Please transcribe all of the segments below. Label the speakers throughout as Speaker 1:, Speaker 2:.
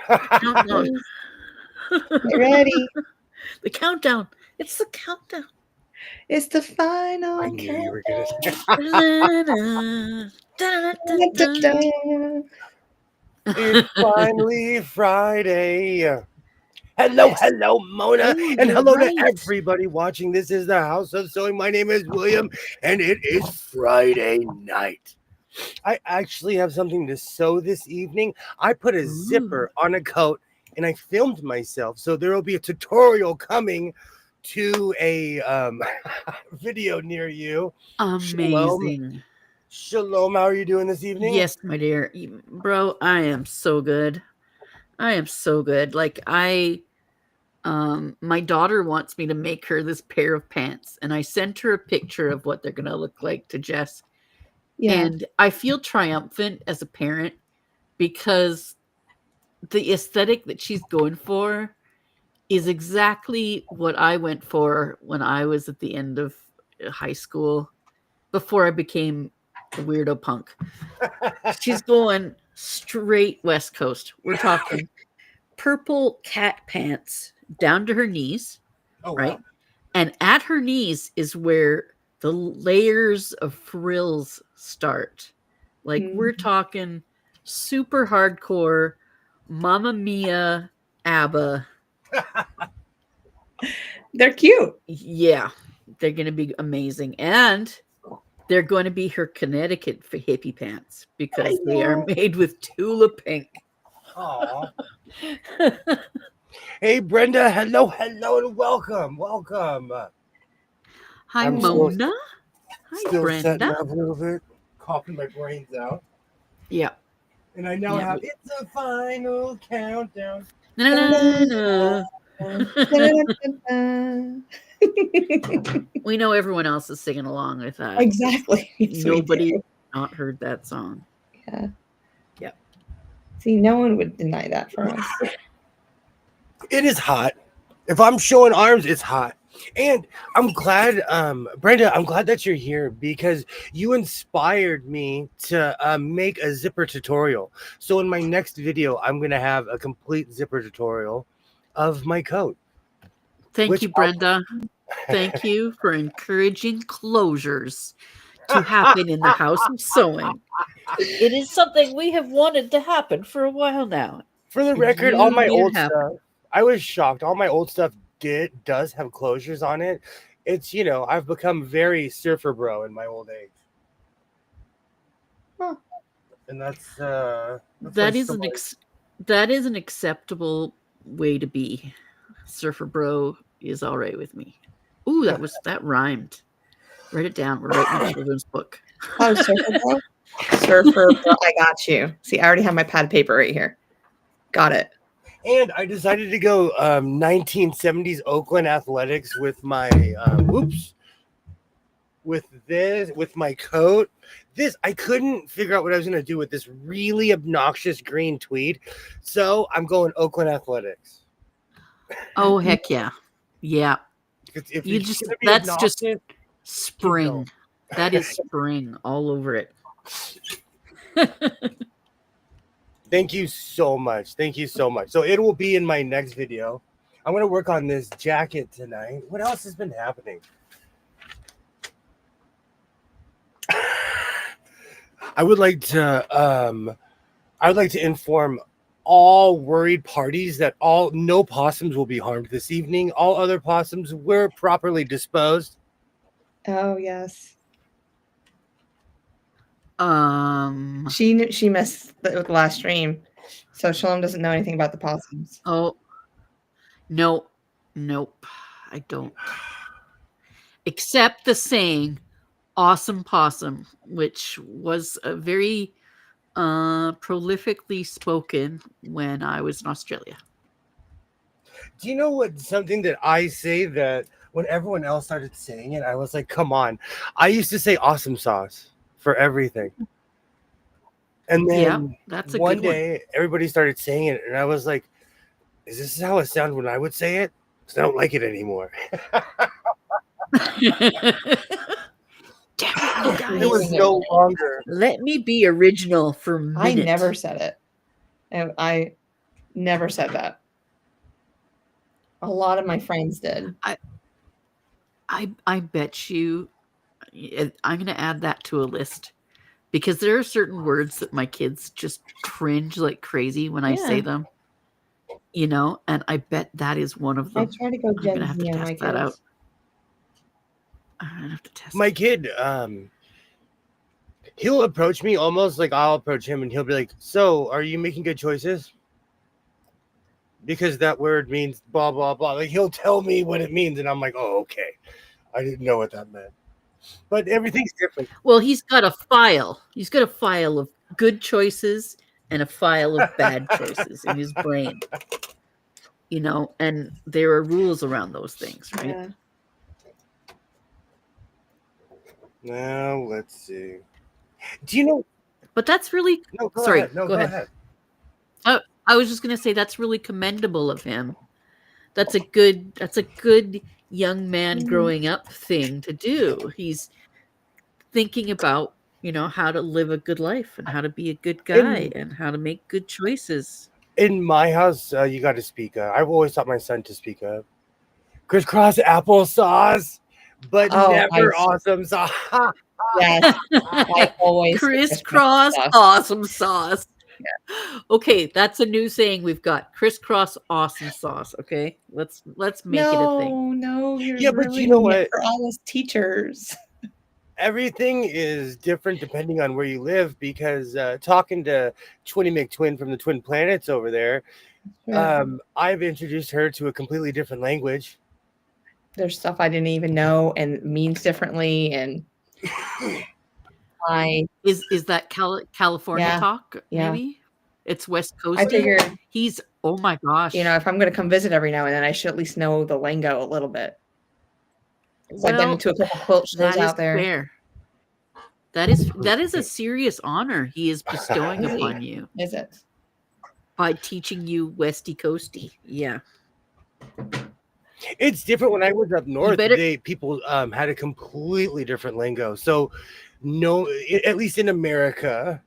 Speaker 1: Countdown.
Speaker 2: Get ready.
Speaker 1: The countdown. It's the countdown.
Speaker 2: It's the final
Speaker 3: I knew you were gonna say.
Speaker 2: countdown.
Speaker 3: It's finally Friday. Hello, Mona,
Speaker 1: Oh,
Speaker 3: and
Speaker 1: you're
Speaker 3: hello to
Speaker 1: right.
Speaker 3: everybody watching. This is the House of Sewing. My name is William, and it is Friday night. I actually have something to sew this evening. I put a zipper on a coat, and I filmed myself, so there will be a tutorial coming to a video near you.
Speaker 1: Amazing.
Speaker 3: Shalom, how are you doing this evening?
Speaker 1: Yes, my dear. Bro, I am so good. I am so good. Like my daughter wants me to make her this pair of pants, and I sent her a picture of what they're gonna look like to Jess.
Speaker 2: Yeah.
Speaker 1: And I feel triumphant as a parent because the aesthetic that she's going for is exactly what I went for when I was at the end of high school before I became a weirdo punk. She's going straight West Coast. We're talking purple cat pants down to her knees,
Speaker 3: Oh,
Speaker 1: right?
Speaker 3: wow.
Speaker 1: And at her knees is where the layers of frills start. Like we're talking super hardcore Mamma Mia ABBA.
Speaker 2: They're cute.
Speaker 1: Yeah, they're going to be amazing. And they're going to be her Connecticut hippie pants because they are made with tulip pink.
Speaker 3: Aw. Hey, Brenda. Hello, and welcome.
Speaker 1: Hi,
Speaker 3: I'm
Speaker 1: Mona. Hi,
Speaker 3: Still setting
Speaker 1: Brenda.
Speaker 3: up a little bit, coughing my brains out.
Speaker 1: Yeah.
Speaker 3: And I now
Speaker 1: Yeah.
Speaker 3: have It's a Final Countdown.
Speaker 1: Na, na, na. We know everyone else is singing along with that.
Speaker 2: Exactly. Yes, we
Speaker 1: Nobody
Speaker 2: do.
Speaker 1: not heard that song.
Speaker 2: Yeah.
Speaker 1: Yeah.
Speaker 2: See, no one would deny that for us.
Speaker 3: It is hot. If I'm showing arms, it's hot. And I'm glad, Brenda, I'm glad that you're here because you inspired me to make a zipper tutorial. So in my next video, I'm going to have a complete zipper tutorial of my coat.
Speaker 1: Thank you, Brenda. Thank you for encouraging closures to happen in the House of Sewing. It is something we have wanted to happen for a while now.
Speaker 3: For the
Speaker 1: And
Speaker 3: record,
Speaker 1: you
Speaker 3: all my
Speaker 1: made it
Speaker 3: old
Speaker 1: happen.
Speaker 3: stuff, I was shocked. All my old stuff does have closures on it. It's, I've become very surfer bro in my old age.
Speaker 2: Huh.
Speaker 3: And that's
Speaker 1: That is an acceptable way to be. Surfer bro is all right with me. Ooh, that rhymed. Write it down. We're writing a children's book.
Speaker 2: Oh, surfer bro. Surfer bro. I got you. See, I already have my pad of paper right here. Got it.
Speaker 3: And I decided to go 1970s Oakland Athletics with my with my coat. I couldn't figure out what I was going to do with this really obnoxious green tweed. So I'm going Oakland Athletics.
Speaker 1: Oh, heck yeah. Yeah. That's just spring. That is spring all over it.
Speaker 3: Thank you so much. So it will be in my next video. I'm going to work on this jacket tonight. What else has been happening? I would like to inform all worried parties that no possums will be harmed this evening. All other possums were properly disposed.
Speaker 2: Oh, yes. She missed the last stream, so Shalom doesn't know anything about the possums.
Speaker 1: Oh, nope, I don't. Except the saying, "Awesome possum," which was a very prolifically spoken when I was in Australia.
Speaker 3: Do you know what something that I say that when everyone else started saying it, I was like, come on. I used to say awesome sauce for everything. And then
Speaker 1: that's a
Speaker 3: one
Speaker 1: good
Speaker 3: day everybody started saying it, and I was like, is this how it sounded when I would say it? Because I don't like it anymore.
Speaker 1: Damn it, guys.
Speaker 3: It was no longer.
Speaker 1: Let me be original for a minute.
Speaker 2: I never said it. Never said that. A lot of my friends did.
Speaker 1: I bet you I'm going to add that to a list because there are certain words that my kids just cringe like crazy when I say
Speaker 2: Yeah.
Speaker 1: them. And I bet that is one of
Speaker 2: I
Speaker 1: them.
Speaker 2: try to go
Speaker 1: I'm going to
Speaker 2: Gen
Speaker 1: have
Speaker 2: Z
Speaker 1: to
Speaker 2: on my
Speaker 1: test that out.
Speaker 2: kids.
Speaker 1: I'm going to have to test
Speaker 3: My
Speaker 1: it.
Speaker 3: kid, he'll approach me almost like I'll approach him, and he'll be like, "So, are you making good choices?" Because that word means blah blah blah. Like he'll tell me what it means, and I'm like, "Oh, okay. I didn't know what that meant." But everything's different.
Speaker 1: Well, he's got a file. He's got a file of good choices and a file of bad choices in his brain. And there are rules around those things, right?
Speaker 2: Yeah.
Speaker 3: Now let's see. Do you know?
Speaker 1: But that's really
Speaker 3: No, go
Speaker 1: sorry.
Speaker 3: ahead. No,
Speaker 1: go ahead. I was just going to say that's really commendable of him. That's a good young man growing up thing to do. He's thinking about, how to live a good life and how to be a good guy and how to make good choices.
Speaker 3: In my house, you got to speak up. I've always taught my son to speak up. Crisscross applesauce, but never awesome sauce.
Speaker 2: Yes. I always
Speaker 1: Crisscross awesome sauce. Yeah. Okay, that's a new saying we've got. Crisscross awesome sauce. Okay, let's make it a thing.
Speaker 2: No, you're
Speaker 3: Yeah, but you know what?
Speaker 2: For all us teachers.
Speaker 3: Everything is different depending on where you live because talking to Twinnie McTwin from the Twin Planets over there, I've introduced her to a completely different language.
Speaker 2: There's stuff I didn't even know and means differently. And
Speaker 1: is that California talk? Maybe it's West Coast.
Speaker 2: I figured
Speaker 1: he's oh my gosh.
Speaker 2: If I'm going to come visit every now and then, I should at least know the lingo a little bit.
Speaker 1: Well,
Speaker 2: I've been into a couple quilt shows out there.
Speaker 1: Fair. That is a serious honor he is bestowing upon you.
Speaker 2: Is it?
Speaker 1: By teaching you Westy Coasty. Yeah.
Speaker 3: It's different. When I was up north, people had a completely different lingo. So, no, at least in America,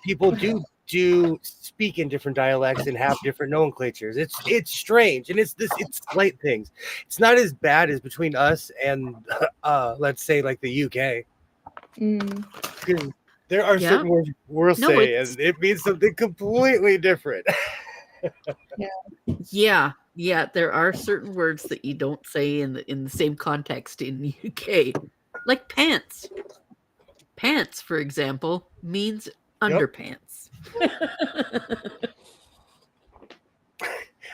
Speaker 3: people do speak in different dialects and have different nomenclatures. It's strange, and it's slight things. It's not as bad as between us and let's say like the UK. Because there are certain words we'll say, and it means something completely different.
Speaker 1: Yeah. There are certain words that you don't say in the same context in the UK, like pants. Pants, for example, means underpants.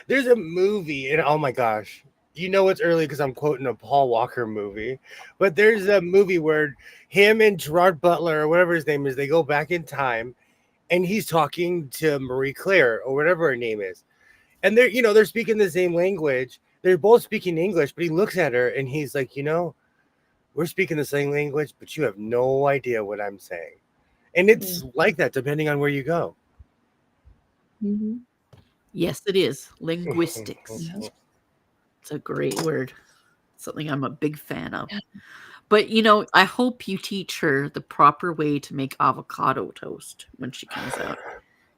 Speaker 3: There's a movie, and oh my gosh, you know it's early because I'm quoting a Paul Walker movie, but there's a movie where him and Gerard Butler or whatever his name is, they go back in time, and he's talking to Marie Claire or whatever her name is, and they're speaking the same language. They're both speaking English, but he looks at her and he's like, we're speaking the same language, but you have no idea what I'm saying. And it's like that depending on where you go.
Speaker 2: Mm-hmm.
Speaker 1: Yes, it is. Linguistics. It's a great word. Something I'm a big fan of. But, I hope you teach her the proper way to make avocado toast when she comes out.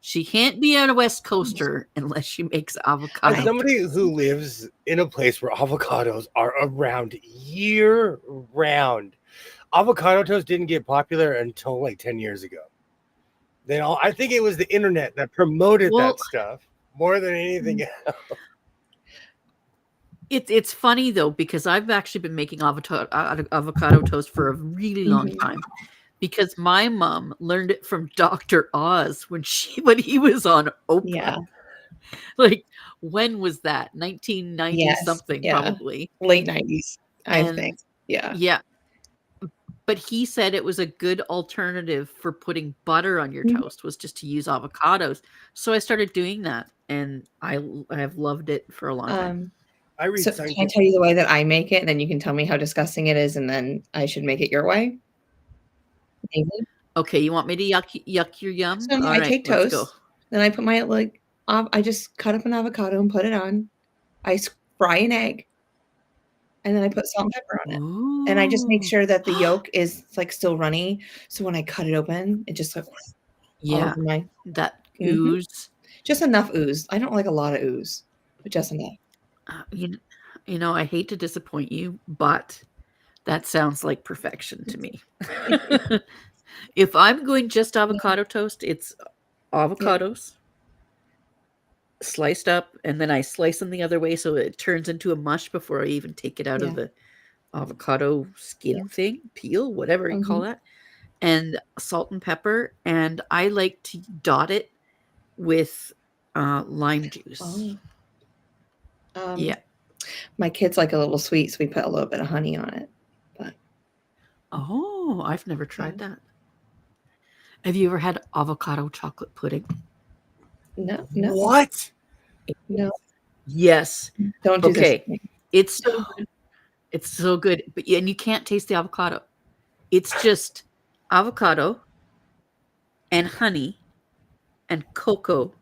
Speaker 1: She can't be a West Coaster unless she makes avocado.
Speaker 3: As somebody who lives in a place where avocados are around year round, avocado toast didn't get popular until like 10 years ago. I think it was the internet that promoted that stuff more than anything else.
Speaker 1: It's funny though, because I've actually been making avocado toast for a really long time. Because my mom learned it from Dr. Oz when he was on Oprah.
Speaker 2: Yeah.
Speaker 1: Like, when was that? 1990 something, probably.
Speaker 2: Late 90s, I think. Yeah.
Speaker 1: Yeah. But he said it was a good alternative for putting butter on your toast was just to use avocados. So I started doing that, and I have loved it for a long time.
Speaker 2: Can I tell you the way that I make it, and then you can tell me how disgusting it is, and then I should make it your way? Maybe.
Speaker 1: Okay, you want me to yuck your yum?
Speaker 2: So I take toast, then I put I just cut up an avocado and put it on. I fry an egg, and then I put salt and pepper on it.
Speaker 1: Ooh.
Speaker 2: And I just make sure that the yolk is like still runny. So when I cut it open, it just like
Speaker 1: that ooze.
Speaker 2: Just enough ooze. I don't like a lot of ooze, but just enough.
Speaker 1: You know, I hate to disappoint you, but that sounds like perfection to me. If I'm going just avocado toast, it's avocados sliced up, and then I slice them the other way so it turns into a mush before I even take it out of the avocado skin thing, peel, whatever you call that, and salt and pepper. And I like to dot it with lime juice. Yeah.
Speaker 2: My kids like a little sweet, so we put a little bit of honey on it. But
Speaker 1: I've never tried that. Have you ever had avocado chocolate pudding?
Speaker 2: No.
Speaker 3: What?
Speaker 2: No.
Speaker 1: Yes.
Speaker 2: Don't do this.
Speaker 1: It's so good. It's so good, and you can't taste the avocado. It's just avocado and honey and cocoa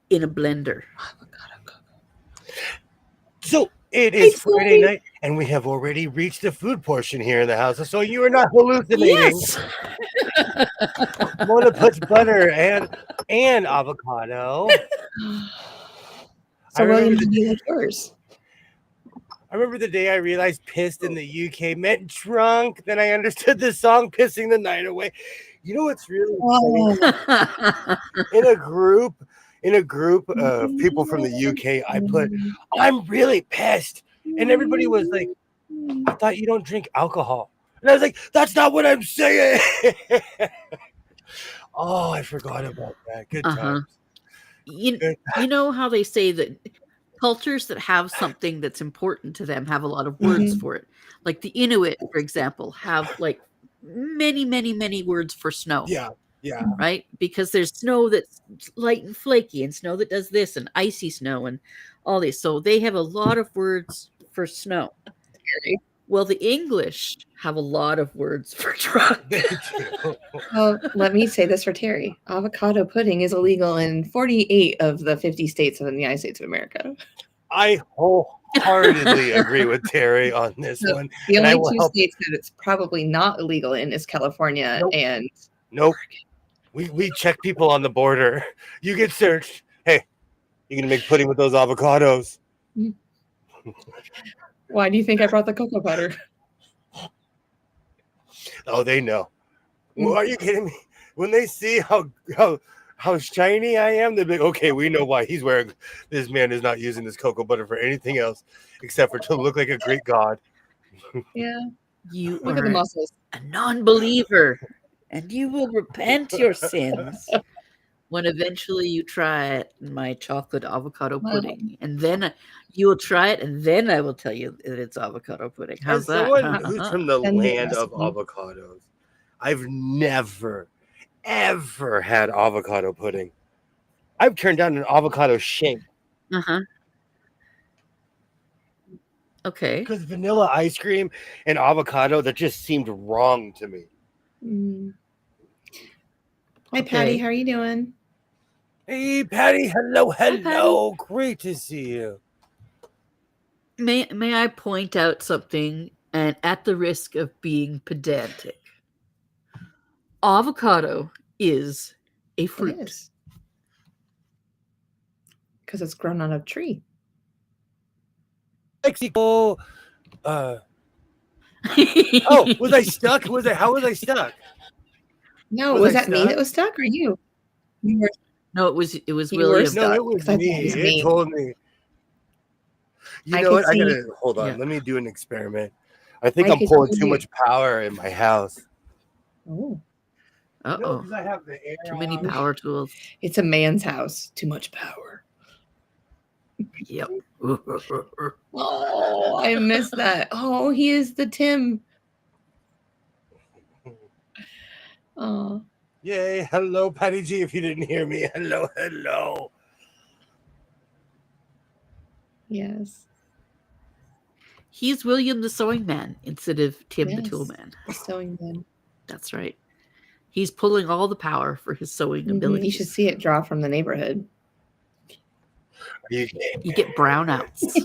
Speaker 1: in a blender.
Speaker 2: Avocado cocoa.
Speaker 3: So it is Friday night, and we have already reached the food portion here in the house. So you are not hallucinating.
Speaker 1: Yes.
Speaker 3: Mona puts butter and avocado.
Speaker 2: So William, do you like yours?
Speaker 3: I remember the day I realized pissed in the UK meant drunk. Then I understood the song Pissing the Night Away. You know what's really funny? In a group of people from the UK, I put, I'm really pissed. And everybody was like, I thought you don't drink alcohol. And I was like, that's not what I'm saying. Oh, I forgot about that. Good times.
Speaker 1: You know how they say that cultures that have something that's important to them have a lot of words for it. Like the Inuit, for example, have like many, many, many words for snow.
Speaker 3: Yeah.
Speaker 1: Right? Because there's snow that's light and flaky and snow that does this and icy snow and all these. So they have a lot of words for snow. Well, the English have a lot of words for drunk.
Speaker 2: Well, let me say this for Terry. Avocado pudding is illegal in 48 of the 50 states of the United States of America.
Speaker 3: I wholeheartedly agree with Terry on this one.
Speaker 2: The only two states that it's probably not illegal in is California and
Speaker 3: Nope. We check people on the border. You get searched. Hey, you gonna make pudding with those avocados?
Speaker 2: Why do you think I brought the cocoa butter?
Speaker 3: Oh, they know. Well, are you kidding me? When they see how shiny I am, they're like, okay, we know why he's wearing. This man is not using this cocoa butter for anything else except for to look like a great god.
Speaker 2: Yeah.
Speaker 1: You
Speaker 2: look at the
Speaker 1: are
Speaker 2: muscles.
Speaker 1: a non-believer, and you will repent your sins when eventually you try my chocolate avocado pudding. And then you will try it, and then I will tell you that it's avocado pudding. How's that?
Speaker 3: Someone who's from the land of avocados, I've never, ever had avocado pudding. I've turned down an avocado shake.
Speaker 1: Okay.
Speaker 3: Because vanilla ice cream and avocado, that just seemed wrong to me.
Speaker 2: Hi, Patty. How are you doing?
Speaker 3: Hey, Patty. Hello.
Speaker 1: Hi, Patty.
Speaker 3: Great to see you.
Speaker 1: May I point out something, and at the risk of being pedantic? Avocado is a fruit.
Speaker 2: It is. Because it's grown on a tree.
Speaker 3: Mexico. Oh, was I stuck? How was I stuck?
Speaker 2: No, was that me that was stuck or you? You were.
Speaker 1: No, it was William.
Speaker 3: No, it was me. It told me. You know what? I gotta hold on. Yeah. Let me do an experiment. I think I'm pulling too much power in my house.
Speaker 2: Oh.
Speaker 1: Uh-oh.
Speaker 3: No, I have the air
Speaker 1: too many power tools.
Speaker 2: It's a man's house. Too much power.
Speaker 1: Yep.
Speaker 2: Oh, I missed that. Oh, he is the Tim. Oh.
Speaker 3: Yay. Hello, Patty G, if you didn't hear me. Hello.
Speaker 2: Yes.
Speaker 1: He's William the Sewing Man instead of Tim the Tool Man.
Speaker 2: The Sewing Man.
Speaker 1: That's right. He's pulling all the power for his sewing ability.
Speaker 2: You should see it draw from the neighborhood.
Speaker 1: You get brownouts.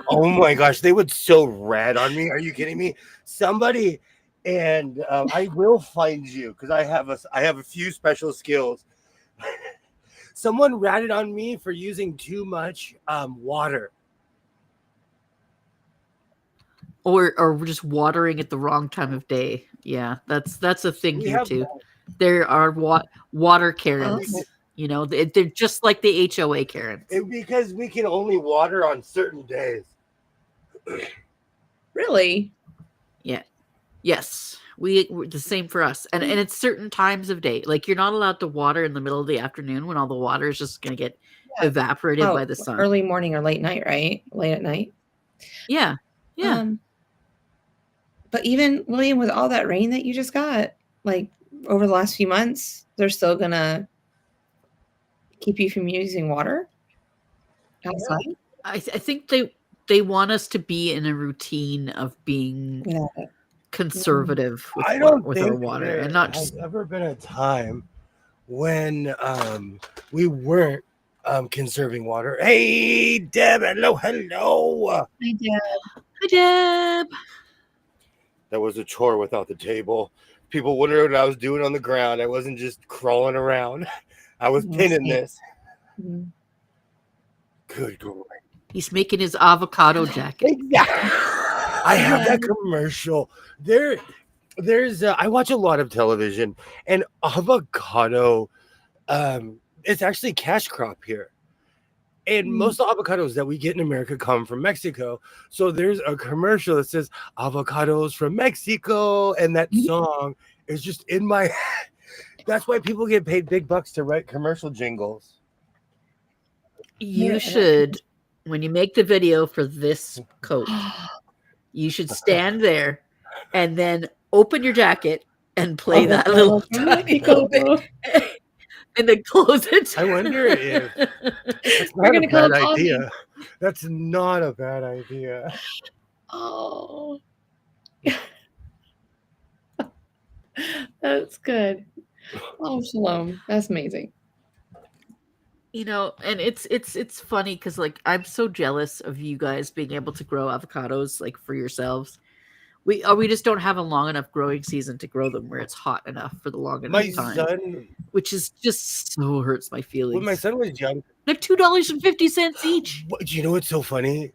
Speaker 3: Oh my gosh, they would so rat on me. Are you kidding me? Somebody, and I will find you because I have a few special skills. Someone ratted on me for using too much water.
Speaker 1: Or just watering at the wrong time of day. Yeah, that's a thing
Speaker 3: We
Speaker 1: here
Speaker 3: have
Speaker 1: too. There are water
Speaker 2: Oh,
Speaker 1: Karens. You know, they're just like the HOA Karens.
Speaker 3: because we can only water on certain days.
Speaker 2: really?
Speaker 1: Yeah. Yes. We're the same for us. And it's certain times of day. Like you're not allowed to water in the middle of the afternoon when all the water is just going to get
Speaker 2: Yeah.
Speaker 1: evaporated
Speaker 2: Oh,
Speaker 1: by the sun.
Speaker 2: early morning or late night, right? Late at night.
Speaker 1: Yeah. Yeah.
Speaker 2: But even William, with all that rain that you just got, like over the last few months, they're still gonna keep you from using water outside.
Speaker 1: I think they want us to be in a routine of being
Speaker 2: Yeah.
Speaker 1: conservative with
Speaker 3: I don't
Speaker 1: with our
Speaker 3: think
Speaker 1: water
Speaker 3: there
Speaker 1: and not
Speaker 3: has
Speaker 1: just
Speaker 3: ever been a time when we weren't conserving water. Hey, Deb, hello.
Speaker 2: I did.
Speaker 1: Hi, Deb.
Speaker 3: That was a chore without the table. People wondered what I was doing on the ground. I wasn't just crawling around. I was pinning this.
Speaker 2: Mhm.
Speaker 3: Good grief.
Speaker 1: He's making his avocado jacket.
Speaker 3: Exactly. I have that commercial. There's I watch a lot of television, and avocado it's actually cash crop here. And most of the avocados that we get in America come from Mexico. So there's a commercial that says avocados from Mexico, and that song is just in my head. That's why people get paid big bucks to write commercial jingles.
Speaker 1: You should, when you make the video for this coat, you should stand there and then open your jacket and play that little tiny little bit, and then close it.
Speaker 3: I wonder if that's not a bad idea. That's not a bad idea.
Speaker 2: Oh, that's good. Oh, Shalom, that's amazing.
Speaker 1: You know, and it's funny because like I'm so jealous of you guys being able to grow avocados like for yourselves. We just don't have a long enough growing season to grow them where it's hot enough for the long enough time.
Speaker 3: Son,
Speaker 1: which is just so hurts my feelings.
Speaker 3: when my son was young,
Speaker 1: they're $2.50 each.
Speaker 3: Do you know what's so funny?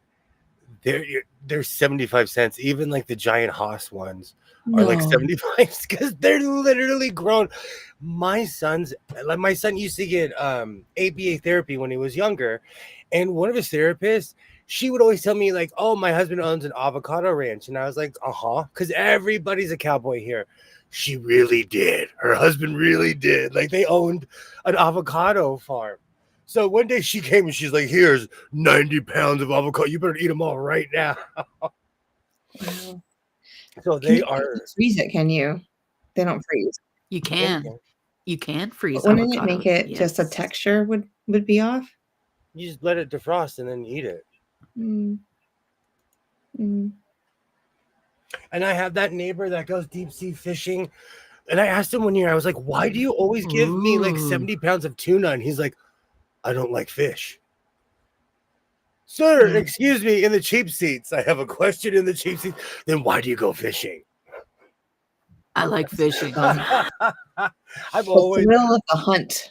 Speaker 3: They're 75 cents. Even like the giant Haas ones are like 75 because they're literally grown. My son used to get ABA therapy when he was younger, and one of his therapists, she would always tell me like, "Oh, my husband owns an avocado ranch," and I was like, because everybody's a cowboy here. She really did. Her husband really did. Like they owned an avocado farm. So one day she came and she's like, "Here's 90 pounds of avocado. You better eat them all right now."
Speaker 2: Wow.
Speaker 3: So they are.
Speaker 2: Freeze it, can you? They don't freeze.
Speaker 1: You can. You can freeze.
Speaker 2: But wouldn't it make it just a texture would be off?
Speaker 3: You just let it defrost and then eat it.
Speaker 2: Mm. Mm.
Speaker 3: And I have that neighbor that goes deep sea fishing. And I asked him one year, I was like, "Why do you always give me like 70 pounds of tuna?" And he's like, "I don't like fish." Sir, excuse me, in the cheap seats. I have a question in the cheap seats. Then why do you go fishing?
Speaker 1: I like fishing.
Speaker 3: I've always
Speaker 2: thrill of the hunt.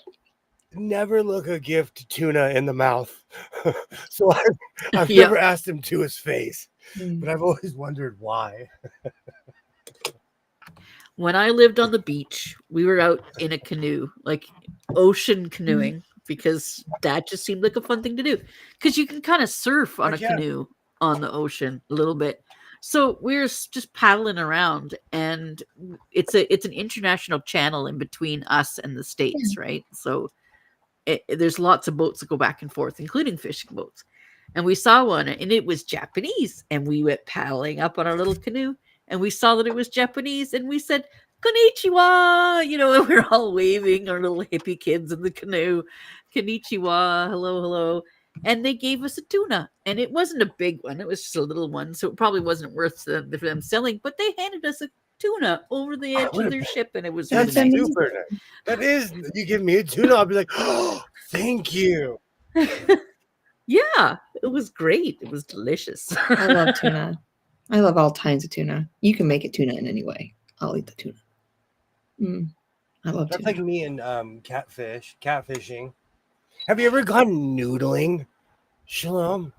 Speaker 3: Never look a gift tuna in the mouth. So I've never asked him to his face, but I've always wondered why.
Speaker 1: When I lived on the beach, we were out in a canoe, like ocean canoeing, because that just seemed like a fun thing to do. Because you can kind of surf on a canoe on the ocean a little bit. So we were just paddling around, and it's an international channel in between us and the States, right? So there's lots of boats that go back and forth, including fishing boats. And we saw one, and it was Japanese. And we went paddling up on our little canoe, and we saw that it was Japanese, and we said, "Konnichiwa," you know, and we're all waving, our little hippie kids in the canoe. "Konnichiwa, hello, hello." And they gave us a tuna, and it wasn't a big one. It was just a little one, so it probably wasn't worth for them selling, but they handed us a tuna over the edge of their ship, and it was really nice.
Speaker 3: Super nice. That is, you give me a tuna, I'll be like, "Oh, thank you."
Speaker 2: Yeah,
Speaker 1: it was great. It was delicious.
Speaker 2: I love tuna. I love all kinds of tuna. You can make it tuna in any way. I'll eat the tuna. I love
Speaker 3: That's
Speaker 2: tuna.
Speaker 3: like me and catfishing. Have you ever gone noodling? Shalom.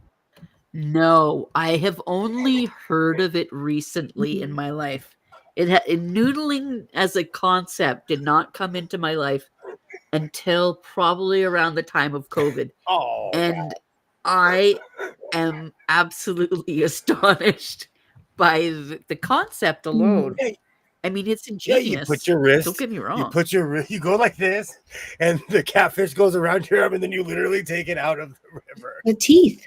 Speaker 1: No, I have only heard of it recently in my life. Noodling as a concept did not come into my life until probably around the time of COVID.
Speaker 3: Oh,
Speaker 1: And I am absolutely astonished by the concept alone.
Speaker 3: yeah,
Speaker 1: I mean, it's
Speaker 3: yeah. You
Speaker 1: ingenious.
Speaker 3: put your wrist.
Speaker 1: Don't get me wrong.
Speaker 3: You go like this, and the catfish goes around your arm, and then you literally take it out of the river.
Speaker 2: The teeth.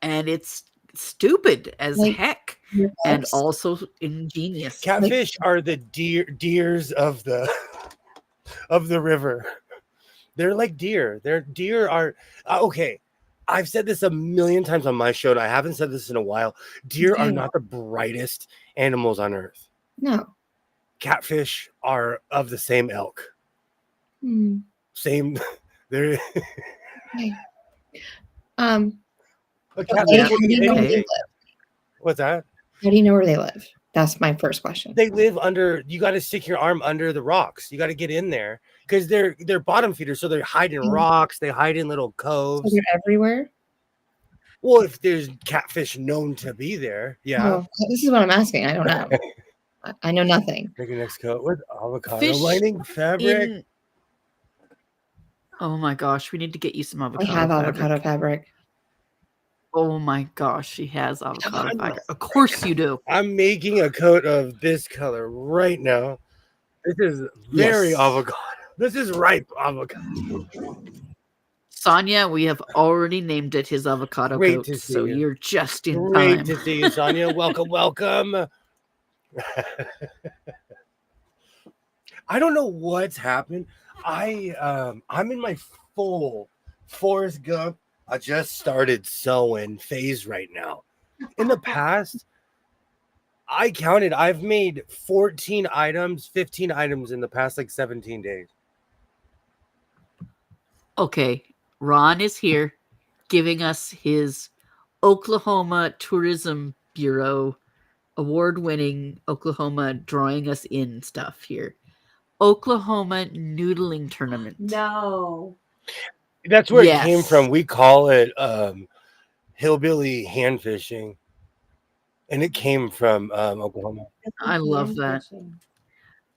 Speaker 1: And it's stupid as
Speaker 2: Like,
Speaker 1: heck,
Speaker 2: your
Speaker 1: and
Speaker 2: legs.
Speaker 1: also ingenious.
Speaker 3: Catfish are the deers of the river. They're like deer. Deer are okay. I've said this a million times on my show, and I haven't said this in a while. Deer are
Speaker 2: Okay.
Speaker 3: not the brightest animals on earth.
Speaker 2: No.
Speaker 3: Catfish are of the same ilk.
Speaker 2: Hmm.
Speaker 3: Same. They're
Speaker 2: Okay.
Speaker 3: a
Speaker 2: How
Speaker 3: catfish
Speaker 2: do
Speaker 3: will
Speaker 2: you
Speaker 3: eat
Speaker 2: know where they
Speaker 3: anything.
Speaker 2: live?
Speaker 3: What's that?
Speaker 2: How do you know where they live? That's my first question.
Speaker 3: They live under. You got to stick your arm under the rocks. You got to get in there because they're bottom feeders, so they hide in rocks. They hide in little
Speaker 2: So
Speaker 3: coves.
Speaker 2: they're everywhere?
Speaker 3: Well, if there's catfish known to be there, yeah.
Speaker 2: Oh, this is what I'm asking. I don't know. I know nothing.
Speaker 3: Make your next coat with avocado
Speaker 1: Fish
Speaker 3: lining fabric.
Speaker 1: Oh my gosh, we need to get you some
Speaker 2: I
Speaker 1: avocado
Speaker 2: have
Speaker 1: fabric.
Speaker 2: avocado fabric.
Speaker 1: Oh my gosh, she has avocado fabric. Of course you do.
Speaker 3: I'm making a coat of this color right now. This is very
Speaker 1: Yes.
Speaker 3: avocado. This is ripe avocado.
Speaker 1: Sonia, we have already named it his avocado
Speaker 3: Great
Speaker 1: coat,
Speaker 3: to see
Speaker 1: so
Speaker 3: you.
Speaker 1: you're just in
Speaker 3: Great
Speaker 1: time.
Speaker 3: to see you, Sonia. Welcome, welcome. I don't know what's happened. I'm in my full Forrest Gump. I just started sewing phase right now. In the past, I counted. I've made 14 items, 15 items in the past like 17 days.
Speaker 1: Okay, Ron is here giving us his Oklahoma Tourism Bureau award-winning Oklahoma drawing us in stuff here. Oklahoma Noodling Tournament.
Speaker 2: No.
Speaker 3: That's where it came
Speaker 1: Yes.
Speaker 3: from. We call it hillbilly hand fishing, and it came from Oklahoma.
Speaker 1: I love that.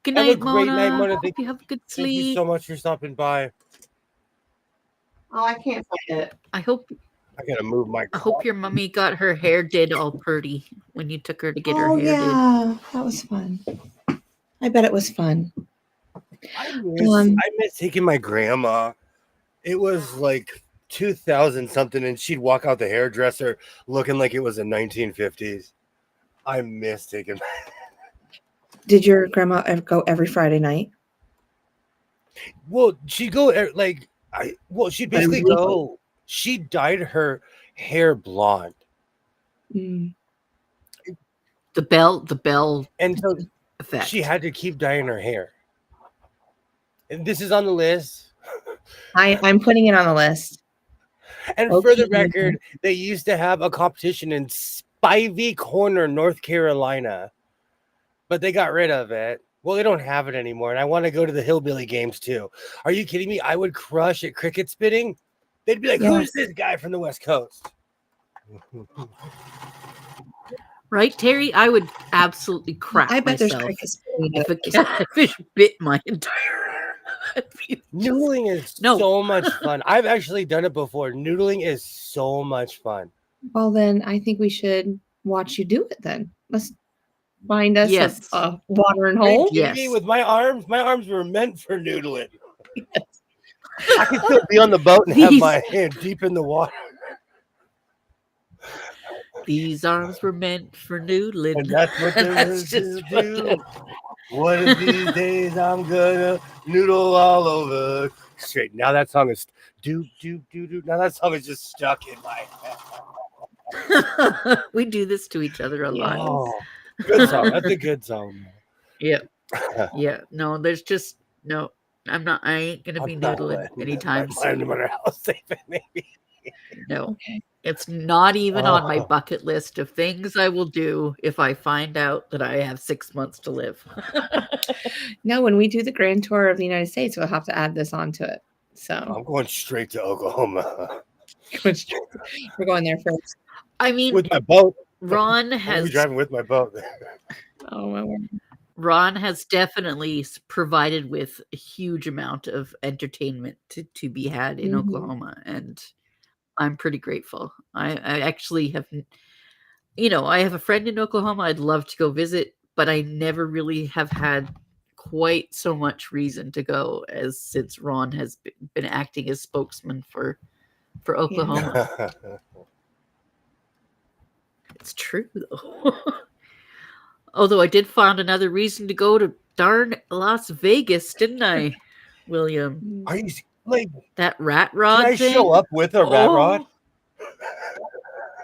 Speaker 1: Good
Speaker 3: Have
Speaker 1: night,
Speaker 3: a great night, Mona.
Speaker 1: Hope you have a good
Speaker 3: Thank you
Speaker 1: sleep.
Speaker 3: so much for stopping by.
Speaker 2: Oh, I can't find it.
Speaker 1: I hope
Speaker 3: gotta move my.
Speaker 1: I hope your mummy got her hair did all pretty when you took her to get her
Speaker 2: Oh,
Speaker 1: hair did.
Speaker 2: yeah. That was fun. I bet it was fun.
Speaker 3: I miss taking my grandma. It was like 2000 something, and she'd walk out the hairdresser looking like it was the 1950s. I miss taking.
Speaker 2: Did your grandma ever go every Friday night?
Speaker 3: Well, she'd go like she'd basically go. She dyed her hair blonde,
Speaker 2: Mm.
Speaker 1: The bell
Speaker 3: and so
Speaker 1: effect.
Speaker 3: she had to keep dyeing her hair. And this is on the list.
Speaker 2: I'm putting it on the list.
Speaker 3: And for the record, they used to have a competition in Spivey Corner, North Carolina, but they got rid of it. Well, they don't have it anymore, and I want to go to the hillbilly games too. Are you kidding me? I would crush at cricket spitting. They'd be like, "Who's this guy from the West Coast?"
Speaker 1: Right, Terry? I would absolutely crap
Speaker 2: I bet
Speaker 1: myself
Speaker 2: there's crickets.
Speaker 1: if a catfish bit my entire arm.
Speaker 3: Noodling is so much fun. I've actually done it before. Noodling is so much fun.
Speaker 2: Well, then I think we should watch you do it then. Let's find us a watering hole.
Speaker 3: Yes. Me with my arms were meant for noodling. Yes. I could still be on the boat and have my hand deep in the water.
Speaker 1: These arms were meant for noodling.
Speaker 3: And that's what they do. One of these days I'm gonna noodle all over. Straight. Now that song is do. Now that song is just stuck in my
Speaker 1: head. We do this to each other a lot.
Speaker 3: Oh, good song. That's a good song.
Speaker 1: Yeah. Yeah. No, there's just no. I ain't gonna be noodling anytime soon.
Speaker 3: No matter how safe it may be.
Speaker 1: No. Okay. It's not even on my bucket list of things I will do if I find out that I have 6 months to live.
Speaker 2: No, when we do the grand tour of the United States, we'll have to add this onto it. So
Speaker 3: I'm going straight to Oklahoma
Speaker 2: we're going there first.
Speaker 1: I mean,
Speaker 3: with my boat.
Speaker 1: Ron
Speaker 3: I'm gonna be
Speaker 1: has
Speaker 3: driving with my boat.
Speaker 2: Oh, my word.
Speaker 1: Ron has definitely provided with a huge amount of entertainment to be had in
Speaker 2: Mhm.
Speaker 1: Oklahoma, and I'm pretty grateful. I actually have, I have a friend in Oklahoma. I'd love to go visit, but I never really have had quite so much reason to go as since Ron has been acting as spokesman for Oklahoma. It's true though. Although I did find another reason to go to darn Las Vegas, didn't I, William?
Speaker 3: Are you like?
Speaker 1: That rat
Speaker 3: Can
Speaker 1: rod
Speaker 3: I
Speaker 1: thing?
Speaker 3: show up with a rat rod?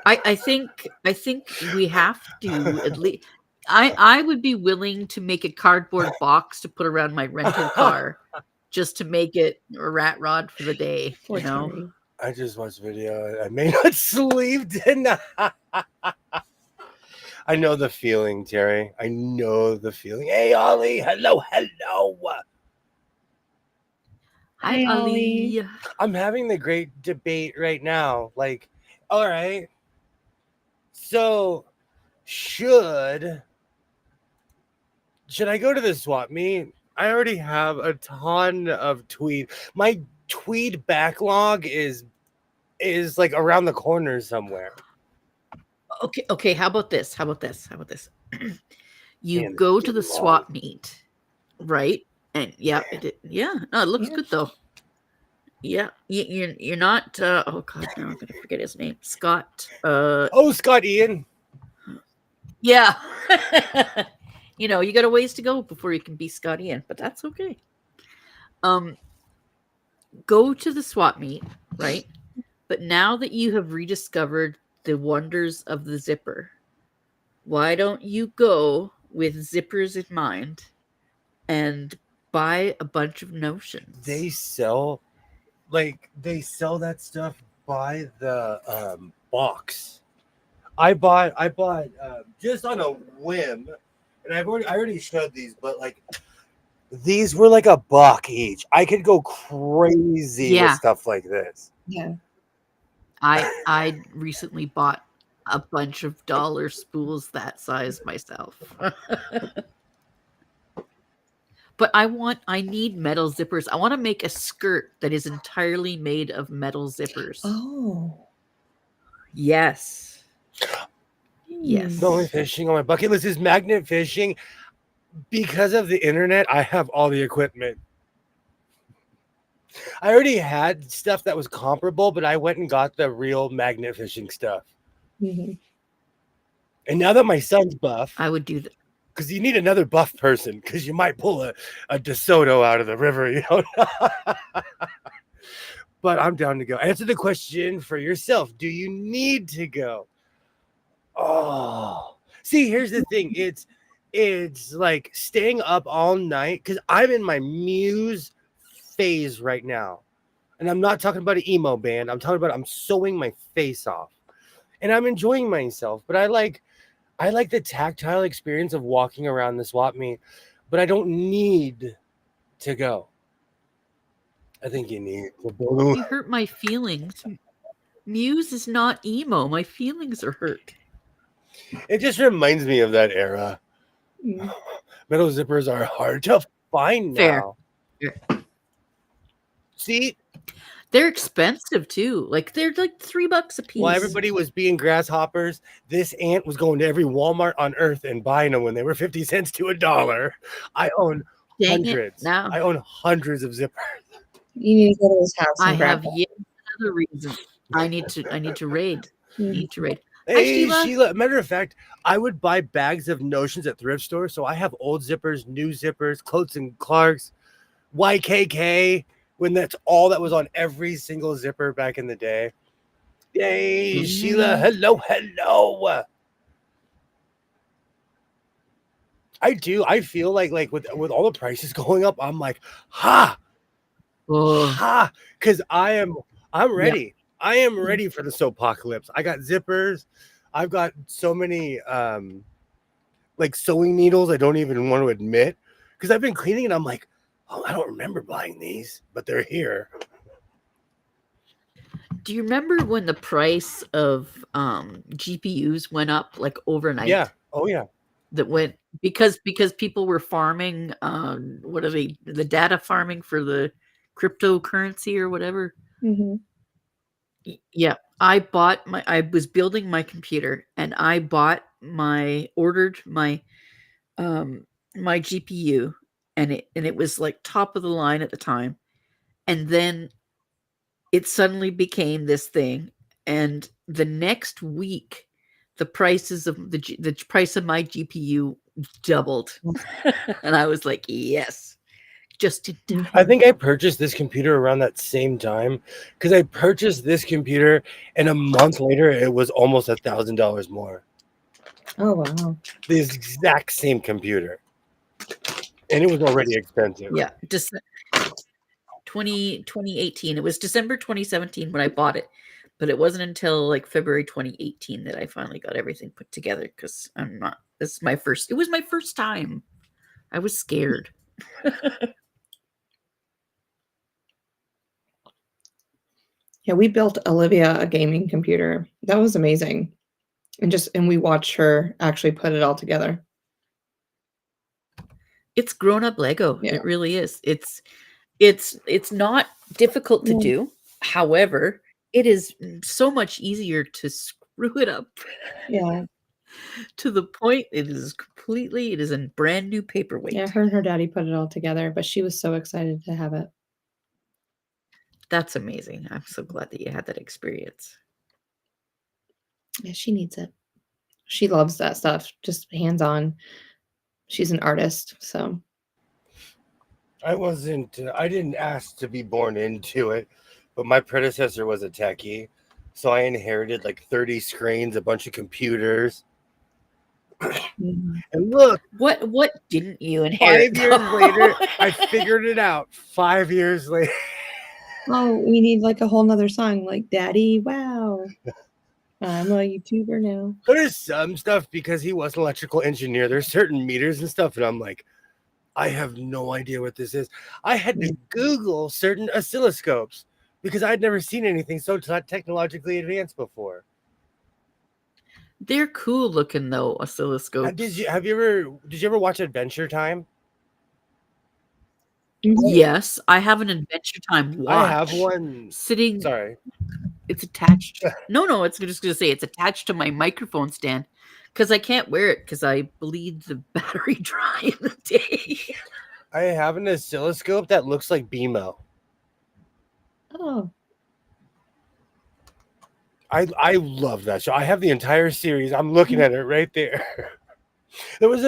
Speaker 1: I think we have to at least. I would be willing to make a cardboard box to put around my rental car just to make it a rat rod for the day.
Speaker 2: Poor
Speaker 1: You know,
Speaker 2: Terry.
Speaker 3: I just watched video. I may not sleep, didn't I? I know the feeling, Terry. I know the feeling. Hey, Ollie. Hello.
Speaker 1: hi
Speaker 2: Hi,
Speaker 1: Ali.
Speaker 3: I'm having the great debate right now. Like, all right. So, should I go to the swap meet? I already have a ton of tweed. My tweed backlog is like around the corner somewhere.
Speaker 1: Okay. How about this? You
Speaker 3: Man, this
Speaker 1: go
Speaker 3: is
Speaker 1: to the
Speaker 3: getting
Speaker 1: swap
Speaker 3: long.
Speaker 1: meet, right? And yeah, no, it looks
Speaker 2: Yeah.
Speaker 1: good though. Yeah, you're not. Oh God, now I'm gonna forget his name. Scott.
Speaker 3: Oh, Scott Ian.
Speaker 1: Yeah. You got a ways to go before you can be Scott Ian, but that's okay. Go to the swap meet, right? But now that you have rediscovered the wonders of the zipper, why don't you go with zippers in mind and buy a bunch of notions?
Speaker 3: They sell that stuff by the box. I bought just on a whim, and I already showed these, but like these were like $1 each. I could go crazy with
Speaker 1: Yeah.
Speaker 3: stuff like this.
Speaker 2: Yeah.
Speaker 1: I recently bought a bunch of dollar spools that size myself. But I need metal zippers. I want to make a skirt that is entirely made of metal zippers.
Speaker 2: Oh.
Speaker 1: Yes. Yes.
Speaker 3: The only fishing on my bucket list is magnet fishing. Because of the internet, I have all the equipment. I already had stuff that was comparable, but I went and got the real magnet fishing stuff.
Speaker 2: Mm-hmm.
Speaker 3: And now that my son's buff,
Speaker 1: I would do that.
Speaker 3: Because you need another buff person, because you might pull a DeSoto out of the river, But I'm down to go. Answer the question for yourself. Do you need to go? Oh, see, here's the thing. It's like staying up all night, because I'm in my muse phase right now. And I'm not talking about an emo band. I'm talking about I'm sewing my face off. And I'm enjoying myself. But I like the tactile experience of walking around the swap meet, but I don't need to go. I think you need to go.
Speaker 1: You hurt my feelings. Muse is not emo. My feelings are hurt.
Speaker 3: It just reminds me of that era.
Speaker 2: Mm.
Speaker 3: Metal zippers are hard to find now.
Speaker 1: Fair.
Speaker 3: See?
Speaker 1: They're expensive too. Like they're like $3 a piece.
Speaker 3: While everybody was being grasshoppers, this ant was going to every Walmart on earth and buying them when they were 50 cents to $1. I own hundreds.
Speaker 1: Now
Speaker 3: I own hundreds of zippers.
Speaker 2: You need to go to his house and
Speaker 1: I
Speaker 2: grab
Speaker 1: have
Speaker 2: one.
Speaker 1: yet another reason. I need to raid.
Speaker 2: Mhm.
Speaker 1: Need to raid.
Speaker 3: Hey,
Speaker 1: Hi, Sheila.
Speaker 3: Sheila. Matter of fact, I would buy bags of notions at thrift stores. So I have old zippers, new zippers, Coats and Clarks, YKK, when that's all that was on every single zipper back in the day. Hey, Sheila. Hello. I do. I feel like with all the prices going up, I'm like, because I'm ready. I am ready for the soappocalypse. I got zippers. I've got so many like sewing needles I don't even want to admit, because I've been cleaning and I'm like, oh, I don't remember buying these, but they're here.
Speaker 1: Do you remember when the price of GPUs went up like overnight?
Speaker 3: Yeah. Oh yeah.
Speaker 1: That went because people were farming what are they, the data farming for the cryptocurrency or whatever.
Speaker 2: Mm-hmm.
Speaker 1: Yeah, I was building my computer and I ordered my GPU, and it was like top of the line at the time, and then it suddenly became this thing, and the next week the prices of the price of my GPU doubled. And I was like, yes, just in time.
Speaker 3: I think I purchased this computer around that same time because I purchased this computer and a month later it was almost $1,000 more.
Speaker 2: Oh wow.
Speaker 3: This exact same computer. And it was already expensive.
Speaker 1: Yeah, just 2018. It was December 2017 when I bought it, but it wasn't until like February 2018 that I finally got everything put together because this is my first, it was my first time. I was scared.
Speaker 2: Yeah, we built Olivia a gaming computer. That was amazing. And we watched her actually put it all together.
Speaker 1: It's grown up Lego.
Speaker 2: Yeah.
Speaker 1: It really is. It's not difficult to
Speaker 2: Yeah.
Speaker 1: do. However, it is so much easier to screw it up
Speaker 2: Yeah.
Speaker 1: to the point it is in brand new paperweight.
Speaker 2: Yeah, her and her daddy put it all together, but she was so excited to have it.
Speaker 1: That's amazing. I'm so glad that you had that experience.
Speaker 2: Yeah, she needs it. She loves that stuff, just hands-on. She's an artist, so
Speaker 3: I didn't ask to be born into it, but my predecessor was a techie. So I inherited like 30 screens, a bunch of computers.
Speaker 2: Mhm.
Speaker 3: And look,
Speaker 1: What didn't you inherit?
Speaker 3: 5 years later, I figured it out. 5 years later.
Speaker 2: Oh, we need like a whole nother song, like Daddy, wow. I'm a YouTuber now.
Speaker 3: There's some stuff because he was an electrical engineer. There's certain meters and stuff, and I'm like, I have no idea what this is. I had to Google certain oscilloscopes because I'd never seen anything so technologically advanced before.
Speaker 1: They're cool looking though, oscilloscopes.
Speaker 3: Did you ever watch Adventure Time?
Speaker 2: Mhm.
Speaker 1: Yes, I have an Adventure Time watch.
Speaker 3: I have one
Speaker 1: sitting.
Speaker 3: Sorry.
Speaker 1: It's attached. No, it's just going to say it's attached to my microphone stand because I can't wear it because I bleed the battery dry in the day.
Speaker 3: I have an oscilloscope that looks like BMO.
Speaker 2: Oh,
Speaker 3: I love that show. I have the entire series. I'm looking at it right there. There was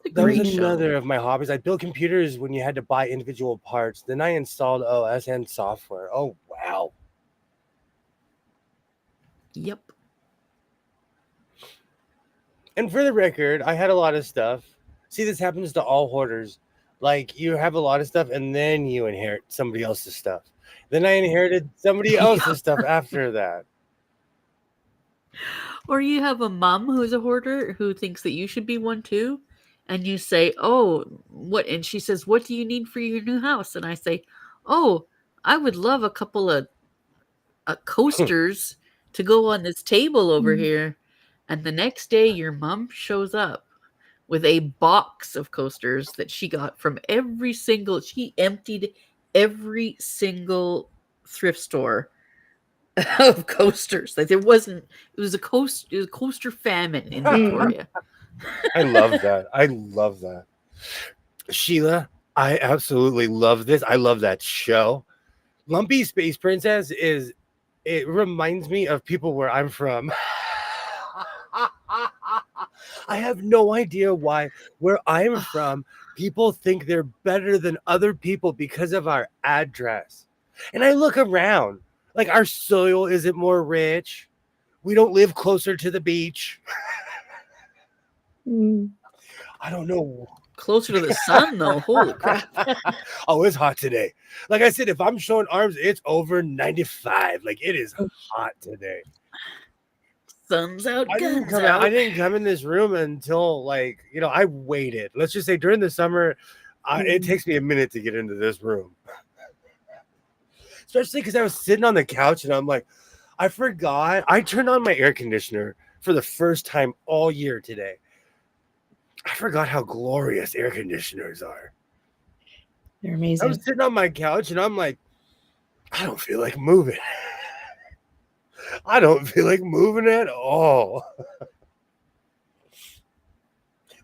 Speaker 3: another of my hobbies. I built computers when you had to buy individual parts. Then I installed OS and software. Oh wow.
Speaker 1: Yep.
Speaker 3: And for the record, I had a lot of stuff. See, this happens to all hoarders. Like, you have a lot of stuff, and then you inherit somebody else's stuff. Then I inherited somebody else's stuff after that.
Speaker 1: Or you have a mom who's a hoarder who thinks that you should be one too. And you say, oh, what? And she says, what do you need for your new house? And I say, oh, I would love a couple of coasters to go on this table over here. And the next day, your mom shows up with a box of coasters that she got from she emptied every single thrift store of coasters. Like it was a coaster famine in Victoria.
Speaker 3: I love that. I love that. Sheila, I absolutely love this. I love that show. Lumpy Space Princess it reminds me of people where I'm from. I have no idea why where I'm from, people think they're better than other people because of our address. And I look around, like our soil isn't more rich. We don't live closer to the beach. I don't know.
Speaker 1: Closer to the sun, though. Holy crap.
Speaker 3: Oh, it's hot today. Like I said, if I'm showing arms, it's over 95. Like it is hot today.
Speaker 1: Sun's out,
Speaker 3: I
Speaker 1: guns out.
Speaker 3: I didn't come in this room until I waited. Let's just say during the summer, it takes me a minute to get into this room. especially because I was sitting on the couch and I'm like, I forgot. I turned on my air conditioner for the first time all year today. I forgot how glorious air conditioners are.
Speaker 2: They're
Speaker 3: I
Speaker 2: amazing.
Speaker 3: was sitting on my couch and I'm like, I don't feel like moving. I don't feel like moving at all.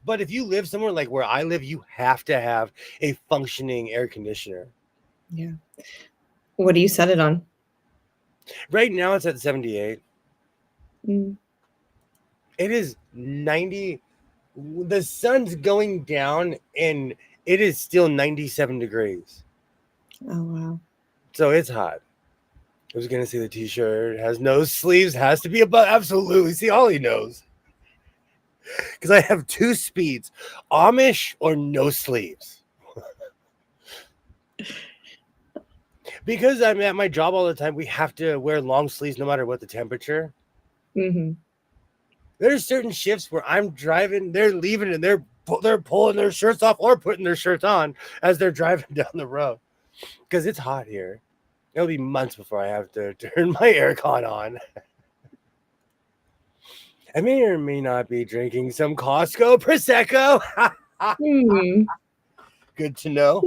Speaker 3: But if you live somewhere like where I live, you have to have a functioning air conditioner.
Speaker 2: Yeah. What do you set it on?
Speaker 3: Right now it's at 78.
Speaker 2: Mm.
Speaker 3: It is 90. The sun's going down and it is still 97 degrees.
Speaker 2: Oh, wow.
Speaker 3: So it's hot. I was going to say the t-shirt has no sleeves, has to be above. Absolutely. See, all he knows. Because I have 2 speeds, Amish or no sleeves. Because I'm at my job all the time, we have to wear long sleeves no matter what the temperature.
Speaker 2: Mm-hmm.
Speaker 3: There's certain shifts where I'm driving, they're leaving, and they're pulling their shirts off or putting their shirts on as they're driving down the road. Because it's hot here. It'll be months before I have to turn my aircon on. I may or may not be drinking some Costco Prosecco.
Speaker 2: Mm.
Speaker 3: Good to know.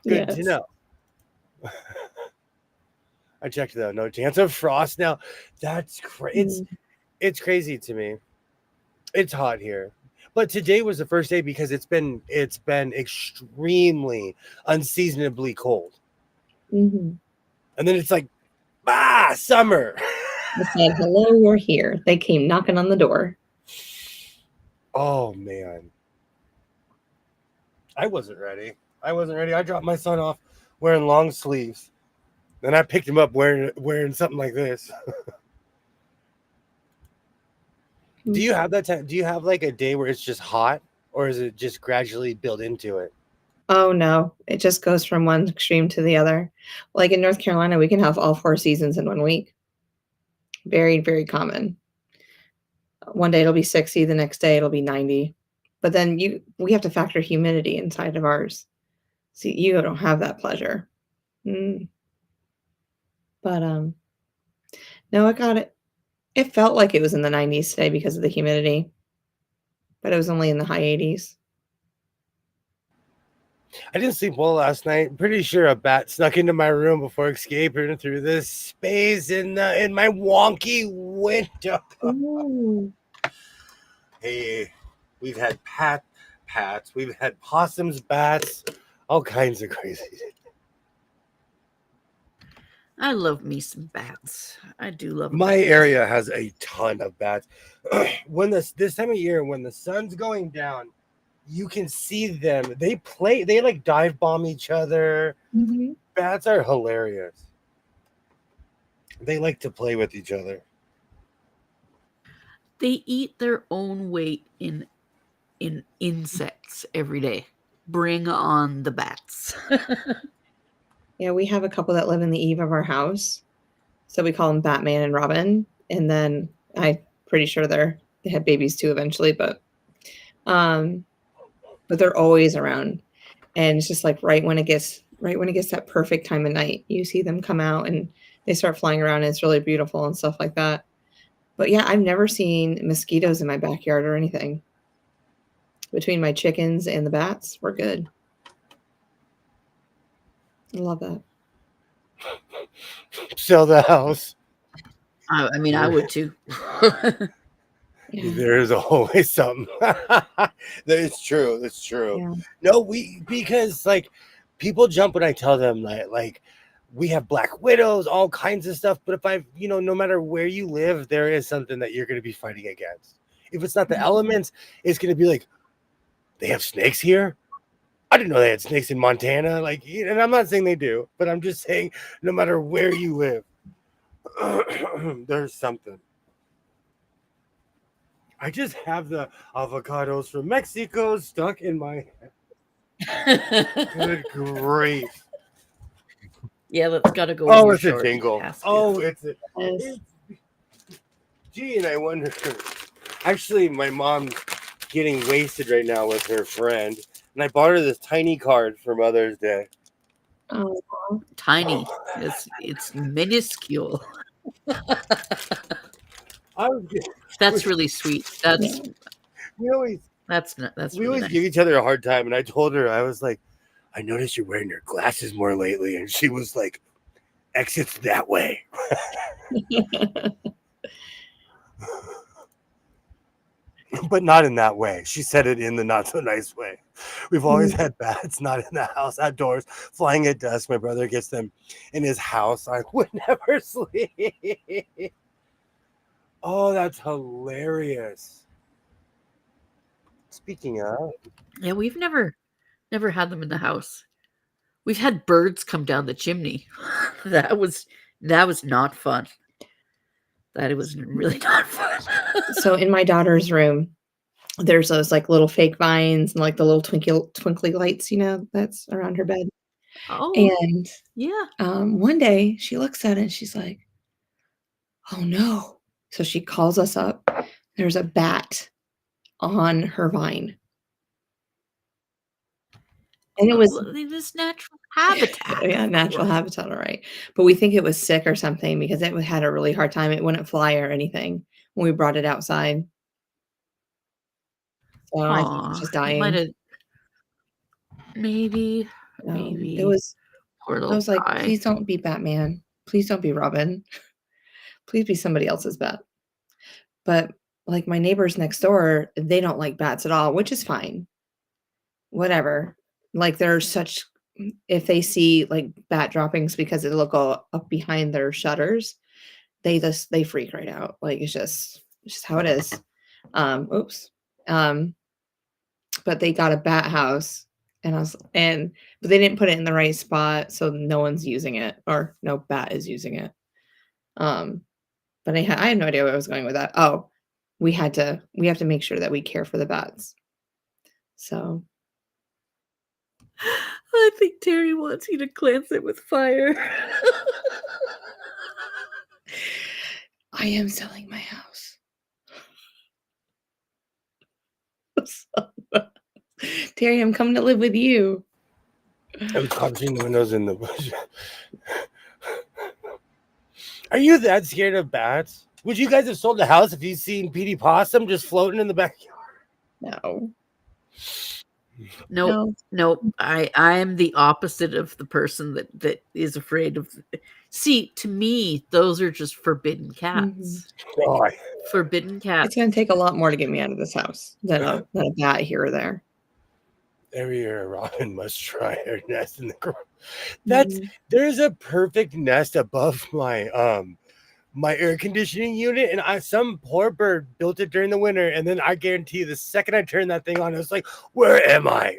Speaker 3: Good to
Speaker 2: Yes.
Speaker 3: know. I checked though. No chance of frost now. That's crazy. It's crazy to me. It's hot here. But today was the first day because it's been extremely unseasonably cold.
Speaker 2: Mm-hmm.
Speaker 3: And then it's like, summer.
Speaker 2: They said, hello, we're here. They came knocking on the door.
Speaker 3: Oh, man. I wasn't ready. I dropped my son off wearing long sleeves. Then I picked him up wearing something like this. Do you have that time? Do you have like a day where it's just hot, or is it just gradually build into it?
Speaker 2: Oh, no. It just goes from one extreme to the other. Like in North Carolina, we can have all 4 seasons in 1 week. Very, very common. One day it'll be 60, the next day it'll be 90. But then we have to factor humidity inside of ours. So you don't have that pleasure. But no, I got it. It felt like it was in the 90s today because of the humidity. But it was only in the high 80s.
Speaker 3: I didn't sleep well last night. Pretty sure a bat snuck into my room before escaping through this space in my wonky window.
Speaker 2: Ooh.
Speaker 3: Hey, we've had pats, we've had possums, bats, all kinds of crazy.
Speaker 1: I love me some bats. I do love
Speaker 3: My
Speaker 1: bats.
Speaker 3: area has a ton of bats. When this time of year, when the sun's going down, you can see them. They like dive bomb each other.
Speaker 2: Mm-hmm.
Speaker 3: Bats are hilarious. They like to play with each other.
Speaker 1: They eat their own weight in insects every day. Bring on the bats.
Speaker 2: Yeah, we have a couple that live in the eave of our house. So we call them Batman and Robin. And then I'm pretty sure they had babies too eventually, but they're always around. And it's just like right when it gets that perfect time of night, you see them come out and they start flying around and it's really beautiful and stuff like that. But yeah, I've never seen mosquitoes in my backyard or anything. Between my chickens and the bats, we're good. I love that.
Speaker 3: Sell the house.
Speaker 1: I mean, I would too.
Speaker 2: Yeah.
Speaker 3: There's always something. That's true. That's true.
Speaker 2: Yeah.
Speaker 3: No, because like people jump when I tell them like we have black widows, all kinds of stuff. But if no matter where you live, there is something that you're going to be fighting against. If it's not the elements, it's going to be like, they have snakes here. I didn't know they had snakes in Montana. Like, and I'm not saying they do, but I'm just saying no matter where you live, there's something. I just have the avocados from Mexico stuck in my head. Good grief.
Speaker 1: Yeah, that's got to go.
Speaker 3: Oh, it's a jingle. Oh, it's gee, and I wonder. Actually, my mom's getting wasted right now with her friend, and I bought her this tiny card for Mother's Day.
Speaker 2: Oh,
Speaker 1: Tiny. It's minuscule.
Speaker 3: I was,
Speaker 1: That's really sweet. That's
Speaker 2: yeah.
Speaker 3: we always
Speaker 1: that's
Speaker 3: we
Speaker 1: really
Speaker 3: always
Speaker 1: nice.
Speaker 3: give each other a hard time, and I told her, I was like, I noticed you're wearing your glasses more lately, and she was like, exits that way. But not in that way. She said it in the not so nice way. We've always had bats not in the house, outdoors, flying at dusk. My brother gets them in his house. I would never sleep. Oh, that's hilarious. Speaking of,
Speaker 1: Yeah, we've never had them in the house. We've had birds come down the chimney. That was not fun. That was really not fun.
Speaker 2: So in my daughter's room, there's those like little fake vines and like the little twinkly lights, that's around her bed.
Speaker 1: Oh,
Speaker 2: And
Speaker 1: yeah.
Speaker 2: one day she looks at it and she's like, "Oh no!" So she calls us up. There's a bat on her vine, and it was
Speaker 1: Well, this natural habitat.
Speaker 2: yeah,
Speaker 1: of
Speaker 2: natural
Speaker 1: course.
Speaker 2: habitat, all right. But we think it was sick or something because it had a really hard time. It wouldn't fly or anything when we brought it outside. So I think it's
Speaker 1: Aw,
Speaker 2: just
Speaker 1: it might
Speaker 2: dying.
Speaker 1: have maybe
Speaker 2: It was.
Speaker 1: poor
Speaker 2: I
Speaker 1: little
Speaker 2: was like,
Speaker 1: guy.
Speaker 2: please don't be Batman. Please don't be Robin. Please be somebody else's bat. But like my neighbors next door, they don't like bats at all, which is fine. Whatever. Like they're such if they see like bat droppings because they look all up behind their shutters, they freak right out. Like it's just how it is. Oops. But they got a bat house but they didn't put it in the right spot, so no one's using it or no bat is using it. But I had no idea where I was going with that. Oh, we have to make sure that we care for the bats. So
Speaker 1: I think Terry wants you to cleanse it with fire.
Speaker 2: I am selling my house. Terry, I'm coming to live with you.
Speaker 3: I was clenching the windows in the bush. Are you that scared of bats? Would you guys have sold the house if you'd seen Petey Possum just floating in the backyard?
Speaker 2: No.
Speaker 1: Nope. I am the opposite of the person that is afraid of. See, to me, those are just forbidden cats.
Speaker 3: Oh,
Speaker 1: Forbidden cats.
Speaker 2: It's going to take a lot more to get me out of this house than a bat here or there.
Speaker 3: every year a robin must try her nest in the ground.
Speaker 2: Mhm.
Speaker 3: There's a perfect nest above my air conditioning unit, and some poor bird built it during the winter, and then I guarantee you the second I turned that thing on, it was like, where am I?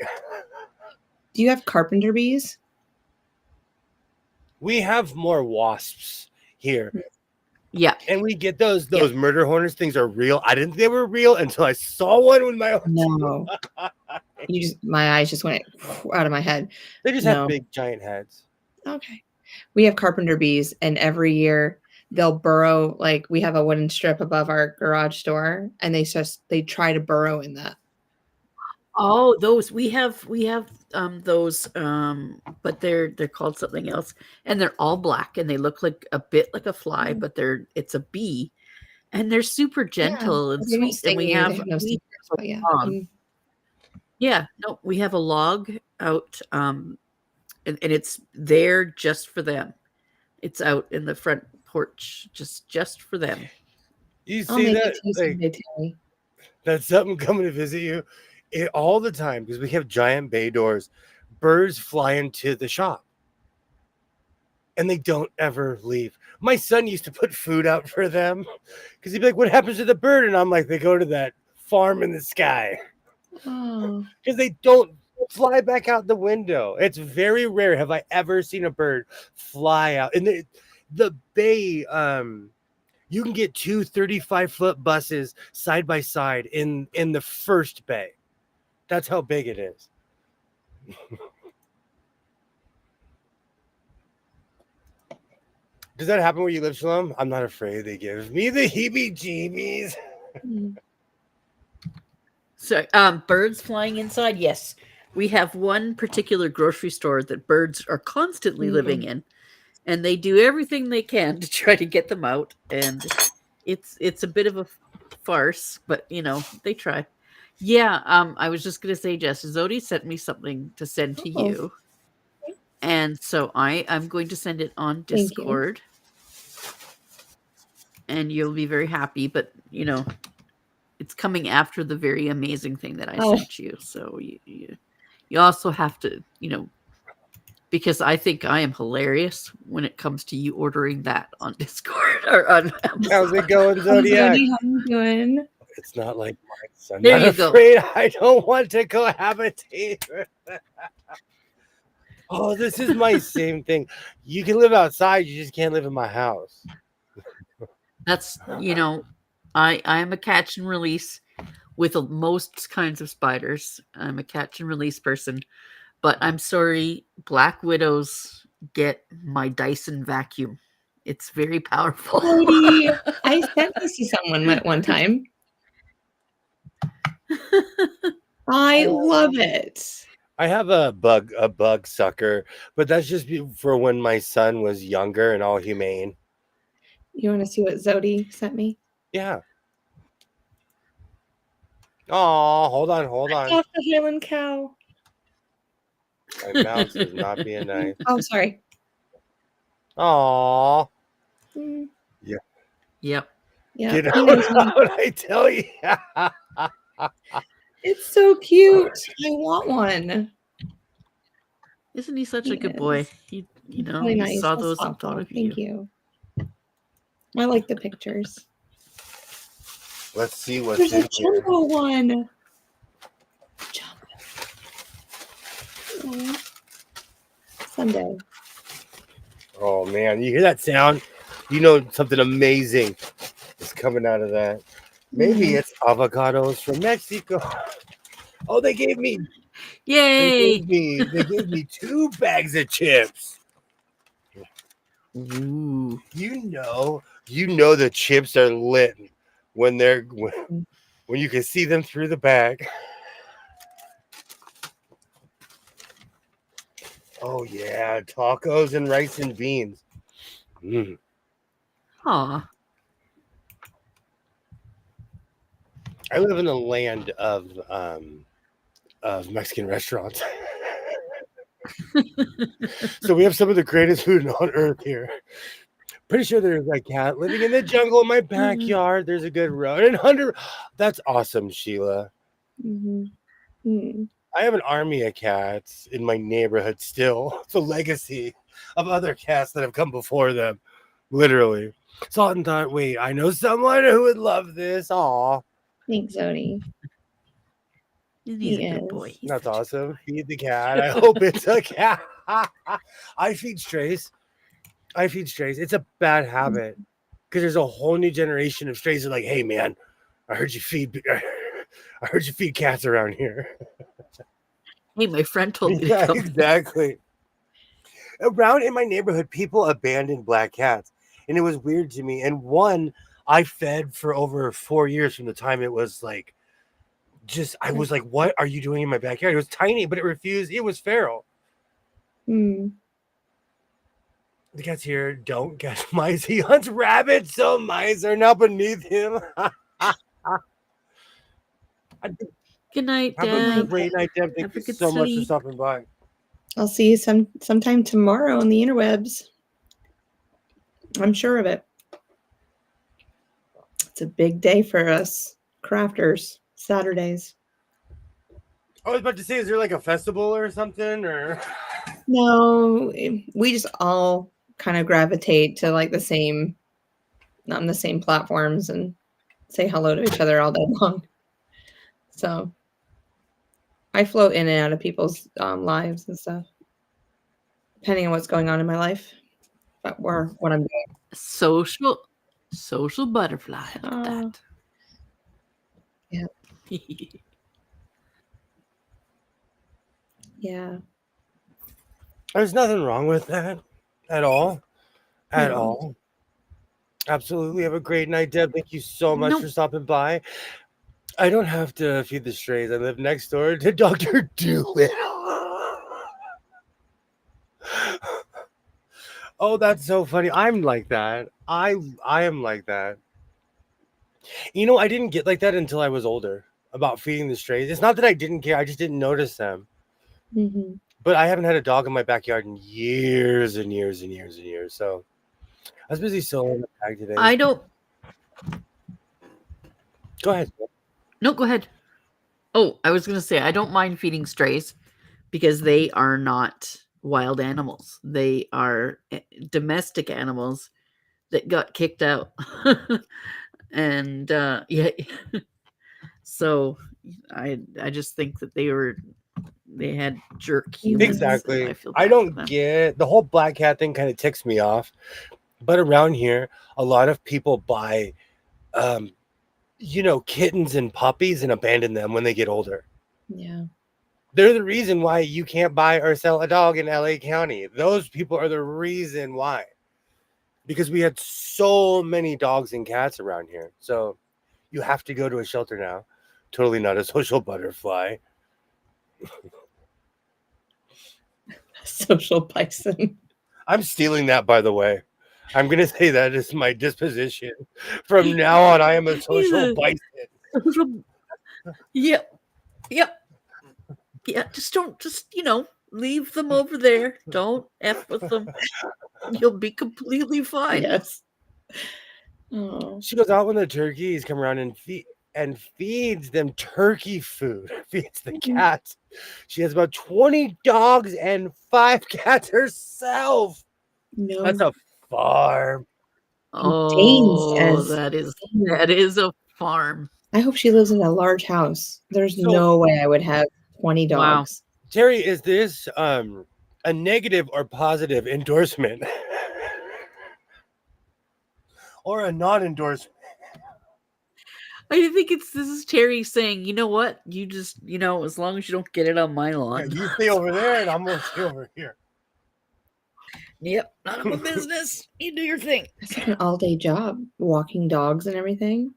Speaker 2: Do you have carpenter bees?
Speaker 3: We have more wasps here.
Speaker 1: Yeah.
Speaker 3: And we get those murder hornets. Things are real. I didn't think they were real until I saw one with my own.
Speaker 2: No. My eyes just went out of my head.
Speaker 3: They just have big giant heads.
Speaker 2: Okay. We have carpenter bees, and every year they'll burrow. Like we have a wooden strip above our garage door, and they try to burrow in that.
Speaker 1: Oh, those we have those but they're called something else, and they're all black and they look like a bit like a fly, but it's a bee, and they're super gentle and
Speaker 2: They don't
Speaker 1: sweet.
Speaker 2: sting
Speaker 1: And we
Speaker 2: you,
Speaker 1: have
Speaker 2: they have no stingers, but yeah.
Speaker 1: we have a log out, and it's there just for them. It's out in the front porch just for them.
Speaker 3: You
Speaker 2: I'll
Speaker 3: see
Speaker 2: make
Speaker 3: that?
Speaker 2: it to you someday, Terry.
Speaker 3: That's something coming to visit you all the time because we have giant bay doors. Birds fly into the shop and they don't ever leave. My son used to put food out for them because he'd be like, what happens to the bird? And I'm like, they go to that farm in the sky because they don't fly back out the window. It's very rare have I ever seen a bird fly out. And the bay, you can get two 35-foot buses side by side in the first bay. That's how big it is. Does that happen where you live, Shalom? I'm not afraid. They give me the heebie-jeebies.
Speaker 1: So, birds flying inside, yes. We have one particular grocery store that birds are constantly living in, and they do everything they can to try to get them out. And it's a bit of a farce, but they try. Yeah, I was just gonna say, Jess, Zodi sent me something to send to
Speaker 2: Oh,
Speaker 1: you, and so I'm going to send it on
Speaker 2: thank you.
Speaker 1: Discord, and you'll be very happy. But it's coming after the very amazing thing that I sent you. So you also have to, because I think I am hilarious when it comes to you ordering that on Discord or on Amazon.
Speaker 3: How's it going,
Speaker 2: Hey,
Speaker 3: Zodiac?
Speaker 2: Zodi, how you doing?
Speaker 3: It's not like mine. I'm
Speaker 1: There
Speaker 3: not
Speaker 1: you go.
Speaker 3: afraid. I don't want to cohabitate. Oh, this is my same thing. You can live outside, you just can't live in my house.
Speaker 1: That's I am a catch and release with most kinds of spiders. I'm a catch and release person, but I'm sorry, black widows get my Dyson vacuum. It's very powerful.
Speaker 2: Zodi, I sent this to someone at one time. I love it.
Speaker 3: I have a bug sucker, but that's just for when my son was younger and all humane.
Speaker 2: You want to see what Zodi sent me?
Speaker 3: Yeah. Oh, hold on.
Speaker 2: Off the Highland cow.
Speaker 3: My mouse is not being nice.
Speaker 2: Oh, sorry.
Speaker 3: Oh.
Speaker 1: Yep.
Speaker 2: Yeah.
Speaker 3: Get out, I tell you.
Speaker 2: It's so cute. I want one.
Speaker 1: Isn't he such a good boy? He,
Speaker 2: Really nice.
Speaker 1: saw those and thought of you.
Speaker 2: Thank you. I like the pictures.
Speaker 3: Let's see what's
Speaker 2: There's
Speaker 3: in
Speaker 2: a jumbo one. Jumbo. Sunday.
Speaker 3: Oh man, you hear that sound? You know something amazing is coming out of that. Maybe it's avocados from Mexico. Oh, they gave me.
Speaker 1: Yay!
Speaker 3: They gave me 2 bags of chips.
Speaker 1: Ooh.
Speaker 3: You know the chips are lit when you can see them through the bag. Oh yeah, tacos and rice and beans.
Speaker 1: Aw.
Speaker 3: I live in a land of Mexican restaurants. So we have some of the greatest food on earth here. Pretty sure there's a cat living in the jungle in my backyard. There's a good road. And Hunter, that's awesome, Sheila. I have an army of cats in my neighborhood still. It's a legacy of other cats that have come before them. Literally. Saw it and thought, wait, I know someone who would love this. Aw.
Speaker 2: Thanks, Zodi.
Speaker 1: He's a good boy.
Speaker 3: That's awesome. Feed the cat. I hope it's a cat. I feed strays. It's a bad habit because there's a whole new generation of strays that are like, hey man, I heard you feed cats around here.
Speaker 1: Hey, my friend told me to come.
Speaker 3: Exactly. Around in my neighborhood, people abandoned black cats, and it was weird to me. And one I fed for over 4 years from the time it was like, I was like, what are you doing in my backyard? It was tiny, but it refused. It was feral. The cat's here. Don't catch mice. He hunts rabbits, so mice are not beneath him.
Speaker 1: Good night,
Speaker 3: Have
Speaker 1: Deb.
Speaker 3: a great night, Deb. Thank you so much for stopping by.
Speaker 2: I'll see you sometime tomorrow on the interwebs. I'm sure of it. It's a big day for us crafters. Saturdays.
Speaker 3: I was about to say, is there like a festival or something? Or
Speaker 2: no, we just all kind of gravitate to like on the same platforms and say hello to each other all day long. So I float in and out of people's lives and stuff, depending on what's going on in my life or what I'm doing.
Speaker 1: Social butterfly. That.
Speaker 2: Yeah. Yeah.
Speaker 3: There's nothing wrong with that at all. At all. Absolutely. Have a great night, Deb. Thank you so much for stopping by. I don't have to feed the strays. I live next door to Dr. Doolittle. Oh, that's so funny. I'm like that. I am like that. I didn't get like that until I was older about feeding the strays. It's not that I didn't care. I just didn't notice them.
Speaker 2: Mm-hmm.
Speaker 3: But I haven't had a dog in my backyard in years and years and years and years. So I was busy sewing the bag today.
Speaker 1: I don't.
Speaker 3: Go ahead.
Speaker 1: No, go ahead. Oh, I was going to say, I don't mind feeding strays because they are not wild animals. They are domestic animals that got kicked out. And yeah, so I just think that they had jerk humans.
Speaker 3: Exactly.
Speaker 1: I feel
Speaker 3: I
Speaker 1: bad for
Speaker 3: don't
Speaker 1: them.
Speaker 3: get the whole black cat thing. Kind of ticks me off. But around here, a lot of people buy, kittens and puppies and abandon them when they get older.
Speaker 2: Yeah.
Speaker 3: They're the reason why you can't buy or sell a dog in LA County. Those people are the reason why. Because we had so many dogs and cats around here. So you have to go to a shelter now. Totally not a social butterfly.
Speaker 2: Social bison.
Speaker 3: I'm stealing that, by the way. I'm going to say that is my disposition. From now on, I am a social bison.
Speaker 1: Yep. Yep. Yeah, just leave them over there. Don't F with them. You'll be completely fine.
Speaker 2: Yes. Oh.
Speaker 3: She goes out when the turkeys come around and feeds them turkey food. Feeds the cats. She has about 20 dogs and 5 cats herself.
Speaker 2: No.
Speaker 3: That's a farm.
Speaker 1: Oh, that is a farm.
Speaker 2: I hope she lives in a large house. There's no way I would have 20 dogs.
Speaker 3: Wow. Terry, is this a negative or positive endorsement? Or a non-endorsement?
Speaker 1: I think this is Terry saying, you know what? You just, as long as you don't get it on my lawn.
Speaker 3: Yeah, you stay over there and I'm going to stay over here.
Speaker 1: Yep, none of my business. You do your thing.
Speaker 2: It's like an all-day job, walking dogs and everything.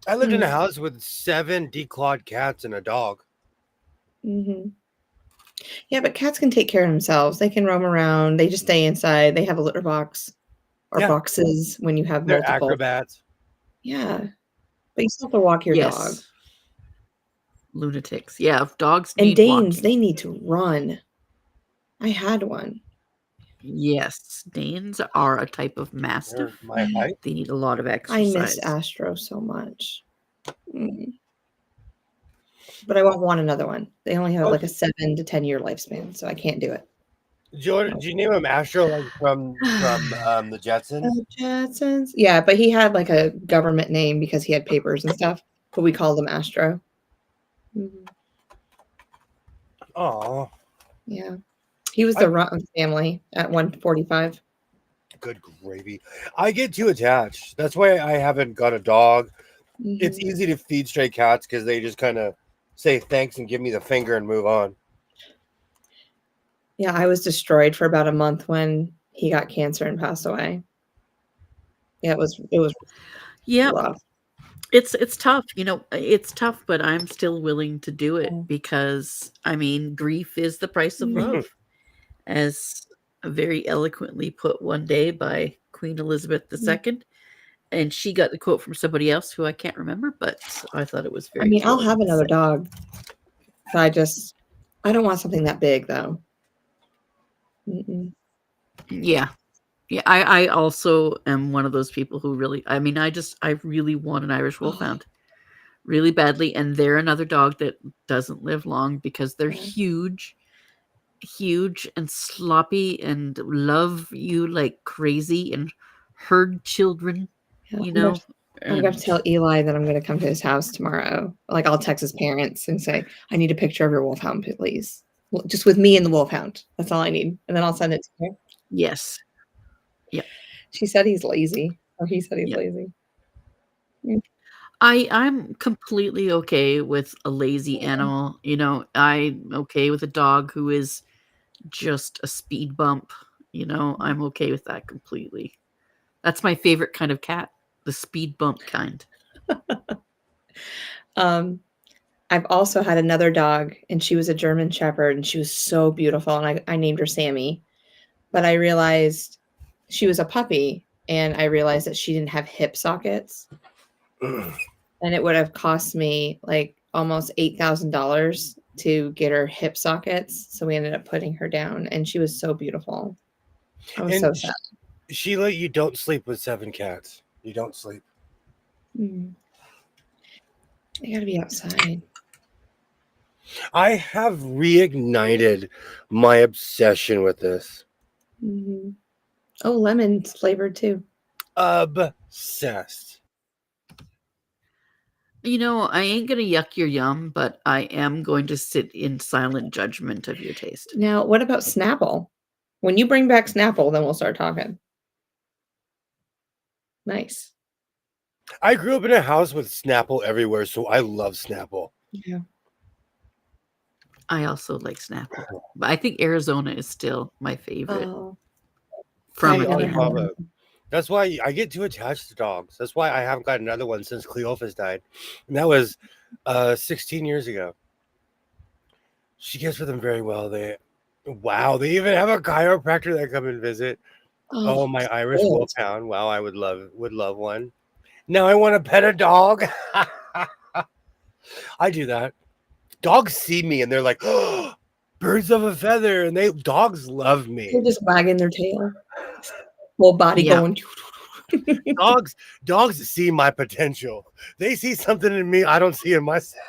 Speaker 3: I lived in a house with 7 declawed cats and a dog.
Speaker 2: Mm-hmm. Yeah, but cats can take care of themselves. They can roam around. They just stay inside. They have a litter box or boxes when you have multiple.
Speaker 3: They're acrobats.
Speaker 2: Yeah, but you still have to walk your dog.
Speaker 1: Lunatics. Yeah, dogs
Speaker 2: and
Speaker 1: need
Speaker 2: Danes,
Speaker 1: walking.
Speaker 2: They need to run. I had one.
Speaker 1: Yes, Danes are a type of mastiff.
Speaker 3: My height.
Speaker 1: They need a lot of exercise.
Speaker 2: I miss Astro so much. But I won't want another one. They only have like a 7 to 10 year lifespan, so I can't do it.
Speaker 3: Jordan, do you name him Astro like from the Jetsons?
Speaker 2: The Jetsons? Yeah, but he had like a government name because he had papers and stuff. But we called him Astro.
Speaker 3: Oh.
Speaker 2: Yeah. He was the runt of the family at 145.
Speaker 3: Good gravy. I get too attached. That's why I haven't got a dog. It's easy to feed stray cats because they just kind of say thanks and give me the finger and move on.
Speaker 2: Yeah, I was destroyed for about a month when he got cancer and passed away. Yeah, it was rough.
Speaker 1: It's tough, it's tough, but I'm still willing to do it because grief is the price of love, as very eloquently put one day by Queen Elizabeth II. And she got the quote from somebody else who I can't remember, but I thought it was very
Speaker 2: I'll have another dog. But I don't want something that big though.
Speaker 1: Yeah. Yeah, I also am one of those people who really, I really want an Irish Wolfhound really badly. And they're another dog that doesn't live long because they're huge and sloppy and love you like crazy and herd children,
Speaker 2: I'm going to tell Eli that I'm going to come to his house tomorrow. Like I'll text his parents and say, I need a picture of your Wolfhound, please. Just with me and the Wolfhound. That's all I need. And then I'll send it to her.
Speaker 1: Yes. Yep.
Speaker 2: She said he's lazy. Or he said he's lazy.
Speaker 1: I'm completely okay with a lazy animal. I'm okay with a dog who is just a speed bump. I'm okay with that completely. That's my favorite kind of cat, the speed bump kind.
Speaker 2: I've also had another dog, and she was a German Shepherd, and she was so beautiful, and I named her Sammy. But I realized she was a puppy, and I realized that she didn't have hip sockets, and it would have cost me like almost $8,000 to get her hip sockets. So we ended up putting her down, and she was so beautiful. I was so sad.
Speaker 3: Sheila, you don't sleep with 7 cats. You don't sleep.
Speaker 2: They gotta be outside.
Speaker 3: I have reignited my obsession with this.
Speaker 2: Oh, lemon's flavored too.
Speaker 3: Obsessed.
Speaker 1: You know, I ain't gonna yuck your yum, but I am going to sit in silent judgment of your taste.
Speaker 2: Now, what about Snapple? When you bring back Snapple, then we'll start talking. Nice.
Speaker 3: I grew up in a house with Snapple everywhere, so I love Snapple.
Speaker 2: Yeah.
Speaker 1: I also like Snapple, but I think Arizona is still my favorite.
Speaker 2: From
Speaker 3: That's why I get too attached to dogs. That's why I haven't got another one since Cleophas died. And that was 16 years ago. She cares for them very well. They even have a chiropractor that come and visit. Oh, my Irish Wolfhound. Wow, I would love one. Now I want to pet a dog. I do that. Dogs see me and they're like, oh, birds of a feather, and dogs love me.
Speaker 2: They're just wagging their tail, whole body going.
Speaker 3: Dogs see my potential. They see something in me I don't see in myself.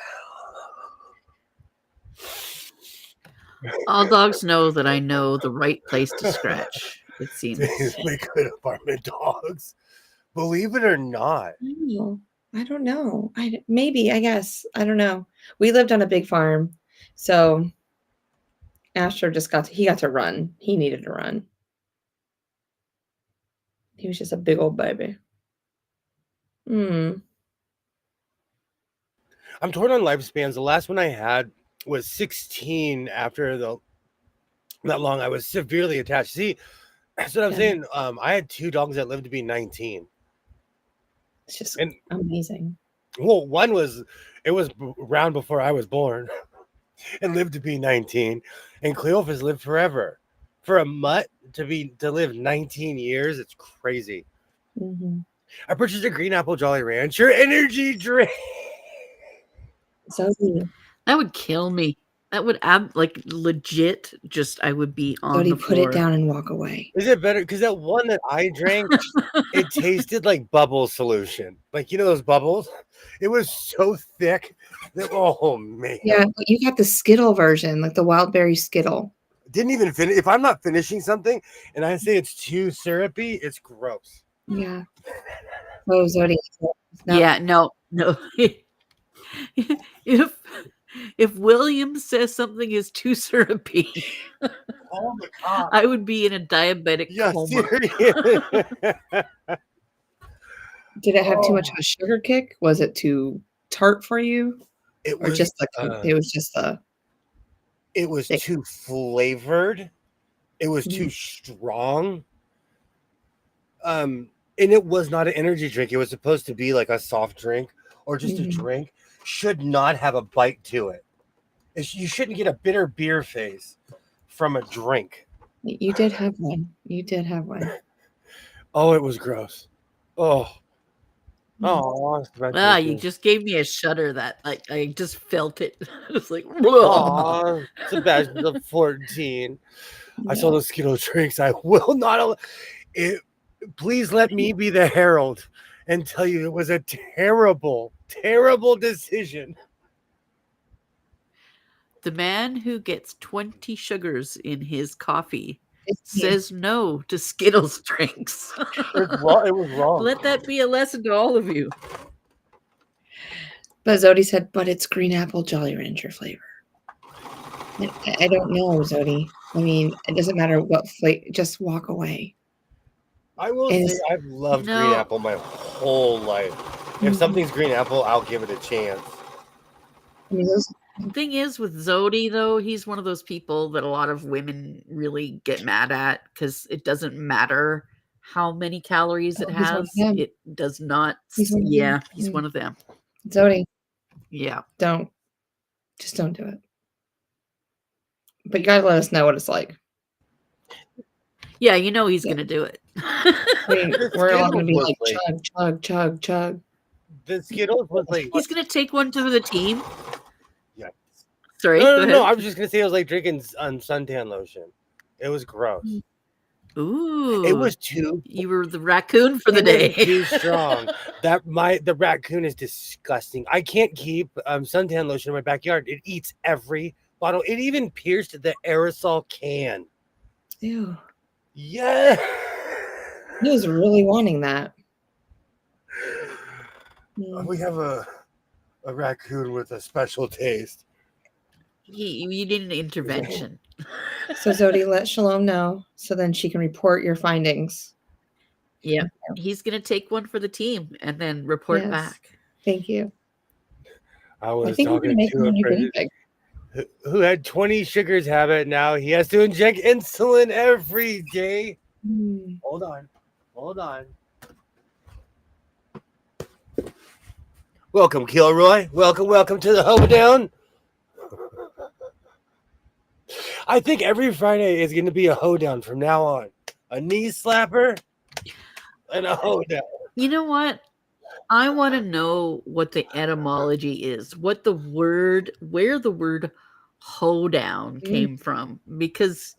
Speaker 1: All dogs know that I know the right place to scratch. It seems
Speaker 3: they good apartment dogs. Believe it or not.
Speaker 2: I don't know. Maybe, I guess. I don't know. We lived on a big farm, so Asher got to run. He needed to run. He was just a big old baby.
Speaker 3: I'm torn on lifespans. The last one I had was 16. After that long, I was severely attached. See, that's what I'm saying. I had 2 dogs that lived to be 19.
Speaker 2: It's just amazing.
Speaker 3: Well, one was around before I was born and lived to be 19, and Cleophas lived forever. For a mutt to live 19 years, it's crazy. I purchased a Green Apple Jolly Rancher energy drink.
Speaker 1: That would kill me. That would legit. I would be on the floor.
Speaker 2: Put it down and walk away.
Speaker 3: Is it better? Because that one that I drank, it tasted like bubble solution. Like, you know those bubbles? It was so thick that, oh man.
Speaker 2: Yeah, but you got the Skittle version, like the wild berry Skittle.
Speaker 3: Didn't even finish. If I'm not finishing something and I say it's too syrupy, it's gross.
Speaker 2: Yeah. Oh, Zodi.
Speaker 1: Yeah, no. If William says something is too syrupy,
Speaker 3: oh my God,
Speaker 1: I would be in a diabetic coma.
Speaker 2: Did it have too much of a sugar kick? Was it too tart for you? It was
Speaker 3: too flavored. It was too strong. And it was not an energy drink. It was supposed to be like a soft drink or just a drink. Should not have a bite to it. You shouldn't get a bitter beer face from a drink.
Speaker 2: You did have one.
Speaker 3: Oh, it was gross. Oh.
Speaker 1: You just gave me a shudder that I just felt it. It's like, oh,
Speaker 3: Sebastian's of 14. Yeah. I saw those Skittle drinks. I will not. Please let me be the herald and tell you it was a terrible, terrible decision.
Speaker 1: The man who gets 20 sugars in his coffee says no to Skittles drinks.
Speaker 3: It was wrong.
Speaker 1: Let that be a lesson to all of you.
Speaker 2: But Zodi said, but it's Green Apple Jolly Rancher flavor. I don't know, Zodi. I mean, it doesn't matter what flavor. Just walk away.
Speaker 3: I will say I've loved Green Apple my whole life. If something's Green Apple, I'll give it a chance.
Speaker 2: I mean,
Speaker 1: the thing is with Zodi, though, he's one of those people that a lot of women really get mad at because it doesn't matter how many calories it has. It does not. He's one of them.
Speaker 2: Zodi,
Speaker 1: Yeah.
Speaker 2: Just don't do it. But you gotta let us know what it's like.
Speaker 1: Yeah, he's gonna do it.
Speaker 2: I mean,
Speaker 3: The
Speaker 2: we're all gonna
Speaker 3: Skittles
Speaker 2: be
Speaker 3: was
Speaker 2: like
Speaker 3: like-
Speaker 2: chug, chug, chug, chug.
Speaker 3: The Skittles was like
Speaker 1: He's gonna take one to the team.
Speaker 3: Yeah.
Speaker 1: Sorry.
Speaker 3: No,
Speaker 1: go
Speaker 3: no,
Speaker 1: ahead.
Speaker 3: no. I was just gonna say it was like drinking suntan lotion. It was gross.
Speaker 1: Ooh.
Speaker 3: It was too.
Speaker 1: You were the raccoon for the
Speaker 3: It was
Speaker 1: day.
Speaker 3: too strong. The raccoon is disgusting. I can't keep suntan lotion in my backyard. It eats every bottle. It even pierced the aerosol can.
Speaker 2: Ew.
Speaker 3: Yeah.
Speaker 2: He was really wanting that. Mm.
Speaker 3: We have a raccoon with a special taste.
Speaker 1: You need an intervention.
Speaker 2: So Zodi, let Shalom know so then she can report your findings.
Speaker 1: Yeah. He's gonna take one for the team and then report
Speaker 2: Yes.
Speaker 1: back.
Speaker 2: Thank you.
Speaker 3: I was
Speaker 2: think we're gonna
Speaker 3: talking
Speaker 2: make him
Speaker 3: to
Speaker 2: a
Speaker 3: a
Speaker 2: new guinea
Speaker 3: friend
Speaker 2: pig.
Speaker 3: who had 20 sugars habit. Now he has to inject insulin every day.
Speaker 2: Mm.
Speaker 3: Hold on. Welcome, Kilroy. Welcome to the Hoedown. I think every Friday is going to be a Hoedown from now on. A knee slapper and a Hoedown.
Speaker 1: You know what? I want to know what the etymology is, where the word hoedown came from. Because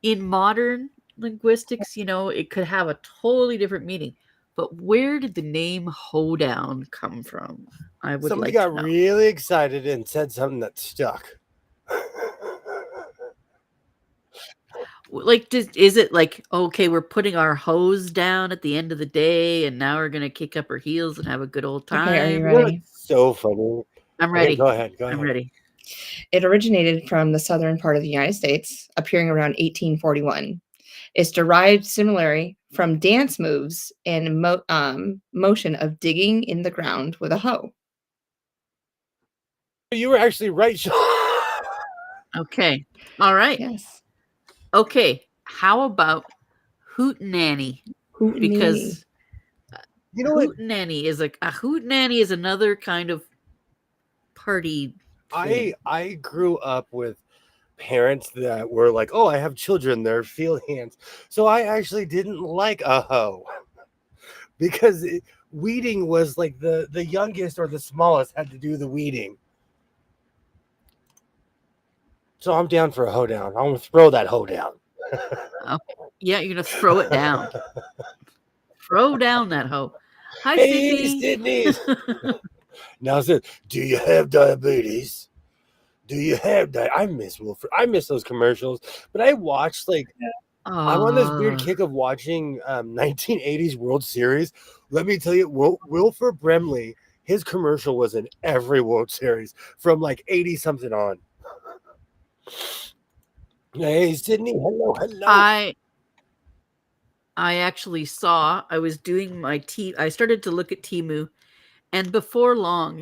Speaker 1: in modern linguistics, it could have a totally different meaning. But where did the name hoedown come from? I would
Speaker 3: Somebody
Speaker 1: like
Speaker 3: got
Speaker 1: to know.
Speaker 3: really excited and said something that stuck.
Speaker 1: Like, is it like, okay, we're putting our hose down at the end of the day and now we're going to kick up our heels and have a good old time?
Speaker 2: Okay, are you
Speaker 3: You know
Speaker 2: ready?
Speaker 3: what's so funny.
Speaker 1: I'm ready.
Speaker 3: Okay, go ahead.
Speaker 1: I'm ready.
Speaker 2: It originated from the southern part of the United States, appearing around 1841. It's derived similarly from dance moves and motion of digging in the ground with a hoe.
Speaker 3: You were actually right, Sean.
Speaker 1: Okay. All right.
Speaker 2: Yes.
Speaker 1: Okay. How about hootenanny? Because
Speaker 3: You know what?
Speaker 1: hootenanny is a hootenanny is another kind of party thing.
Speaker 3: I grew up with parents that were like, oh, I have children, they're field hands. So I actually didn't like a hoe because weeding was like the youngest or the smallest had to do the weeding. So I'm down for a hoedown. I'm going to throw that hoedown.
Speaker 1: Okay. Yeah, you're going to throw it down. Throw down that hoe. Hi,
Speaker 3: Hey,
Speaker 1: Sydney.
Speaker 3: Sydney. Now it says, do you have diabetes? Do you have that? I miss Wilford. I miss those commercials. But I watched I'm on this weird kick of watching 1980s World Series. Let me tell you, Wilford Brimley, his commercial was in every World Series from like 80 something on. Hey, Sydney. Hello.
Speaker 1: I actually I was doing my I started to look at Temu, and before long,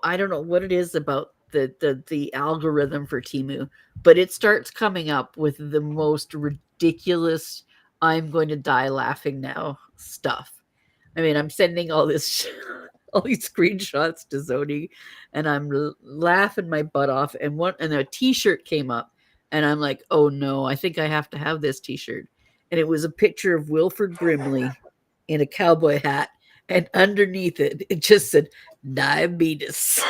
Speaker 1: I don't know what it is about the algorithm for Temu, but it starts coming up with the most ridiculous I'm going to die laughing now stuff. I mean, I'm sending all this all these screenshots to Zodi, and I'm laughing my butt off, and a t-shirt came up, and I'm like, oh no, I think I have to have this t-shirt. And it was a picture of Wilford Brimley in a cowboy hat, and underneath it just said diabetes.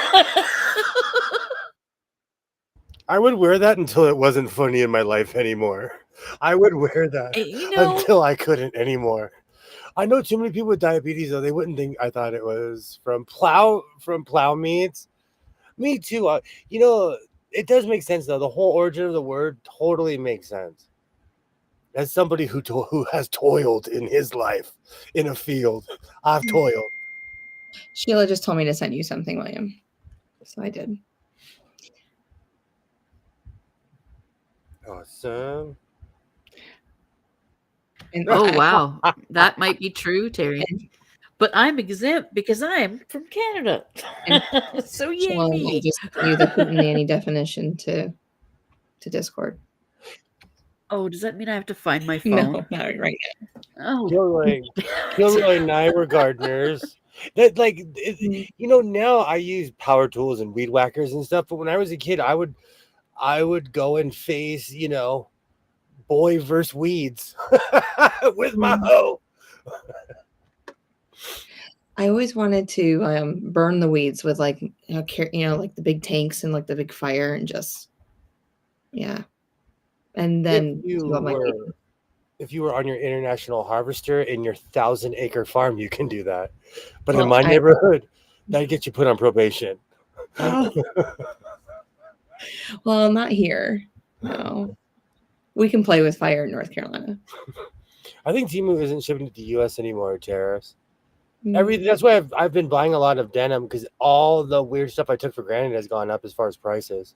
Speaker 3: I would wear that until it wasn't funny in my life anymore. I would wear that until I couldn't anymore. I know too many people with diabetes, though. They wouldn't think I thought it was from plow meats. Me too. It does make sense, though. The whole origin of the word totally makes sense. As somebody who has toiled in his life in a field, I've toiled.
Speaker 2: Sheila just told me to send you something, William. So I did.
Speaker 3: Awesome.
Speaker 1: Oh, wow. That might be true, Terry. But I'm exempt because I'm from Canada. So yay me.
Speaker 2: I just sent you the hootenanny definition to Discord.
Speaker 1: Oh, does that mean I have to find my phone?
Speaker 2: No, not right now.
Speaker 1: Oh,
Speaker 3: Gilroy and I were gardeners. That like
Speaker 2: Mm.
Speaker 3: now I use power tools and weed whackers and stuff, but when I was a kid, I would go and face boy versus weeds with my
Speaker 2: Mm.
Speaker 3: hoe.
Speaker 2: I always wanted to burn the weeds with like like the big tanks and like the big fire and just and
Speaker 3: If
Speaker 2: then
Speaker 3: you
Speaker 2: do all my
Speaker 3: were
Speaker 2: weeding.
Speaker 3: if you were on your international harvester in your 1,000-acre farm, you can do that. But in
Speaker 2: Well,
Speaker 3: my
Speaker 2: I
Speaker 3: neighborhood, that gets you put on probation.
Speaker 2: oh well, not here. No, we can play with fire in North Carolina.
Speaker 3: I think Timu isn't shipping to the U.S. anymore. Tariffs.
Speaker 2: Mm.
Speaker 3: That's why I've been buying a lot of denim because all the weird stuff I took for granted has gone up as far as prices.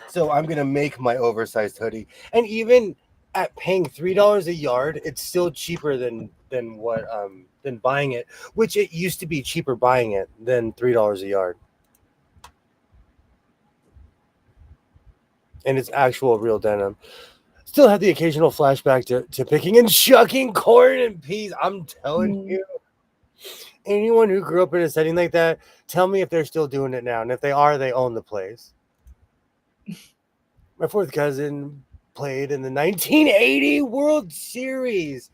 Speaker 3: So I'm gonna make my oversized hoodie, and even at paying $3 a yard, it's still cheaper than buying it. Which it used to be cheaper buying it than $3 a yard, and it's actual real denim. Still have the occasional flashback to picking and shucking corn and peas. I'm telling
Speaker 2: Mm.
Speaker 3: you, anyone who grew up in a setting like that, tell me if they're still doing it now, and if they are, they own the place. My fourth cousin played in the 1980 World Series.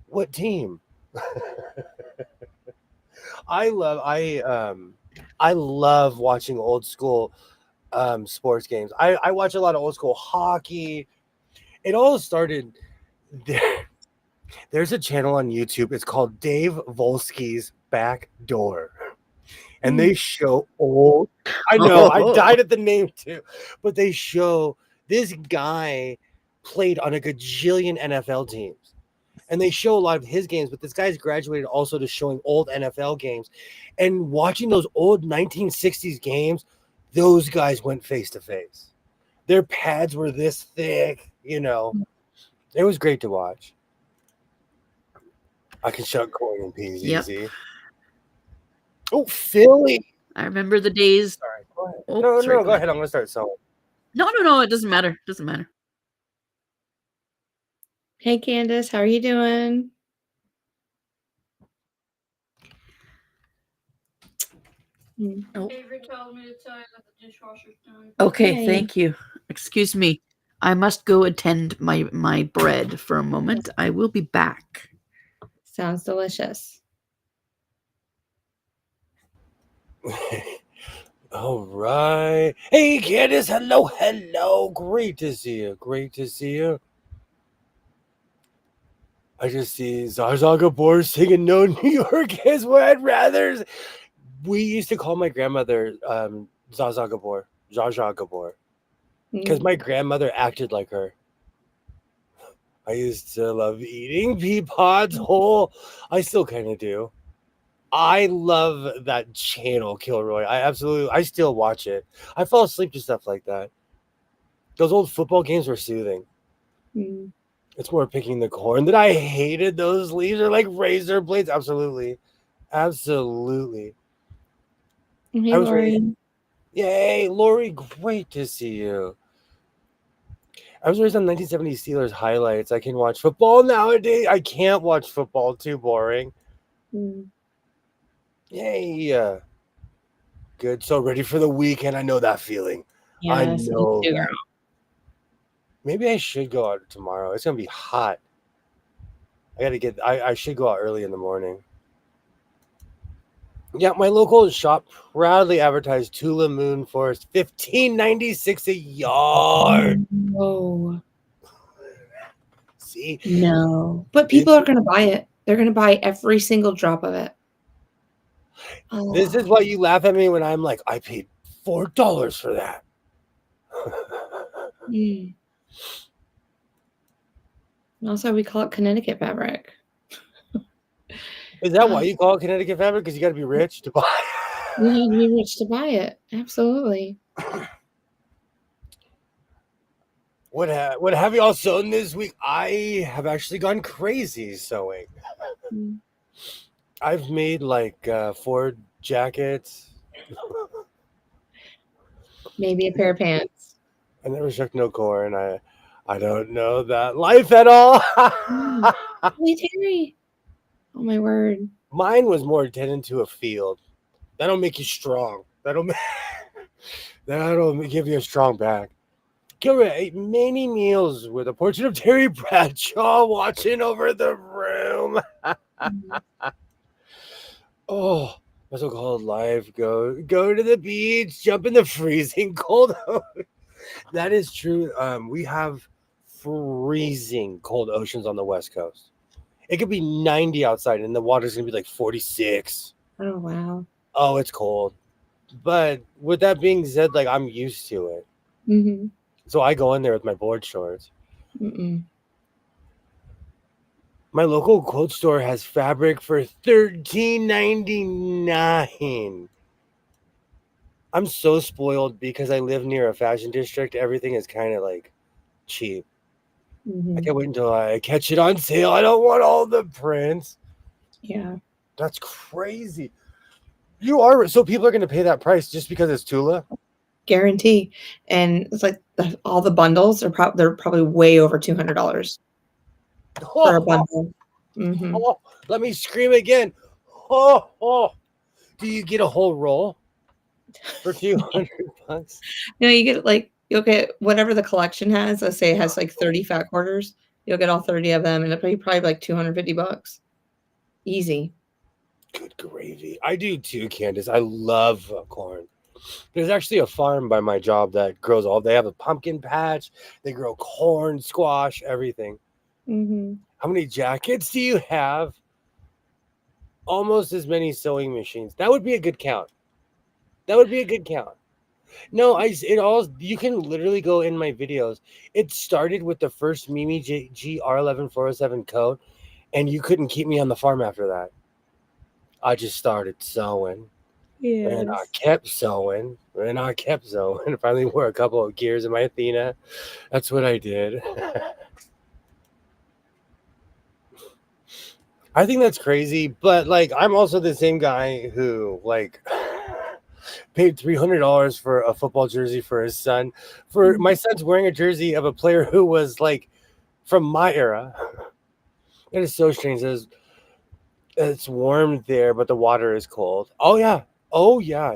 Speaker 3: What team? I love watching old school sports games. I watch a lot of old school hockey. It all started there. There's a channel on YouTube. It's called Dave Volsky's Back Door. And they show old. I know, I died at the name too, but they show this guy played on a gajillion NFL teams, and they show a lot of his games. But this guy's graduated also to showing old NFL games, and watching those old 1960s games, those guys went face to face. Their pads were this thick, It was great to watch. I can shuck corn and peas easy. Oh, Philly.
Speaker 1: I remember the days.
Speaker 3: Sorry, go ahead.
Speaker 1: Oh,
Speaker 3: No,
Speaker 1: sorry,
Speaker 3: go ahead. I'm gonna start sewing.
Speaker 1: No, it doesn't matter. Doesn't matter.
Speaker 2: Hey, Candace, how are you doing?
Speaker 1: Oh.
Speaker 4: Avery told me to tell you that the dishwasher's done.
Speaker 1: Okay,
Speaker 2: Hey.
Speaker 1: thank you. Excuse me. I must go attend my bread for a moment. I will be back.
Speaker 2: Sounds delicious.
Speaker 3: All right. Hey, Candace. Hello. Great to see you. I just see Zaza Gabor singing "No New York is where I'd rather." We used to call my grandmother Zaza Gabor, because my grandmother acted like her. I used to love eating pea pods whole. I still kind of do. I love that channel, Kilroy. I still watch it. I fall asleep to stuff like that. Those old football games were soothing.
Speaker 2: Mm.
Speaker 3: It's more picking the corn that I hated. Those leaves are like razor blades. Absolutely.
Speaker 2: Hey,
Speaker 3: I was
Speaker 2: Lori.
Speaker 3: raised. Yay, Lori, great to see you. I was raised on 1970s Steelers highlights. I can watch football nowadays. I can't watch football. Too boring.
Speaker 2: Mm.
Speaker 3: Yay. Good. So ready for the weekend. I know that feeling. I
Speaker 2: Yes,
Speaker 3: know
Speaker 2: me too,
Speaker 3: that.
Speaker 2: girl.
Speaker 3: Maybe I should go out tomorrow. It's gonna be hot. I should go out early in the morning. Yeah, my local shop proudly advertised Tula Moon Forest, $15.96 a yard.
Speaker 2: No.
Speaker 3: See,
Speaker 2: No. But people are going to buy it. They're going to buy every single drop of it.
Speaker 3: this is why you laugh at me when I'm like, I paid $4 for that.
Speaker 2: Mm. Also, we call it Connecticut fabric.
Speaker 3: Is that why you call it Connecticut fabric? Because you got to be rich to buy it.
Speaker 2: You need to be rich to buy it. Absolutely.
Speaker 3: What have y'all sewn this week? I have actually gone crazy sewing.
Speaker 2: Mm.
Speaker 3: I've made like 4 jackets.
Speaker 2: Maybe a pair of pants.
Speaker 3: I never shucked no corn. I don't know that life at all.
Speaker 2: Holy Terry. Oh my word.
Speaker 3: Mine was more tending to a field. That'll make you strong. That'll give you a strong back. Gilbert ate many meals with a portrait of Terry Bradshaw watching over the room. Oh, my so-called life. Go to the beach, jump in the freezing cold. That is true. We have freezing cold oceans on the West Coast. It could be 90 outside, and the water's gonna be like 46.
Speaker 2: Oh wow.
Speaker 3: Oh, it's cold. But with that being said, like I'm used to it.
Speaker 2: Mm-hmm.
Speaker 3: So I go in there with my board shorts.
Speaker 2: Mm-mm.
Speaker 3: My local quote store has fabric for $13.99. I'm so spoiled because I live near a fashion district. Everything is kind of like cheap.
Speaker 2: Mm-hmm.
Speaker 3: I can't wait until I catch it on sale. I don't want all the prints.
Speaker 2: Yeah.
Speaker 3: That's crazy. You are so people are going to pay that price just because it's Tula.
Speaker 2: Guarantee. And it's like all the bundles are they're probably way over $200 for a bundle. Mm-hmm.
Speaker 3: Oh, let me scream again. Oh. Do you get a whole roll for $200?
Speaker 2: You know, you get like you'll get whatever the collection has. Let's say it has like 30 fat quarters. You'll get all 30 of them, and it'll be probably like $250. Easy.
Speaker 3: Good gravy. I do too, Candace. I love corn. There's actually a farm by my job that grows they have a pumpkin patch. They grow corn, squash, everything.
Speaker 2: Mm-hmm.
Speaker 3: How many jackets do you have? Almost as many sewing machines. That would be a good count. No, you can literally go in my videos. It started with the first Mimi GR11407 coat, and you couldn't keep me on the farm after that. I just started sewing.
Speaker 2: Yeah.
Speaker 3: And I kept sewing. I finally wore a couple of gears in my Athena. That's what I did. I think that's crazy, but like I'm also the same guy who like paid $300 for a football jersey for his son. For my son's wearing a jersey of a player who was like from my era. It is so strange. It's warm there, but the water is cold. Oh yeah.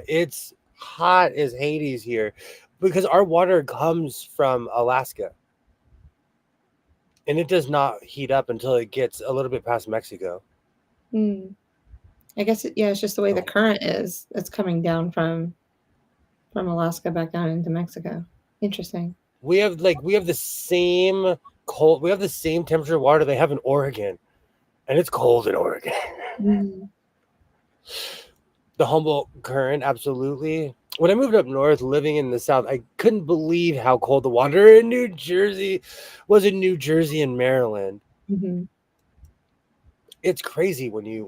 Speaker 3: It's hot as Hades here because our water comes from Alaska. And it does not heat up until it gets a little bit past Mexico.
Speaker 2: I guess it's just the way the current is. It's coming down from Alaska back down into Mexico. Interesting.
Speaker 3: We have the same cold. We have the same temperature water they have in Oregon, and it's cold in Oregon. The Humboldt Current, absolutely. When I moved up north, living in the South, I couldn't believe how cold the water in New Jersey was. In New Jersey and Maryland, it's crazy when you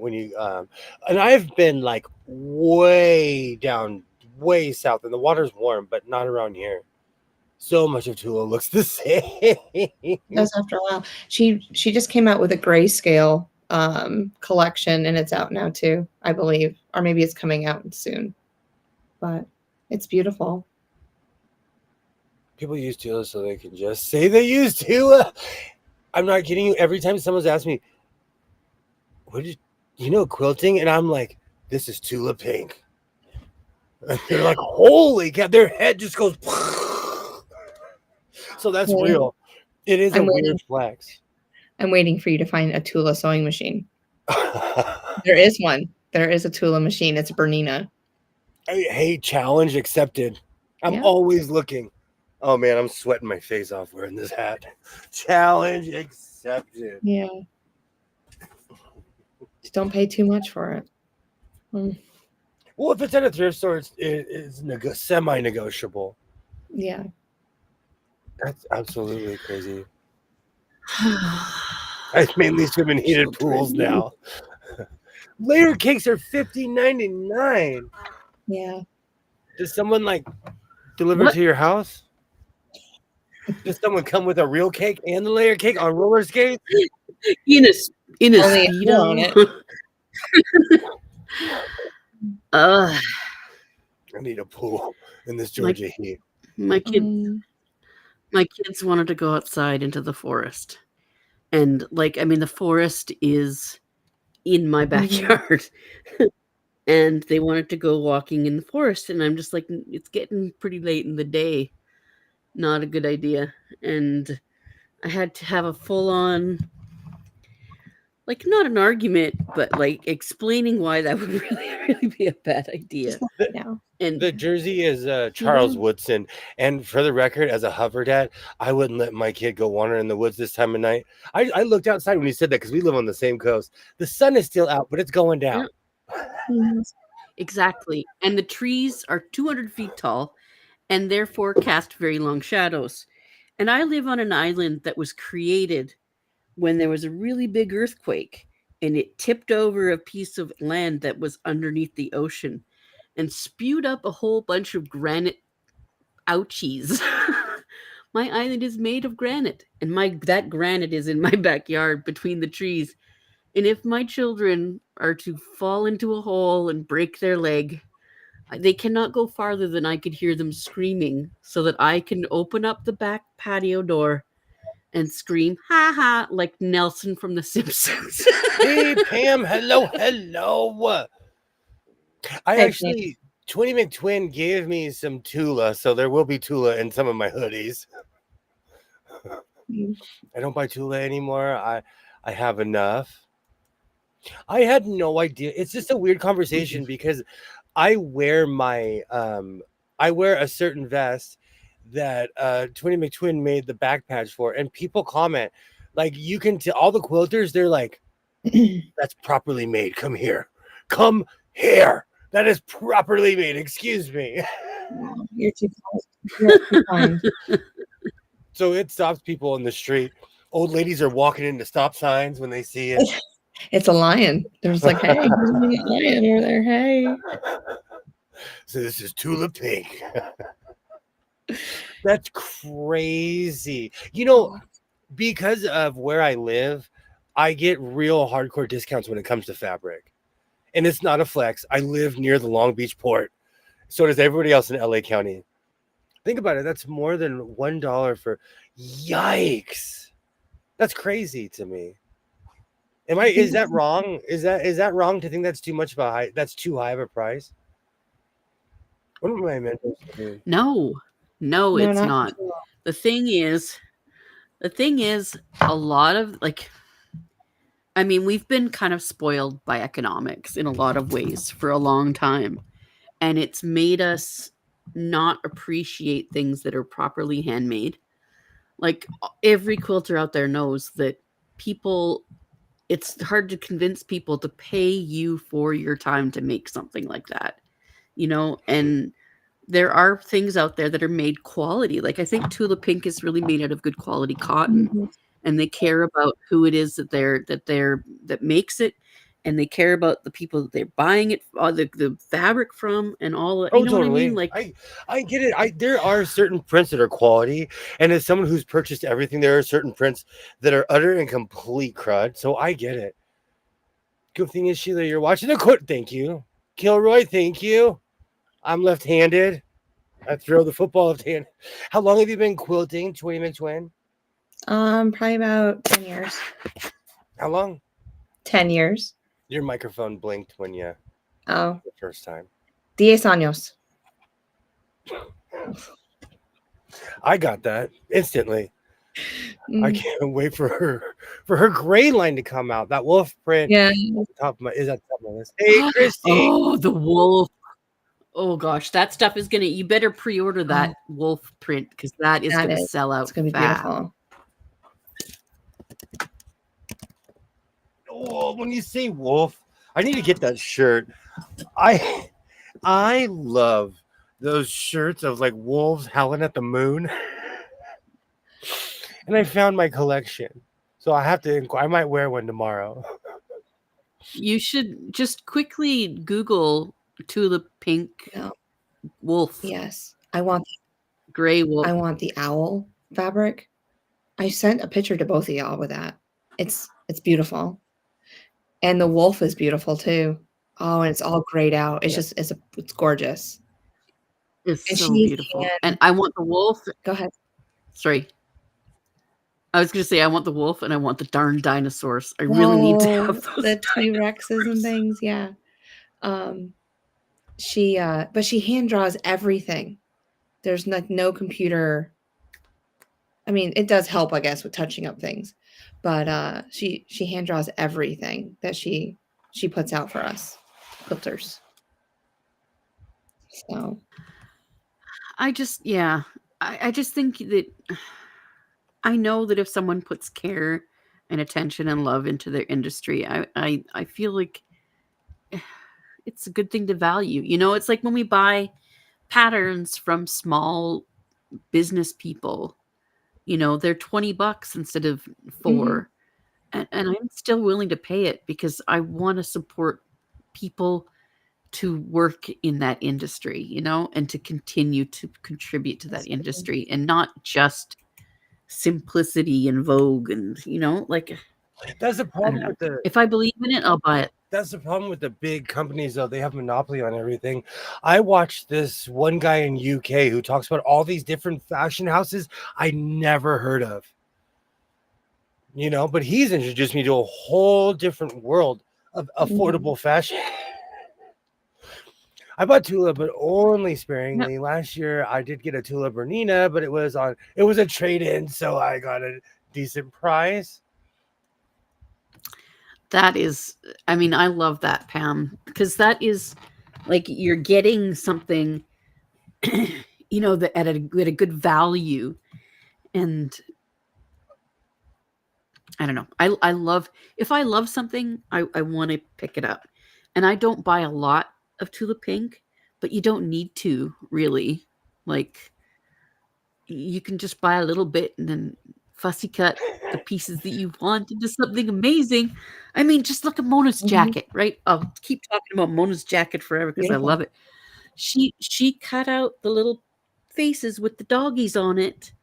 Speaker 3: and I've been like way down, way south, and the water's warm, but not around here. So much of Tula looks the same.
Speaker 2: That's after a while. She just came out with a grayscale collection, and it's out now too, I believe, or maybe it's coming out soon. But it's beautiful.
Speaker 3: People use Tula so they can just say they use Tula. I'm not kidding you. Every time someone's asked me, "What did you know quilting?" and I'm like, "This is Tula pink." And they're like, "Holy cow!" Their head just goes. So that's real. It is a weird flex.
Speaker 2: I'm waiting for you to find a Tula sewing machine. There is one. There is a Tula machine. It's Bernina.
Speaker 3: Hey, challenge accepted. I'm always looking. Oh man, I'm sweating my face off wearing this hat. Challenge accepted.
Speaker 2: Yeah. Just don't pay too much for it.
Speaker 3: Well, if it's at a thrift store, it's semi-negotiable.
Speaker 2: Yeah.
Speaker 3: That's absolutely crazy. I mainly swim in heated pools now. Layer cakes are $50.99.
Speaker 2: Yeah.
Speaker 3: Does someone like deliver to your house? Does someone come with a real cake and the layer cake on roller skates?
Speaker 1: In a Speedo.
Speaker 3: I need a pool in this Georgia heat.
Speaker 1: My kid My kids wanted to go outside into the forest. And the forest is in my backyard. And they wanted to go walking in the forest. And I'm just like, it's getting pretty late in the day. Not a good idea. And I had to have a full on, not an argument, but explaining why that would really be a bad idea.
Speaker 2: Yeah.
Speaker 1: And
Speaker 3: The Jersey is Charles Woodson. And for the record, as a hover dad, I wouldn't let my kid go wandering in the woods this time of night. I looked outside when he said that because we live on the same coast. The sun is still out, but it's going down.
Speaker 1: Exactly. And the trees are 200 feet tall and therefore cast very long shadows. And I live on an island that was created when there was a really big earthquake and it tipped over a piece of land that was underneath the ocean and spewed up a whole bunch of granite ouchies. My island is made of granite, and that granite is in my backyard between the trees. And if my children are to fall into a hole and break their leg, they cannot go farther than I could hear them screaming, so that I can open up the back patio door and scream, ha ha, like Nelson from The Simpsons.
Speaker 3: Hey, Pam, hello. Twinny McTwin gave me some Tula, so there will be Tula in some of my hoodies. I don't buy Tula anymore. I have enough. I had no idea. It's just a weird conversation because I wear a certain vest that Twinny McTwin made the back patch for, and people comment, like, you can tell all the quilters, they're like, that's properly made. Come here. That is properly made. Excuse me.
Speaker 2: You're too kind.
Speaker 3: So it stops people in the street. Old ladies are walking into stop signs when they see it.
Speaker 2: It's a lion. There's like, hey, there's a lion over there. Hey.
Speaker 3: So this is Tula Pink. That's crazy. Because of where I live, I get real hardcore discounts when it comes to fabric. And it's not a flex. I live near the Long Beach port. So does everybody else in LA County. Think about it. That's more than $1 for. Yikes. That's crazy to me. Is that wrong? Is that wrong to think that's too much of that's too high of a price? What am I meant to do?
Speaker 1: No, it's not. The thing is, a lot of we've been kind of spoiled by economics in a lot of ways for a long time. And it's made us not appreciate things that are properly handmade. Like every quilter out there knows that it's hard to convince people to pay you for your time to make something like that, and there are things out there that are made quality. Like I think Tula Pink is really made out of good quality cotton, and they care about who it is that makes it, and they care about the people that they're buying it, the fabric from, and all that. You know
Speaker 3: totally.
Speaker 1: what I mean?
Speaker 3: I get it. There are certain prints that are quality, and as someone who's purchased everything, there are certain prints that are utter and complete crud. So I get it. Good thing is, Sheila, you're watching the court. Thank you, Kilroy. Thank you. I'm left-handed. I throw the football left-handed. How long have you been quilting, Twinny McTwin?
Speaker 2: Probably about 10 years.
Speaker 3: How long?
Speaker 2: 10 years.
Speaker 3: Your microphone blinked when you
Speaker 2: the
Speaker 3: first time.
Speaker 2: 10 años.
Speaker 3: I got that instantly. I can't wait for her gray line to come out. That wolf print.
Speaker 2: Yeah.
Speaker 3: Is at the top of my list. Hey, Christy.
Speaker 1: Oh, the wolf. Oh gosh, that stuff is you better pre-order that wolf print because that is going to sell out.
Speaker 2: It's going to be beautiful.
Speaker 3: Oh, when you say wolf, I need to get that shirt. I love those shirts of like wolves howling at the moon. And I found my collection. So I might wear one tomorrow.
Speaker 1: You should just quickly Google Tula Pink wolf.
Speaker 2: Yes. I want
Speaker 1: gray wolf.
Speaker 2: I want the owl fabric. I sent a picture to both of y'all with that. It's beautiful. And the wolf is beautiful too. Oh, and it's all grayed out. It's it's gorgeous.
Speaker 1: It's so beautiful. And I want the wolf.
Speaker 2: Go ahead.
Speaker 1: Sorry. I was going to say I want the wolf and I want the darn dinosaurs. I really need to have those.
Speaker 2: The T-Rexes and things, yeah. But she hand draws everything. There's no computer. I mean, it does help, I guess, with touching up things. But she hand draws everything that she puts out for us, quilters. So
Speaker 1: I just think that I know that if someone puts care and attention and love into their industry, I feel like it's a good thing to value. It's like when we buy patterns from small business people, they're $20 instead of $4. And I'm still willing to pay it because I want to support people to work in that industry, and to continue to contribute to that industry, and not just simplicity and vogue and like
Speaker 3: That's the problem with
Speaker 1: if I believe in it, I'll buy it.
Speaker 3: That's the problem with the big companies, though. They have monopoly on everything. I watched this one guy in UK who talks about all these different fashion houses I never heard of. But he's introduced me to a whole different world of affordable fashion. I bought Tula, but only sparingly. Yep. Last year, I did get a Tula Bernina, but it was a trade-in, so I got a decent price.
Speaker 1: That is, I mean, I love that, Pam, because that is like you're getting something, that at a good value, and I don't know. I love, if I love something, I want to pick it up, and I don't buy a lot of Tula Pink, but you don't need to really. Like, you can just buy a little bit and then fussy cut the pieces that you want into something amazing. I mean, just look at Mona's jacket, right? I'll keep talking about Mona's jacket forever because I love it. She cut out the little faces with the doggies on it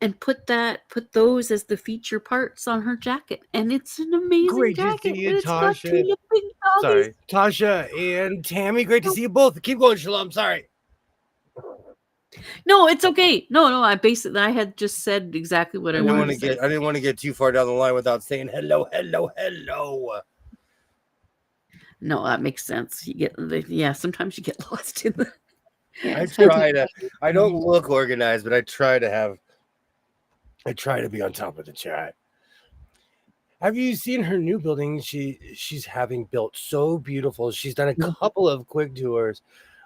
Speaker 1: and put those as the feature parts on her jacket, and it's an amazing jacket.
Speaker 3: To see you,
Speaker 1: and it's got
Speaker 3: Tasha.
Speaker 1: Tula Pink doggies.
Speaker 3: Sorry, Tasha and Tammy. Great to see you both. Keep going, Shalom. Sorry.
Speaker 1: No, it's okay. No, I had just said exactly what I wanted to say.
Speaker 3: I didn't want to get too far down the line without saying hello.
Speaker 1: No, that makes sense. You get sometimes you get lost in the.
Speaker 3: I don't look organized, but I try to be on top of the chat. Have you seen her new building? She's having built so beautiful. She's done a couple of quick tours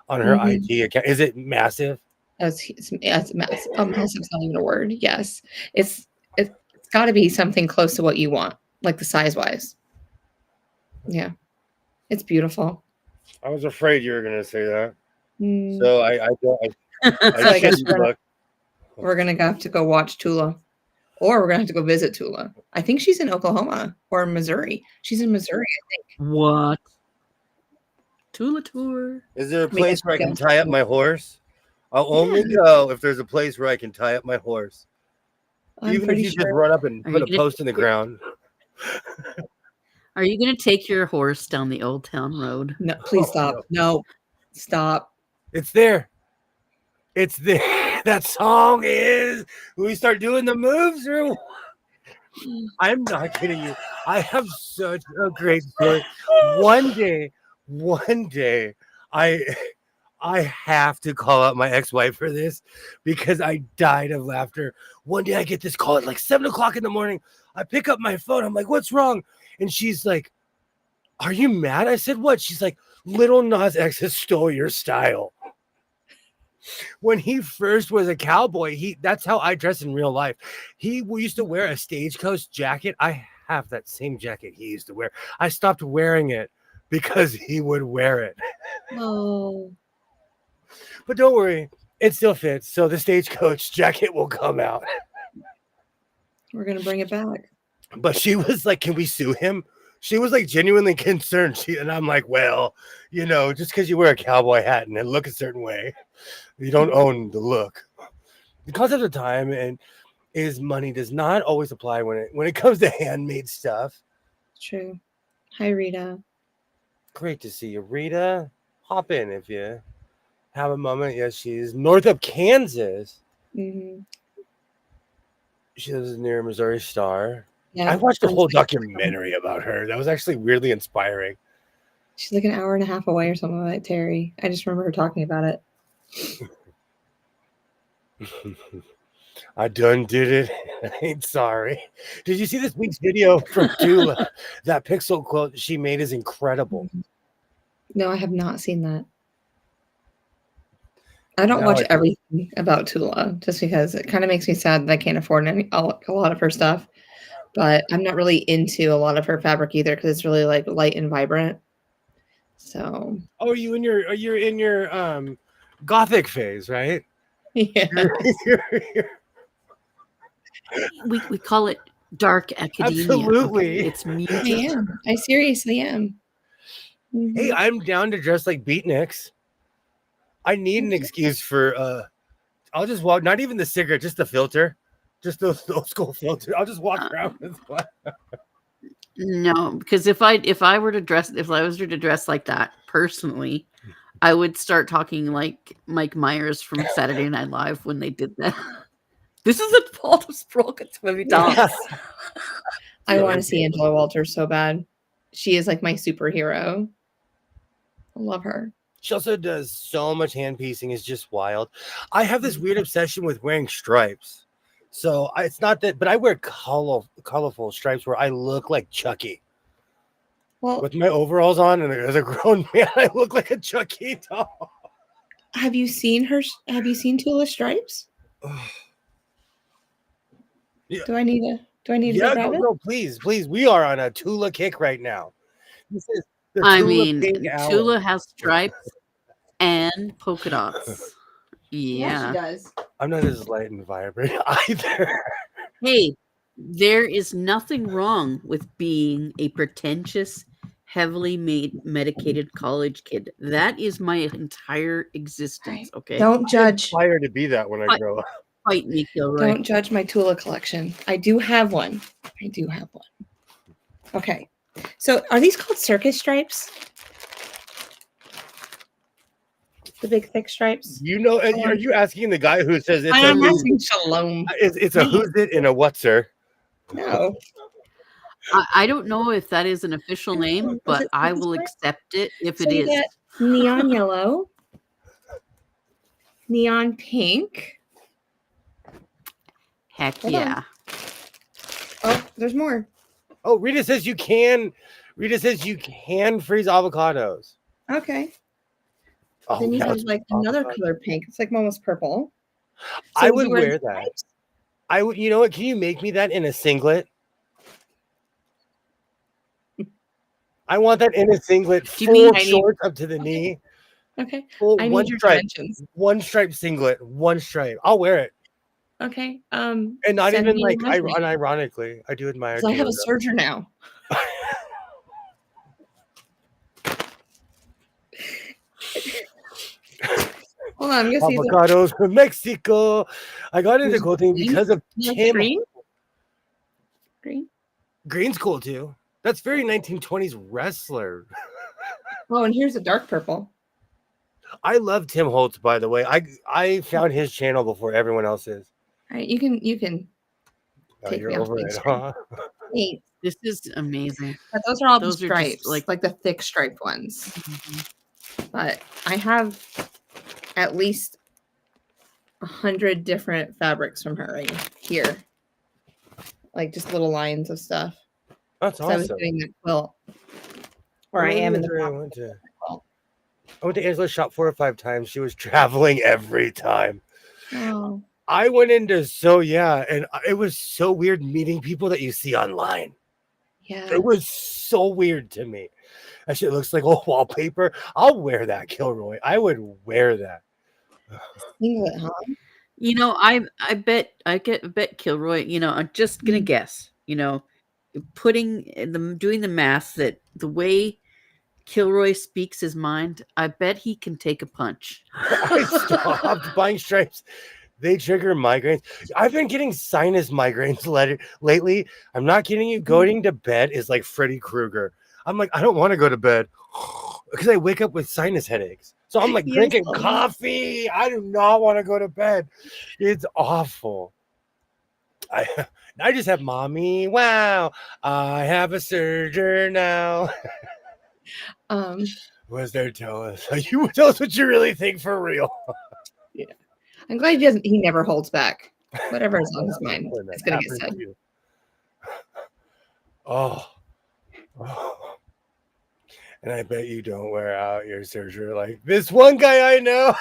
Speaker 3: on her IG account. Is it massive?
Speaker 2: It's massive. Massive's not even a word. Yes, it's got to be something close to what you want, like the size wise. Yeah, it's beautiful.
Speaker 3: I was afraid you were going to say that. So I
Speaker 2: guess we're gonna have to go watch Tula, or we're gonna have to go visit Tula. I think she's in Oklahoma or Missouri. She's in Missouri, I think.
Speaker 1: What? Tula tour.
Speaker 3: Is there a place where I can tie up my horse? I'll only go if there's a place where I can tie up my horse. Even if you just run up and put a post in the ground.
Speaker 1: Are you going to take your horse down the Old Town Road?
Speaker 2: No, please stop. No, stop.
Speaker 3: It's there. It's there. That song is. We start doing the moves. I'm not kidding you. I have such a great story. One day, I have to call out my ex-wife for this because I died of laughter. One day I get this call at like 7:00 in the morning. I pick up my phone. I'm like, what's wrong? And she's like, are you mad? I said, what? She's like, Little Nas X has stole your style. When he first was a cowboy, that's how I dress in real life. He used to wear a stagecoach jacket. I have that same jacket he used to wear. I stopped wearing it because he would wear it.
Speaker 2: Oh.
Speaker 3: But don't worry, it still fits. So the stagecoach jacket will come out.
Speaker 2: We're going to bring it back.
Speaker 3: But she was like, can we sue him? She was like genuinely concerned. And I'm like, well, just because you wear a cowboy hat and look a certain way, you don't own the look. The concept of time is money does not always apply when it comes to handmade stuff.
Speaker 2: True. Hi, Rita.
Speaker 3: Great to see you, Rita. Hop in if you have a moment. Yes, she's north of Kansas.
Speaker 2: Mm-hmm.
Speaker 3: She lives near Missouri Star.
Speaker 2: Yeah,
Speaker 3: I watched a
Speaker 2: on
Speaker 3: whole
Speaker 2: Facebook.
Speaker 3: documentary about her. That was actually weirdly inspiring.
Speaker 2: She's like an hour and a half away or something like that, Terry. I just remember her talking about it.
Speaker 3: I done did it. I ain't sorry. Did you see this week's video from Tula? That pixel quilt she made is incredible.
Speaker 2: No, I have not seen that. I don't
Speaker 3: Now
Speaker 2: watch
Speaker 3: I-
Speaker 2: everything about Tula just because it kind of makes me sad that I can't afford a lot of her stuff. But I'm not really into a lot of her fabric either because it's really like light and vibrant. So
Speaker 3: Oh, you're in your gothic phase, right?
Speaker 2: yeah,
Speaker 1: We call it dark academia.
Speaker 3: Absolutely.
Speaker 1: Okay? It's
Speaker 2: I
Speaker 1: muted.
Speaker 2: am. I seriously am.
Speaker 3: Hey,
Speaker 2: Mhm.
Speaker 3: I'm down to dress like beatniks. I need an excuse for I'll just walk, not even the cigarette, just the filter. Just those old school filters. I'll just walk around with one.
Speaker 1: No, because if I was to dress like that personally, I would start talking like Mike Myers from Saturday Night Live when they did that. This is a fault of Sprolkets movie dance.
Speaker 2: I want to see Angela Walters so bad. She is like my superhero. I love her.
Speaker 3: She also does so much hand piecing. It's just wild. I have this weird obsession with wearing stripes. So it's not that, but I wear colorful stripes where I look like Chucky.
Speaker 2: Well,
Speaker 3: With my overalls on, and as a grown man, I look like a Chucky doll.
Speaker 2: have you seen her? Have you seen Tula Stripes?
Speaker 3: Yeah.
Speaker 2: Do I need to
Speaker 3: Yeah,
Speaker 2: go grab it?
Speaker 3: no, please. We are on a Tula kick right now. This is the
Speaker 1: I
Speaker 3: Tula
Speaker 1: mean,
Speaker 3: Pink Hour.
Speaker 1: Tula has stripes and polka dots. Yeah.
Speaker 2: she does.
Speaker 3: I'm not as light and vibrant either.
Speaker 1: Hey, there is nothing wrong with being a pretentious, heavily medicated college kid. That is my entire existence. Okay.
Speaker 2: Don't judge.
Speaker 3: Aspire to be that when I grow up.
Speaker 1: Fight me, Kilroy.
Speaker 2: Don't judge my Tula collection. I do have one. Okay. So are these called circus stripes? The big thick stripes?
Speaker 3: You know, are you asking the guy who says it's
Speaker 2: I'm
Speaker 3: a
Speaker 2: asking Shalom.
Speaker 3: it's a who's it and a what, sir?
Speaker 2: No.
Speaker 1: I don't know if that is an official name, but I will accept it if
Speaker 2: So
Speaker 1: it
Speaker 2: you
Speaker 1: is.
Speaker 2: get neon yellow, neon pink.
Speaker 1: Heck
Speaker 2: Hold on.
Speaker 1: yeah.
Speaker 2: Oh, there's more.
Speaker 3: Oh, Rita says you can freeze avocados.
Speaker 2: Okay.
Speaker 3: Oh,
Speaker 2: Then you
Speaker 3: yeah,
Speaker 2: have like another color pink. It's like almost purple.
Speaker 3: I
Speaker 2: So
Speaker 3: would
Speaker 2: you wear
Speaker 3: wear that.
Speaker 2: stripes?
Speaker 3: I would. You know what? Can you make me that in a singlet? I want that in a singlet,
Speaker 1: Do you mean
Speaker 3: full shorts up to the knee.
Speaker 2: Okay.
Speaker 3: Full
Speaker 2: I
Speaker 3: one
Speaker 2: need your
Speaker 3: stripe,
Speaker 2: dimensions.
Speaker 3: one stripe singlet, one stripe. I'll wear it,
Speaker 2: Okay.
Speaker 3: and not
Speaker 2: send
Speaker 3: even
Speaker 2: me
Speaker 3: like
Speaker 2: your measurement.
Speaker 3: unironically. I do admire.
Speaker 2: 'Cause I have a
Speaker 3: Tula,
Speaker 2: serger now. Hold on, I'm gonna see.
Speaker 3: Avocados from Mexico. I got into quilting because of Tim.
Speaker 2: Green. Green.
Speaker 3: Green's cool too. That's very 1920s wrestler.
Speaker 2: Oh, and here's a dark purple.
Speaker 3: I love Tim Holtz, by the way. I found his channel before everyone else's.
Speaker 2: All right, you can
Speaker 3: Oh,
Speaker 2: take
Speaker 3: you're
Speaker 2: me off
Speaker 3: over
Speaker 2: Main
Speaker 3: it,
Speaker 2: Street.
Speaker 3: huh?
Speaker 2: Thanks.
Speaker 1: This is amazing.
Speaker 2: But those are all
Speaker 1: Those
Speaker 2: the
Speaker 1: are just,
Speaker 2: stripes, like the thick striped ones.
Speaker 1: Mhm.
Speaker 2: But I have at least 100 different fabrics from her right here, like just little lines of stuff.
Speaker 3: That's
Speaker 2: So I was
Speaker 3: awesome.
Speaker 2: doing that quilt, or I am in the
Speaker 3: I
Speaker 2: process
Speaker 3: went to
Speaker 2: of the quilt.
Speaker 3: Angela's shop 4 or 5 times. She was traveling every time.
Speaker 2: Oh,
Speaker 3: I went into and it was so weird meeting people that you see online.
Speaker 2: yeah.
Speaker 3: It was so weird to me. That shit looks like old wallpaper. I'll wear that, Kilroy. I would wear that.
Speaker 2: Singlet, huh?
Speaker 1: You know, I bet Kilroy, you know, I'm just gonna guess, you know, doing the math that the way Kilroy speaks his mind, I bet he can take a punch.
Speaker 3: I stopped buying stripes. They trigger migraines. I've been getting sinus migraines lately. I'm not kidding you. Going to bed is like Freddy Krueger. I'm like, I don't want to go to bed because I wake up with sinus headaches. So I'm like
Speaker 2: Yes,
Speaker 3: drinking
Speaker 2: Mom.
Speaker 3: coffee. I do not want to go to bed. It's awful. I just have mommy. Wow, I have a surgery now. Was there tell us? You tell us what you really think for real.
Speaker 2: I'm glad he never holds back. Whatever is on his mind,
Speaker 3: When that
Speaker 2: it's gonna get
Speaker 3: happens
Speaker 2: said.
Speaker 3: to you. Oh. And I bet you don't wear out your surgery like this one guy I know.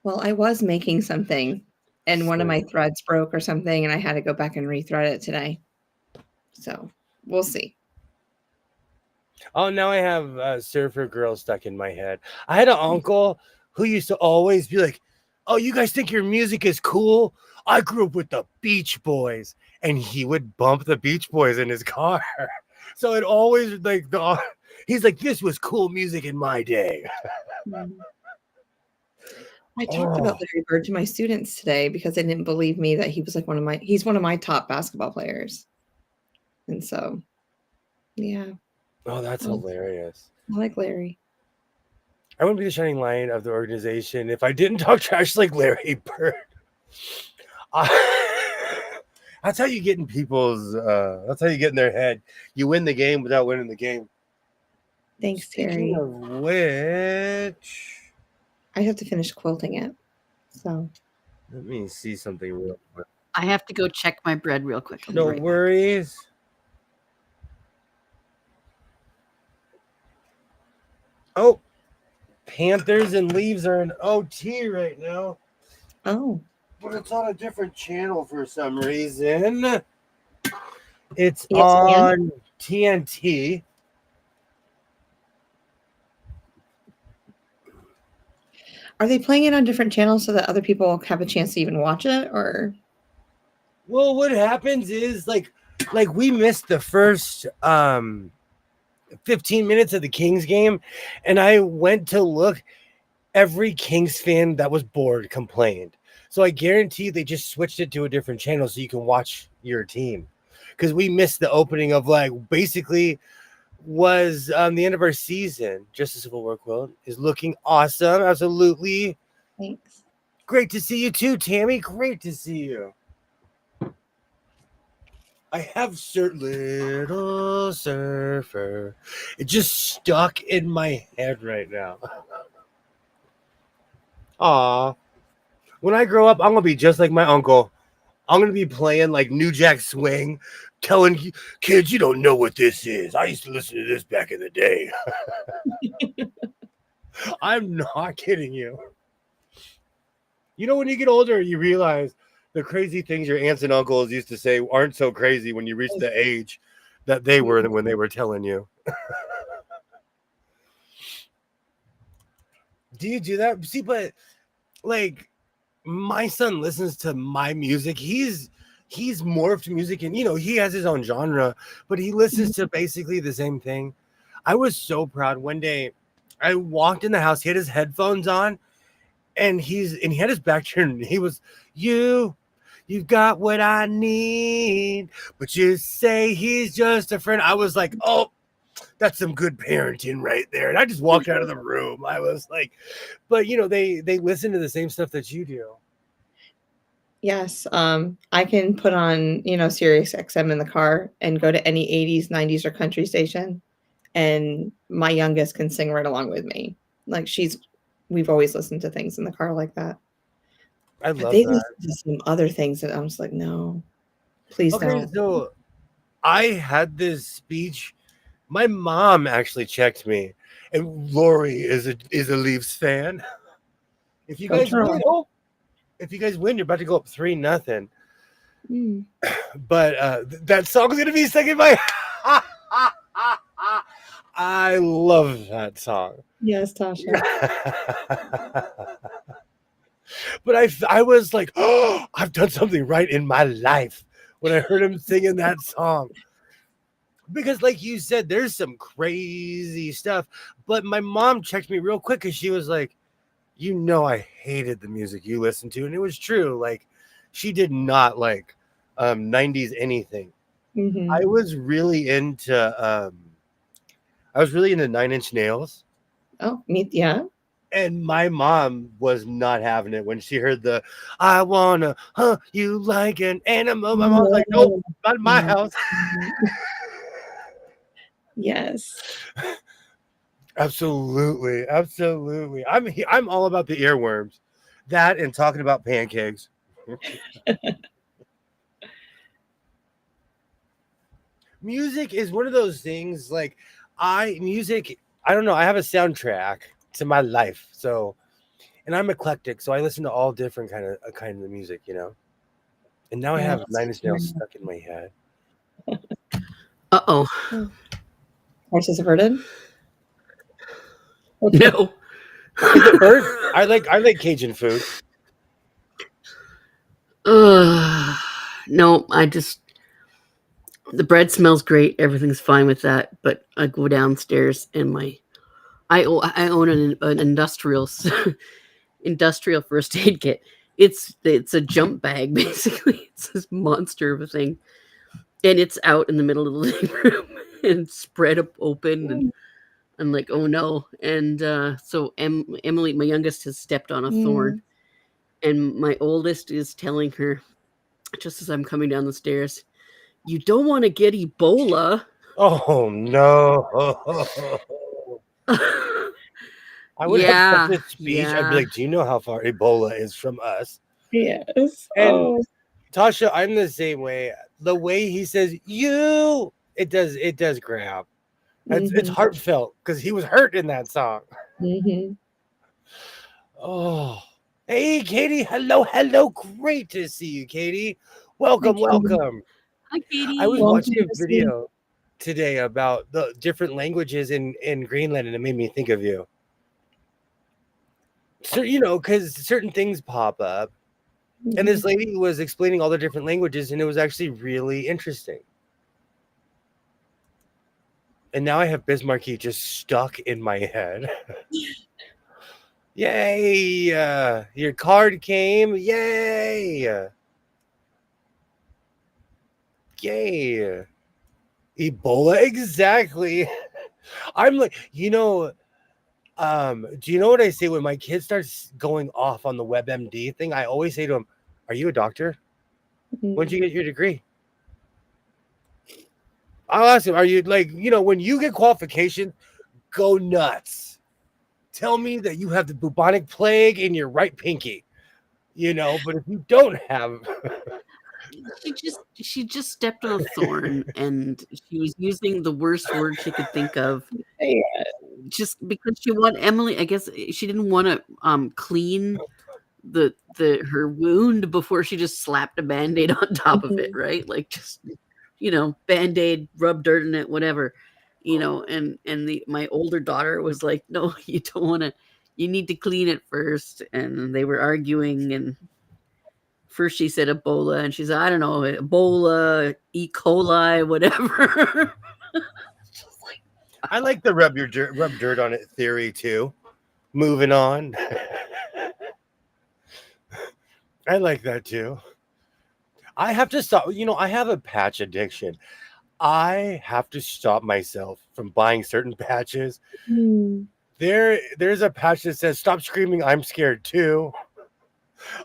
Speaker 2: Well, I was making something and one of my threads broke or something, and I had to go back and rethread it today. So we'll see.
Speaker 3: Oh, now I have Surfer Girl stuck in my head. I had an uncle who used to always be like, "Oh, you guys think your music is cool? I grew up with the Beach Boys," and he would bump the Beach Boys in his car. So it always like he's like, "This was cool music in my day."
Speaker 2: I talked about Larry Bird to my students today because they didn't believe me that he was like he's one of my top basketball players. And so, yeah.
Speaker 3: Oh, that's hilarious.
Speaker 2: I like Larry.
Speaker 3: I wouldn't be the shining light of the organization if I didn't talk trash like Larry Bird. That's how you get in people's. That's how you get in their head. You win the game without winning the game.
Speaker 2: Thanks,
Speaker 3: Speaking
Speaker 2: Terry.
Speaker 3: of which,
Speaker 2: I have to finish quilting it. So
Speaker 3: let me see something real quick.
Speaker 1: I have to go check my bread real quick.
Speaker 3: No worries. Oh, Panthers and Leaves are in OT right now.
Speaker 2: Oh.
Speaker 3: But it's on a different channel for some reason. It's
Speaker 2: ESPN?
Speaker 3: on TNT.
Speaker 2: Are they playing it on different channels so that other people have a chance to even watch it, or?
Speaker 3: Well, what happens is like we missed the first 15 minutes of the Kings game, and I went to look. Every Kings fan that was bored complained. So I guarantee they just switched it to a different channel so you can watch your team. Because we missed the opening of basically was the end of our season. Just a Civil War quote is looking awesome. Absolutely.
Speaker 2: Thanks.
Speaker 3: Great to see you too, Tammy. Great to see you. I have Little Surfer. It just stuck in my head right now. Aw. When I grow up, I'm going to be just like my uncle. I'm going to be playing like New Jack Swing, telling kids, you don't know what this is. I used to listen to this back in the day. I'm not kidding you. You know, when you get older, you realize the crazy things your aunts and uncles used to say aren't so crazy when you reach the age that they were when they were telling you. Do you do that? See, but like my son listens to my music. He's morphed music, and he has his own genre, but he listens to basically the same thing. I was so proud. One day I walked in the house, he had his headphones on, and he had his back turned, and he was, you got what I need, but you say he's just a friend. I was like, oh, that's some good parenting right there. And I just walked out of the room. I was like, but they listen to the same stuff that you do.
Speaker 2: Yes. I can put on, Sirius XM in the car and go to any 80s, 90s, or country station. And my youngest can sing right along with me. Like we've always listened to things in the car like that.
Speaker 3: I love
Speaker 2: they
Speaker 3: that.
Speaker 2: listen to some other things that I'm just like, no, please don't.
Speaker 3: So I had this speech. My mom actually checked me, and Lori is a Leafs fan. If you guys win, you're about to go up 3-0. But that song's gonna be second by. I love that song.
Speaker 2: Yes, Tasha.
Speaker 3: But I was like, oh, I've done something right in my life when I heard him singing that song. Because like you said, there's some crazy stuff. But my mom checked me real quick because she was like, I hated the music you listened to. And it was true. Like, she did not like 90s anything.
Speaker 2: Mm-hmm.
Speaker 3: I was really into 9 Inch Nails.
Speaker 2: Oh, yeah.
Speaker 3: And my mom was not having it when she heard the "I wanna you like an animal." My mom's like, "Nope, not in my house."
Speaker 2: Yes.
Speaker 3: Absolutely, absolutely. I'm all about the earworms, that and talking about pancakes. Music is one of those things. Like music. I don't know. I have a soundtrack to my life, so and I'm eclectic, so I listen to all different kind of music, you know. And now I have Nine Inch Nails stuck in my head.
Speaker 1: Uh-oh.
Speaker 2: Horses averted.
Speaker 1: No.
Speaker 3: Is it bird? I like Cajun food.
Speaker 1: No, the bread smells great. Everything's fine with that. But I go downstairs and I own an industrial first aid kit. It's a jump bag basically. It's this monster of a thing, and it's out in the middle of the living room and spread up open, and I'm like, oh no. And so Emily, my youngest, has stepped on a thorn, and my oldest is telling her, just as I'm coming down the stairs, "You don't want to get Ebola."
Speaker 3: Oh no! I would have such a speech. I'd be like, "Do you know how far Ebola is from us?"
Speaker 2: Yes.
Speaker 3: And Tasha, I'm the same way. The way he says "you," it does grab. It's heartfelt because he was hurt in that song. Oh, hey, Katie. Hello. Great to see you, Katie. Welcome.
Speaker 1: Hi, Katie.
Speaker 3: I was watching a video today about the different languages in Greenland, and it made me think of you. So, because certain things pop up, and this lady was explaining all the different languages, and it was actually really interesting. And now I have Bismarcky just stuck in my head. Yay! Your card came. Yay! Yay! Ebola, exactly. I'm like, do you know what I say when my kid starts going off on the WebMD thing? I always say to him, "Are you a doctor? When did you get your degree?" I'll ask him, "Are you when you get qualifications, go nuts. Tell me that you have the bubonic plague in your right pinky, but if you don't have..."
Speaker 1: She just stepped on a thorn, and she was using the worst word she could think of. Just because she wanted Emily, I guess she didn't want to clean her wound before she just slapped a Band-Aid on top of it, right? Like, just Band-Aid, rub dirt in it, whatever, and my older daughter was like, "No, you don't want to. You need to clean it first." And they were arguing, and first she said Ebola, and she said, "I don't know, Ebola, E. coli, whatever."
Speaker 3: I like the rub dirt on it theory too. Moving on. I like that too. I have to stop. I have a patch addiction. I have to stop myself from buying certain patches. There's a patch that says "Stop screaming, I'm scared too."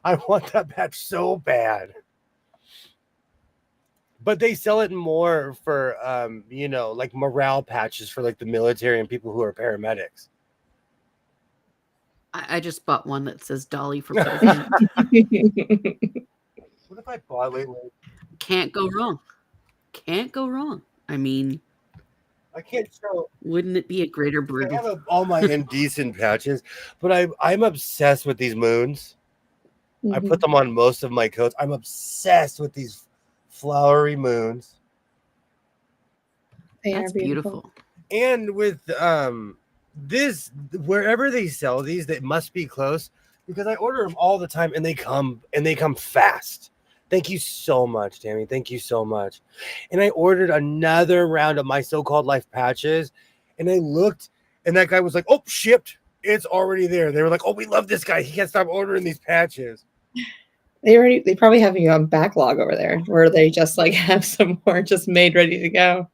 Speaker 3: I want that patch so bad. But they sell it more for like morale patches for like the military and people who are paramedics.
Speaker 1: I just bought one that says "Dolly for president."
Speaker 3: What if I bought lately?
Speaker 1: Can't go wrong. Can't go wrong. I mean,
Speaker 3: I can't show.
Speaker 1: Wouldn't it be a greater burden?
Speaker 3: I have all my indecent patches, but I'm obsessed with these moons. I put them on most of my coats. I'm obsessed with these flowery moons.
Speaker 1: That's beautiful.
Speaker 3: And with this, wherever they sell these, they must be close because I order them all the time, and they come fast. Thank you so much, Tammy. Thank you so much. And I ordered another round of my so-called life patches, and I looked, and that guy was like, "Oh, shipped. It's already there." They were like, "Oh, we love this guy. He can't stop ordering these patches."
Speaker 2: They probably have you on backlog over there where they just like have some more just made ready to go.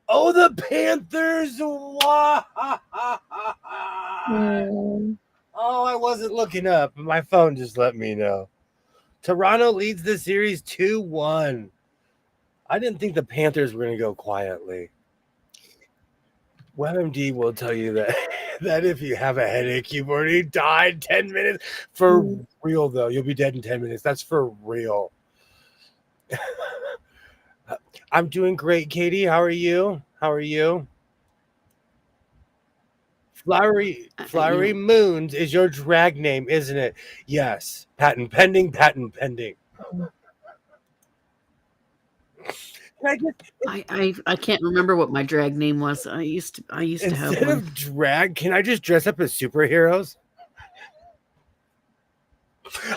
Speaker 3: Oh, the Panthers! Oh, I wasn't looking up. My phone just let me know. Toronto leads the series 2-1. I didn't think the Panthers were going to go quietly. WebMD will tell you that that if you have a headache, you've already died 10 minutes. For real, though. You'll be dead in 10 minutes. That's for real. I'm doing great, Katie. How are you? How are you? Flowery Moons is your drag name, isn't it? Yes. Patent pending, patent pending.
Speaker 1: I can't remember what my drag name was. I used to have
Speaker 3: Instead
Speaker 1: one.
Speaker 3: of drag, can I just dress up as superheroes?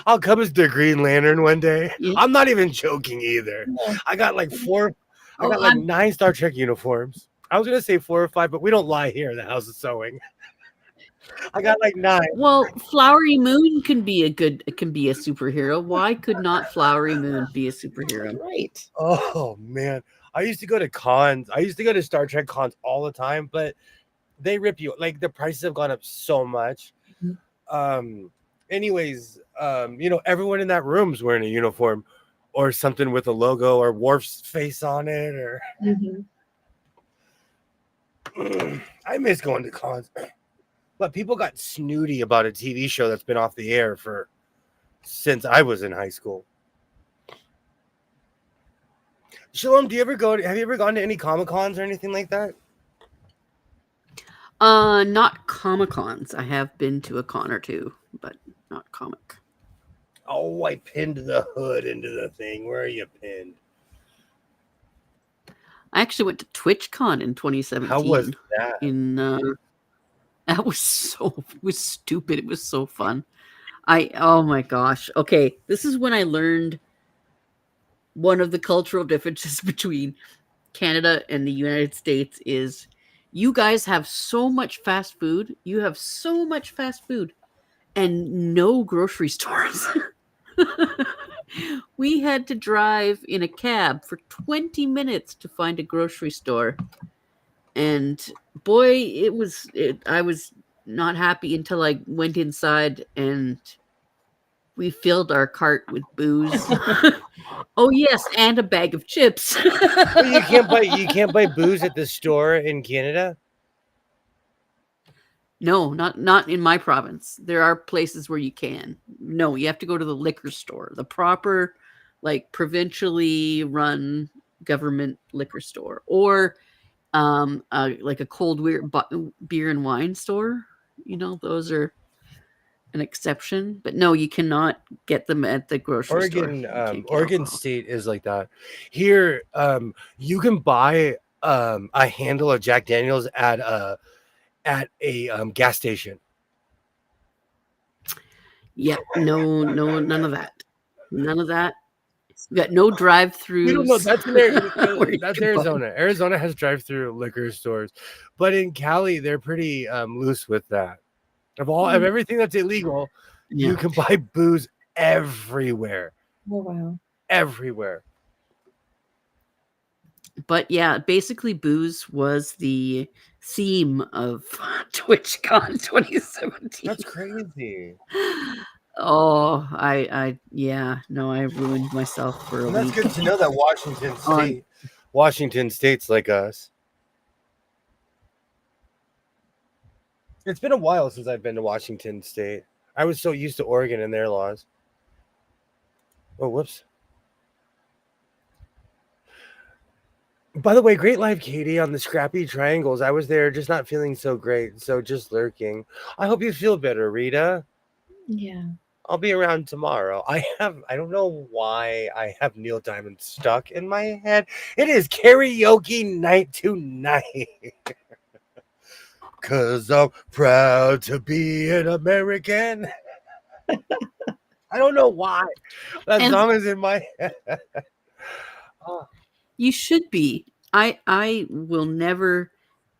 Speaker 3: I'll come as the Green Lantern one day.
Speaker 1: Yeah.
Speaker 3: I'm not even joking either. I got like 9 Star Trek uniforms. I was gonna say 4 or 5, but we don't lie here in the House of Sewing. I got like 9.
Speaker 1: Well, Flowery Moon can be a superhero. Why could not Flowery Moon be a superhero?
Speaker 2: Right.
Speaker 3: Oh man. I used to go to cons. I used to go to Star Trek cons all the time, but they rip you. Like the prices have gone up so much. Anyways, everyone in that room's wearing a uniform or something with a logo or Worf's face on it or I miss going to cons. But people got snooty about a TV show that's been off the air since I was in high school. Shalom, have you ever gone to any Comic-Cons or anything like that?
Speaker 1: Not Comic-Cons. I have been to a con or two, but not comic.
Speaker 3: Oh, I pinned the hood into the thing. Where are you pinned?
Speaker 1: I actually went to TwitchCon in 2017.
Speaker 3: How was that?
Speaker 1: That was it was stupid. It was so fun. Oh my gosh. Okay, this is when I learned one of the cultural differences between Canada and the United States is you guys have so much fast food. You have so much fast food and no grocery stores. We had to drive in a cab for 20 minutes to find a grocery store. And boy, I was not happy until I went inside and we filled our cart with booze. Oh yes, and a bag of chips.
Speaker 3: Well, you can't buy booze at the store in Canada?
Speaker 1: No, not in my province. There are places where you can. No, you have to go to the liquor store, the proper, like provincially run government liquor store, or like a cold beer and wine store. Those are an exception, but no, you cannot get them at the grocery store.
Speaker 3: Oregon State is like that. Here, you can buy a handle of Jack Daniels at a gas station.
Speaker 1: Yeah, no, none of that. None of that. We got no drive-throughs.
Speaker 3: We don't know. That's Arizona. Arizona has drive-through liquor stores, but in Cali, they're pretty loose with that. Of everything that's illegal, you can buy booze everywhere.
Speaker 2: Oh wow!
Speaker 3: Everywhere.
Speaker 1: But yeah, basically, booze was the theme of TwitchCon 2017.
Speaker 3: That's crazy.
Speaker 1: Oh, I ruined myself for a week.
Speaker 3: That's good to know that Washington State's like us. It's been a while since I've been to Washington State. I was so used to Oregon and their laws. Oh, whoops. By the way, great live, Katie, on the Scrappy Triangles. I was there just not feeling so great, so just lurking. I hope you feel better, Rita.
Speaker 2: Yeah.
Speaker 3: I'll be around tomorrow. I don't know why I have Neil Diamond stuck in my head. It is karaoke night tonight. 'Cause I'm proud to be an American. I don't know why. That song is in my head.
Speaker 1: You should be. I will never,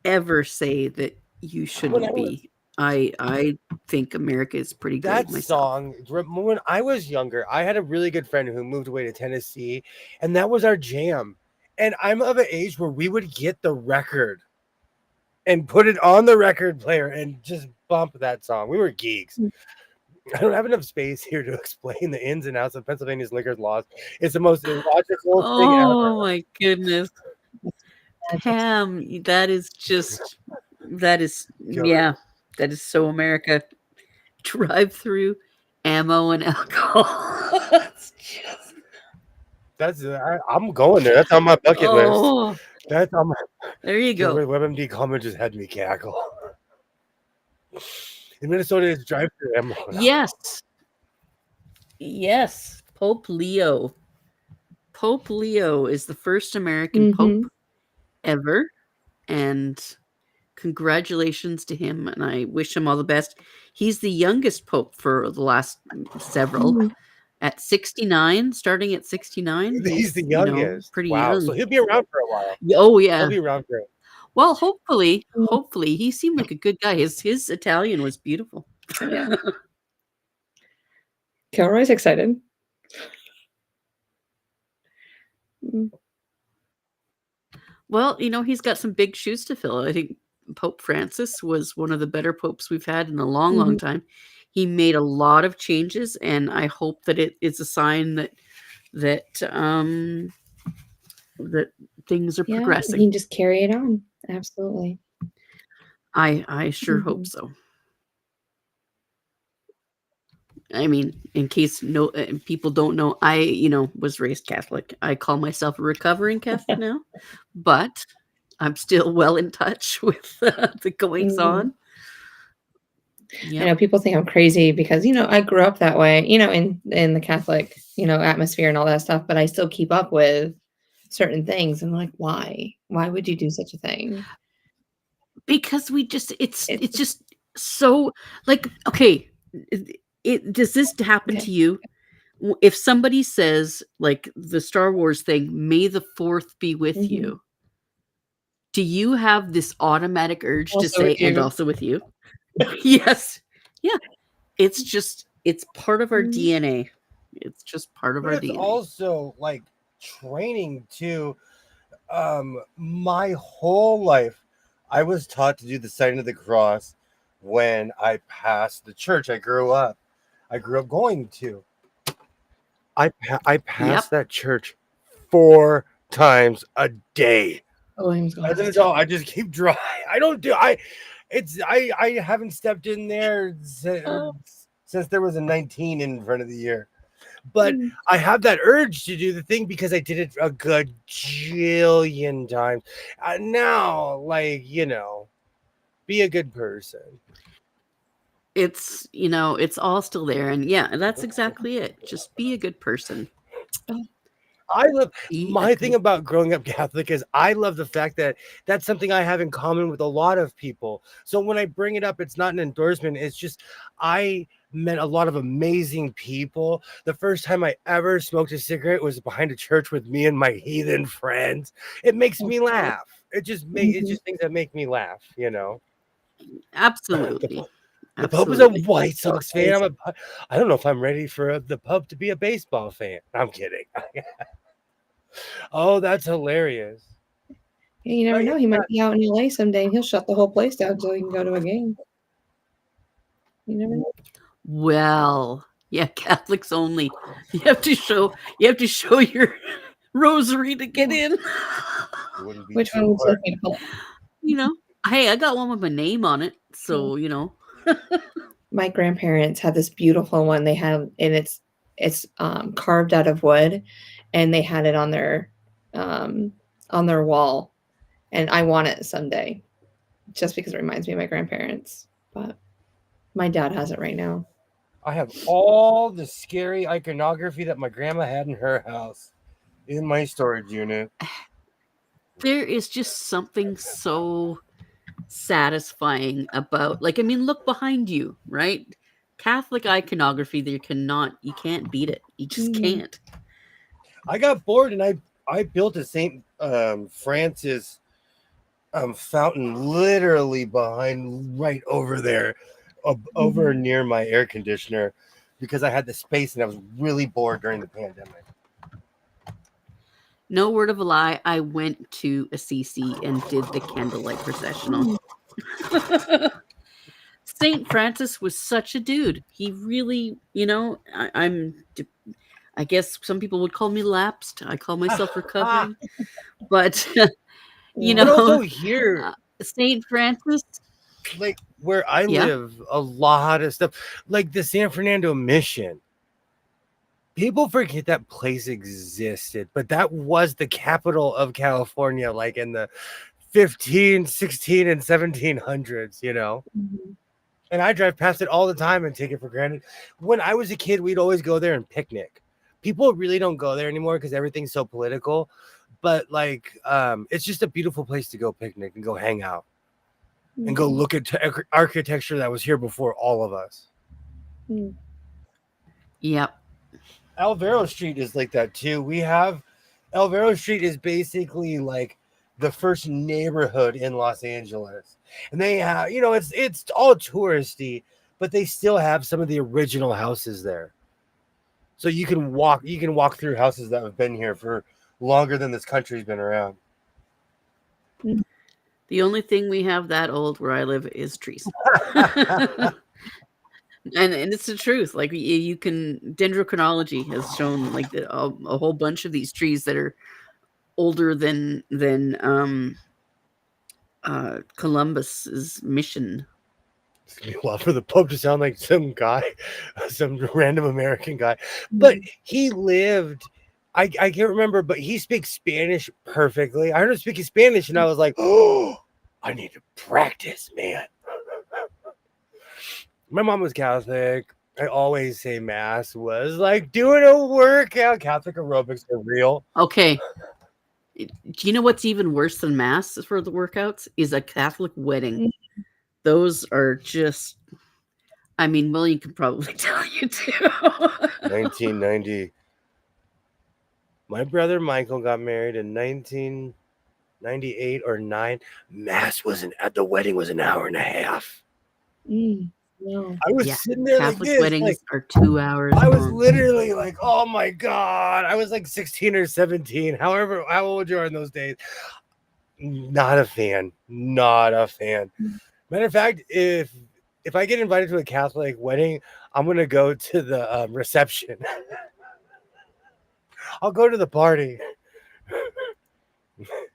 Speaker 1: ever say that you shouldn't be. I think America is pretty good.
Speaker 3: That
Speaker 1: myself.
Speaker 3: song, when I was younger, I had a really good friend who moved away to Tennessee, and that was our jam. And I'm of an age where we would get the record and put it on the record player and just bump that song. We were geeks. I don't have enough space here to explain the ins and outs of Pennsylvania's liquor laws. It's the most illogical thing ever.
Speaker 1: Oh my goodness. Pam, that is
Speaker 3: Killer.
Speaker 1: that is so America. Drive through ammo and alcohol. It's just,
Speaker 3: I'm going there. That's on my bucket list.
Speaker 1: oh,
Speaker 3: That's on my
Speaker 1: there you
Speaker 3: the
Speaker 1: go.
Speaker 3: WebMD comment just had me cackle. In Minnesota, it's drive through ammo.
Speaker 1: Yes. Yes. Pope Leo. Pope Leo is the first American
Speaker 2: Mhm.
Speaker 1: pope ever. And congratulations to him. And I wish him all the best. He's the youngest pope for the last several.
Speaker 2: Mhm.
Speaker 1: At 69, starting at 69.
Speaker 3: He's the
Speaker 1: you know,
Speaker 3: youngest.
Speaker 1: pretty
Speaker 3: Wow.
Speaker 1: young.
Speaker 3: So he'll be around for a while.
Speaker 1: Oh,
Speaker 3: He'll
Speaker 1: yeah.
Speaker 3: be around for
Speaker 1: Well, hopefully,
Speaker 2: Mm.
Speaker 1: hopefully. He seemed like a good guy. His Italian was beautiful.
Speaker 2: Yeah. Kilroy's excited. Mm.
Speaker 1: Well, he's got some big shoes to fill. I think Pope Francis was one of the better popes we've had in a long, long
Speaker 2: Mhm.
Speaker 1: time. He made a lot of changes, and I hope that it is a sign that that things are
Speaker 2: Yeah, he
Speaker 1: progressing.
Speaker 2: can just carry it on. Absolutely.
Speaker 1: I sure hope
Speaker 2: Mhm.
Speaker 1: so. I mean, in case people don't know, I was raised Catholic. I call myself a recovering Catholic now, but I'm still well in touch with the goings
Speaker 2: Mhm.
Speaker 1: on.
Speaker 2: I know people think I'm crazy because, I grew up that way, in the Catholic, atmosphere and all that stuff, but I still keep up with certain things. And like, why? Why would you do such a thing?
Speaker 1: Because it's
Speaker 2: It's
Speaker 1: just so like, okay, does this happen
Speaker 2: okay.
Speaker 1: to you? If somebody says like the Star Wars thing, may the fourth be with
Speaker 2: Mhm.
Speaker 1: you, do you have this automatic urge to
Speaker 2: Also
Speaker 1: say,
Speaker 2: with
Speaker 1: and
Speaker 2: you.
Speaker 1: also with you? Yes. Yeah. It's part of our
Speaker 2: Mhm.
Speaker 1: DNA. It's just part of
Speaker 3: But
Speaker 1: our
Speaker 3: it's
Speaker 1: DNA.
Speaker 3: also like training too. My whole life, I was taught to do the sign of the cross when I passed the church I grew up going to. I passed
Speaker 1: Yep.
Speaker 3: that church 4 times a day.
Speaker 2: William's
Speaker 3: As an
Speaker 2: gone.
Speaker 3: adult, I just keep dry. I haven't stepped in there since there was a 19 in front of the year. But
Speaker 2: Mm.
Speaker 3: I have that urge to do the thing because I did it a good jillion times. Now, be a good person.
Speaker 1: It's all still there. And yeah, that's exactly it. Just be a good person.
Speaker 3: I love
Speaker 1: Be a
Speaker 3: my thing
Speaker 1: good
Speaker 3: about growing up Catholic is I love the fact that that's something I have in common with a lot of people. So when I bring it up, it's not an endorsement. It's just I met a lot of amazing people. The first time I ever smoked a cigarette was behind a church with me and my heathen friends. It makes me laugh. It's
Speaker 2: Mhm.
Speaker 3: just things that make me laugh.
Speaker 1: absolutely.
Speaker 3: The Pope is a
Speaker 1: Absolutely.
Speaker 3: White Sox fan. I don't know if I'm ready for the Pope to be a baseball fan. I'm kidding. Oh, that's hilarious.
Speaker 2: Yeah, you never
Speaker 3: But
Speaker 2: know. He might be out in LA someday and he'll shut the whole place down so he can go to a game. You never know.
Speaker 1: Well, yeah, Catholics only. You have to show your rosary to get in.
Speaker 3: you wouldn't be
Speaker 2: Which
Speaker 3: too
Speaker 2: one would you
Speaker 3: hard.
Speaker 2: like me to pull?
Speaker 1: Hey, I got one with my name on it, so
Speaker 2: My grandparents had this beautiful one they have, and it's carved out of wood, and they had it on their wall, and I want it someday, just because it reminds me of my grandparents. But my dad has it right now.
Speaker 3: I have all the scary iconography that my grandma had in her house in my storage unit.
Speaker 1: there is just something so satisfying about, like, I mean, look behind you, right? Catholic iconography, you can't beat it. You just
Speaker 2: Mhm.
Speaker 1: can't.
Speaker 3: I got bored and I built a St. Francis fountain literally behind right over there, over near my air conditioner because I had the space and I was really bored during the pandemic.
Speaker 1: No word of a lie. I went to Assisi and did the candlelight processional. Saint Francis was such a dude. He really, I guess some people would call me lapsed. I call myself recovering, but
Speaker 2: Yeah.
Speaker 3: But also
Speaker 1: know,
Speaker 3: here,
Speaker 1: Saint Francis.
Speaker 3: like where I
Speaker 1: Yeah.
Speaker 3: live, a lot of stuff, like the San Fernando Mission. People forget that place existed, but that was the capital of California, like in the 15, 16, and 1700s,
Speaker 2: Mhm.
Speaker 3: And I drive past it all the time and take it for granted. When I was a kid, we'd always go there and picnic. People really don't go there anymore because everything's so political. But like, it's just a beautiful place to go picnic and go hang out and go look at architecture that was here before all of us.
Speaker 2: Mhm.
Speaker 1: Yep.
Speaker 3: Alvaro Street is like that too. Alvaro Street is basically like the first neighborhood in Los Angeles, and they have, it's all touristy, but they still have some of the original houses there. So you can walk through houses that have been here for longer than this country's been around.
Speaker 1: The only thing we have that old where I live is trees. And it's the truth. Like you can, dendrochronology has shown like a whole bunch of these trees that are older than Columbus's mission.
Speaker 3: It's gonna be a lot for the Pope to sound like some guy, some random American guy. But he lived, I can't remember, but he speaks Spanish perfectly. I heard him speaking Spanish and I was like, oh, I need to practice, man. My mom was Catholic. I always say Mass was like doing a workout. Catholic aerobics are real.
Speaker 1: Okay. Do you know what's even worse than Mass for the workouts? Is a Catholic wedding. Those are just, I mean, William can probably tell you too.
Speaker 3: 1990. My brother Michael got married in 1998 or 9. Mass wasn't at the wedding was an hour and a half.
Speaker 2: No.
Speaker 3: I was
Speaker 1: Yeah,
Speaker 3: sitting there
Speaker 1: Catholic
Speaker 3: like this.
Speaker 1: weddings
Speaker 3: Like,
Speaker 1: are 2 hours
Speaker 3: I was
Speaker 1: long.
Speaker 3: literally like, oh my God. I was like 16 or 17. However, how old you are in those days. Not a fan. Not a fan. Matter of fact, if I get invited to a Catholic wedding, I'm gonna go to the reception. I'll go to the party.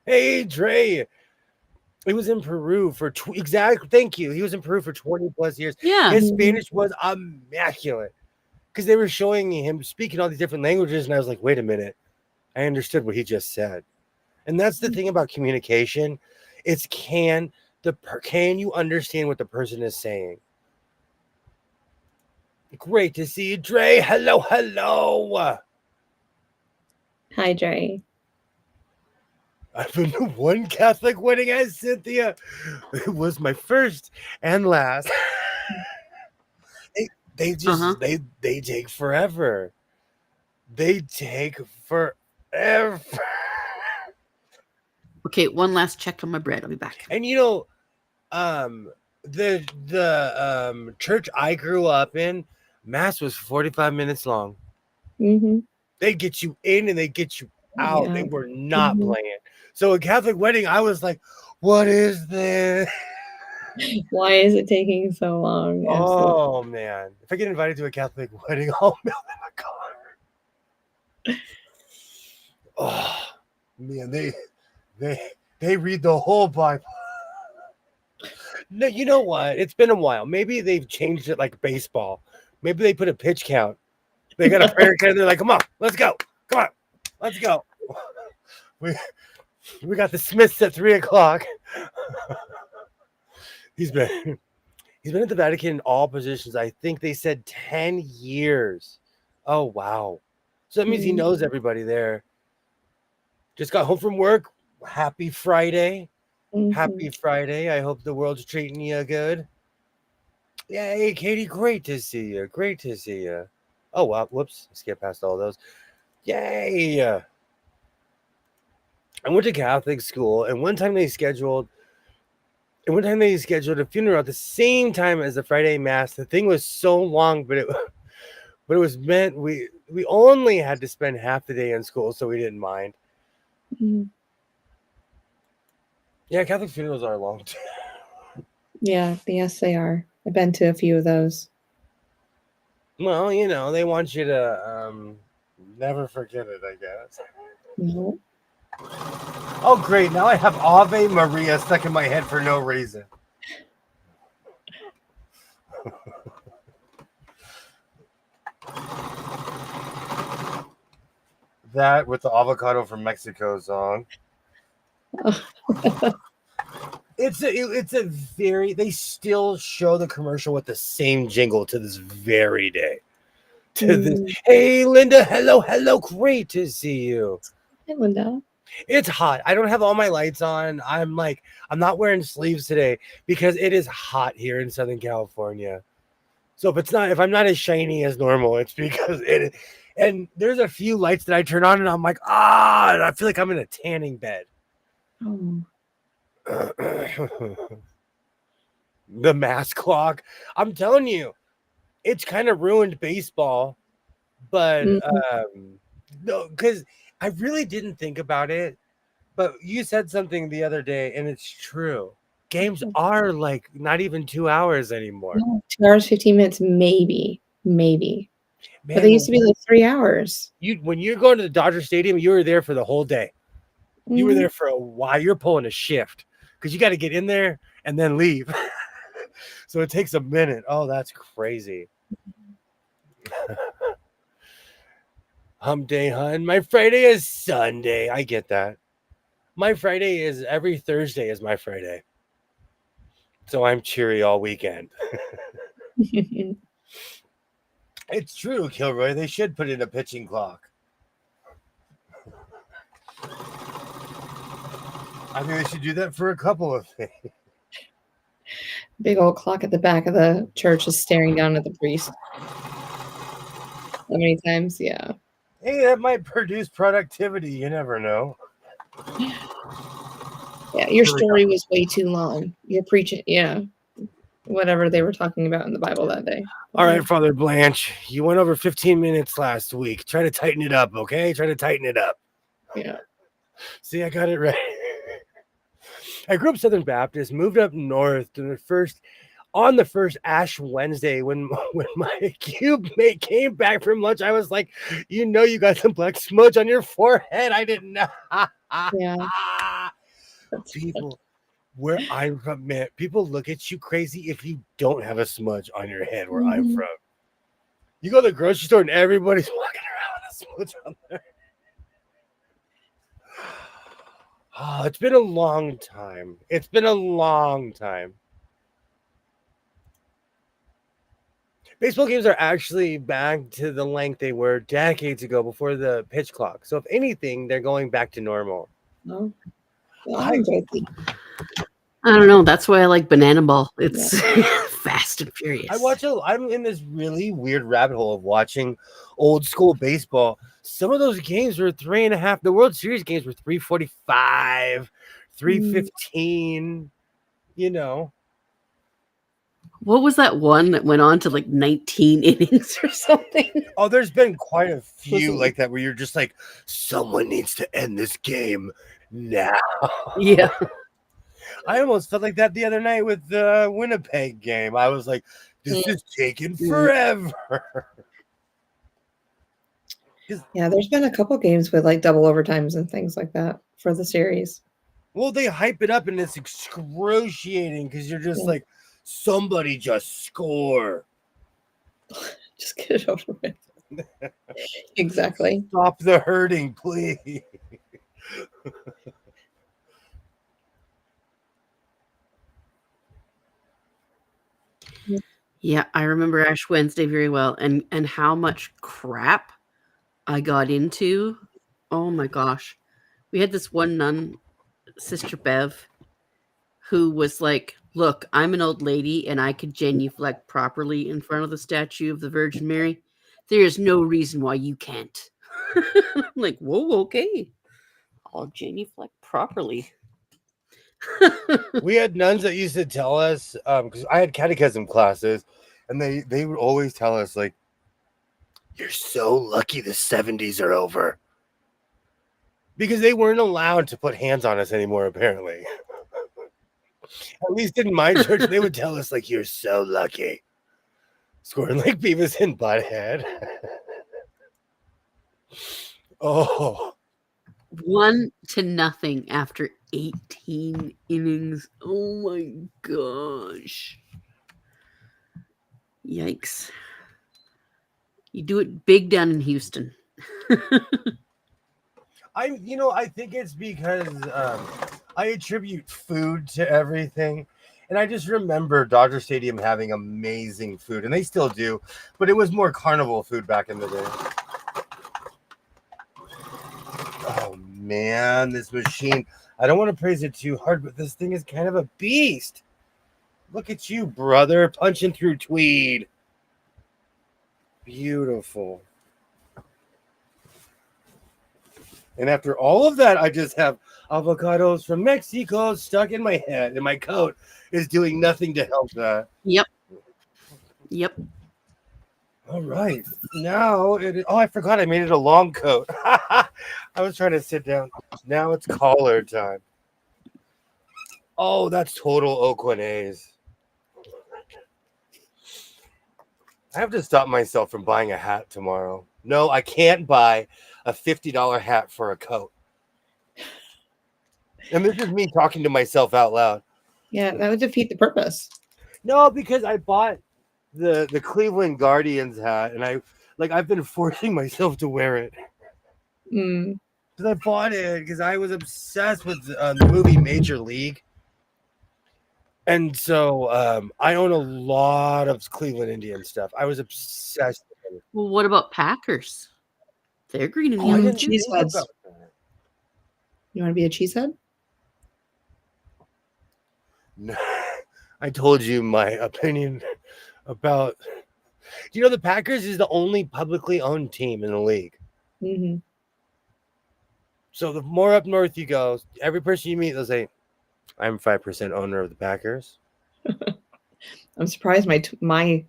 Speaker 3: Hey, Dre. He was in Peru for exactly. Thank you. He was in Peru for 20 plus years.
Speaker 1: Yeah.
Speaker 3: His Spanish was immaculate because they were showing him speaking all these different languages, and I was like, wait a minute, I understood what he just said. And that's the thing about communication. It's can you understand what the person is saying? Great to see you, Dre. Hello, hello.
Speaker 2: Hi, Dre.
Speaker 3: I've been to one Catholic wedding as Cynthia. It was my first and last. They just they take forever. They take forever.
Speaker 1: Okay, one last check on my bread. I'll be back.
Speaker 3: And the church I grew up in, Mass was 45 minutes long.
Speaker 2: Mm-hmm.
Speaker 3: They get you in and they get you out.
Speaker 2: Yeah.
Speaker 3: They were not playing. So a Catholic wedding, I was like, what is this?
Speaker 2: Why is it taking so long?
Speaker 3: Oh man. If I get invited to a Catholic wedding, I'll mail them a card. Oh man, they read the whole Bible. No, you know what? It's been a while. Maybe they've changed it like baseball. Maybe they put a pitch count. They got a prayer count. They're like, come on, let's go. Come on, let's go. We got the Smiths at 3:00. He's been at the Vatican in all positions. I think they said 10 years. Oh wow. So that means he knows everybody there. Just got home from work. Happy Friday. Happy Friday. I hope the world's treating you good. Yeah, hey Katie, great to see you. Great to see you. Oh wow, whoops. Skip past all those. Yay. I went to Catholic school, and one time they scheduled a funeral at the same time as the Friday Mass. The thing was so long, but it was meant we only had to spend half the day in school, so we didn't mind.
Speaker 2: Mhm.
Speaker 3: Yeah, Catholic funerals are long.
Speaker 2: Yeah, yes, they are. I've been to a few of those.
Speaker 3: Well, you know, they want you to never forget it, I guess.
Speaker 2: No.
Speaker 3: Oh, great. Now I have Ave Maria stuck in my head for no reason. That with the avocado from Mexico song. It's a very, they still show the commercial with the same jingle to this very day. To this, hey Linda, hello, great to see you.
Speaker 2: Hey, Linda.
Speaker 3: It's hot. I don't have all my lights on. I'm not wearing sleeves today because it is hot here in Southern California. So if I'm not as shiny as normal, it's because it. And there's a few lights that I turn on, and I'm like, and I feel like I'm in a tanning bed.
Speaker 2: Oh.
Speaker 3: The mass clock. I'm telling you, it's kind of ruined baseball. But no, because I really didn't think about it. But you said something the other day, and it's true. Games are like not even 2 hours anymore.
Speaker 2: No, 2 hours, 15 minutes, maybe.
Speaker 3: Man,
Speaker 2: But they used to be like 3 hours.
Speaker 3: when you're going to the Dodger Stadium, you were there for the whole day. You were there for a while. You're pulling a shift because you got to get in there and then leave. So it takes a minute. Oh, that's crazy. Hump day, hun. My Friday is Sunday. I get that. My Friday is every Thursday is my Friday. So I'm cheery all weekend. It's true, Kilroy. They should put in a pitching clock. I think they should do that for a couple of things.
Speaker 2: Big old clock at the back of the church is staring down at the priest. How many times? Yeah.
Speaker 3: Hey, that might produce productivity. You never know.
Speaker 2: Yeah, your story was way too long. You're preaching, yeah. Whatever they were talking about in the Bible that day.
Speaker 3: All right, Father Blanche, you went over 15 minutes last week. Try to tighten it up, okay? Try to tighten it up.
Speaker 2: Yeah.
Speaker 3: See, I got it right. I grew up Southern Baptist, moved up north on the first Ash Wednesday when my cube mate came back from lunch. I was like, you got some black smudge on your forehead. I didn't know.
Speaker 2: Yeah.
Speaker 3: People, where I'm from, man, people look at you crazy if you don't have a smudge on your head where I'm from. You go to the grocery store and everybody's walking around with a smudge on there. Oh, it's been a long time. It's been a long time. Baseball games are actually back to the length they were decades ago before the pitch clock. So if anything, they're going back to normal.
Speaker 2: No.
Speaker 1: I don't know. That's why I like Banana Ball. It's fast and furious.
Speaker 3: I'm in this really weird rabbit hole of watching old school baseball. Some of those games were 3.5. The World Series games were 3:45, 3:15. You know.
Speaker 1: What was that one that went on to like 19 innings or something?
Speaker 3: Oh, there's been quite a few like that where you're just like, someone needs to end this game now.
Speaker 1: Yeah.
Speaker 3: I almost felt like that the other night with the Winnipeg game. I was like, this is taking forever.
Speaker 2: Yeah, there's been a couple games with like double overtimes and things like that for the series.
Speaker 3: Well, they hype it up and it's excruciating because you're just like, somebody just score.
Speaker 2: Just get it over with. Exactly.
Speaker 3: Stop the hurting, please.
Speaker 1: Yeah, I remember Ash Wednesday very well, and how much crap I got into. Oh my gosh. We had this one nun, Sister Bev, who was like, look, I'm an old lady and I could genuflect properly in front of the statue of the Virgin Mary. There is no reason why you can't. I'm like, whoa, okay. I'll genuflect properly.
Speaker 3: We had nuns that used to tell us, because I had catechism classes, and they would always tell us, like, you're so lucky the 70s are over. because they weren't allowed to put hands on us anymore, apparently. At least in my church, they would tell us, like, you're so lucky. Scoring like Beavis and Butthead. Oh.
Speaker 1: 1-0 after 18 innings. Oh my gosh. Yikes. You do it big down in Houston.
Speaker 3: I think it's because I attribute food to everything. And I just remember Dodger Stadium having amazing food, and they still do, but it was more carnival food back in the day. Oh man, this machine. I don't want to praise it too hard, but this thing is kind of a beast. Look at you, brother, punching through tweed. Beautiful. And after all of that, I just have avocados from Mexico stuck in my head, and my coat is doing nothing to help that.
Speaker 1: Yep.
Speaker 3: All right. Now, I forgot I made it a long coat. I was trying to sit down. Now it's collar time. Oh, that's total Oakland A's. I have to stop myself from buying a hat tomorrow. No, I can't buy a $50 hat for a coat. And this is me talking to myself out loud.
Speaker 2: Yeah, that would defeat the purpose.
Speaker 3: No, because I bought the Cleveland Guardians hat, and I've been forcing myself to wear it. Because I bought it because I was obsessed with the movie Major League. And so I own a lot of Cleveland Indians stuff. I was obsessed with it.
Speaker 1: Well, what about Packers? They're green and
Speaker 3: I
Speaker 1: yellow.
Speaker 3: didn't
Speaker 2: cheese
Speaker 3: think
Speaker 2: heads.
Speaker 3: about that.
Speaker 2: You want to be a cheesehead?
Speaker 3: No, I told you my opinion about. Do you know the Packers is the only publicly owned team in the league?
Speaker 2: Mm-hmm.
Speaker 3: So the more up north you go, every person you meet, they'll say, "I'm 5% owner of the Packers."
Speaker 2: I'm surprised my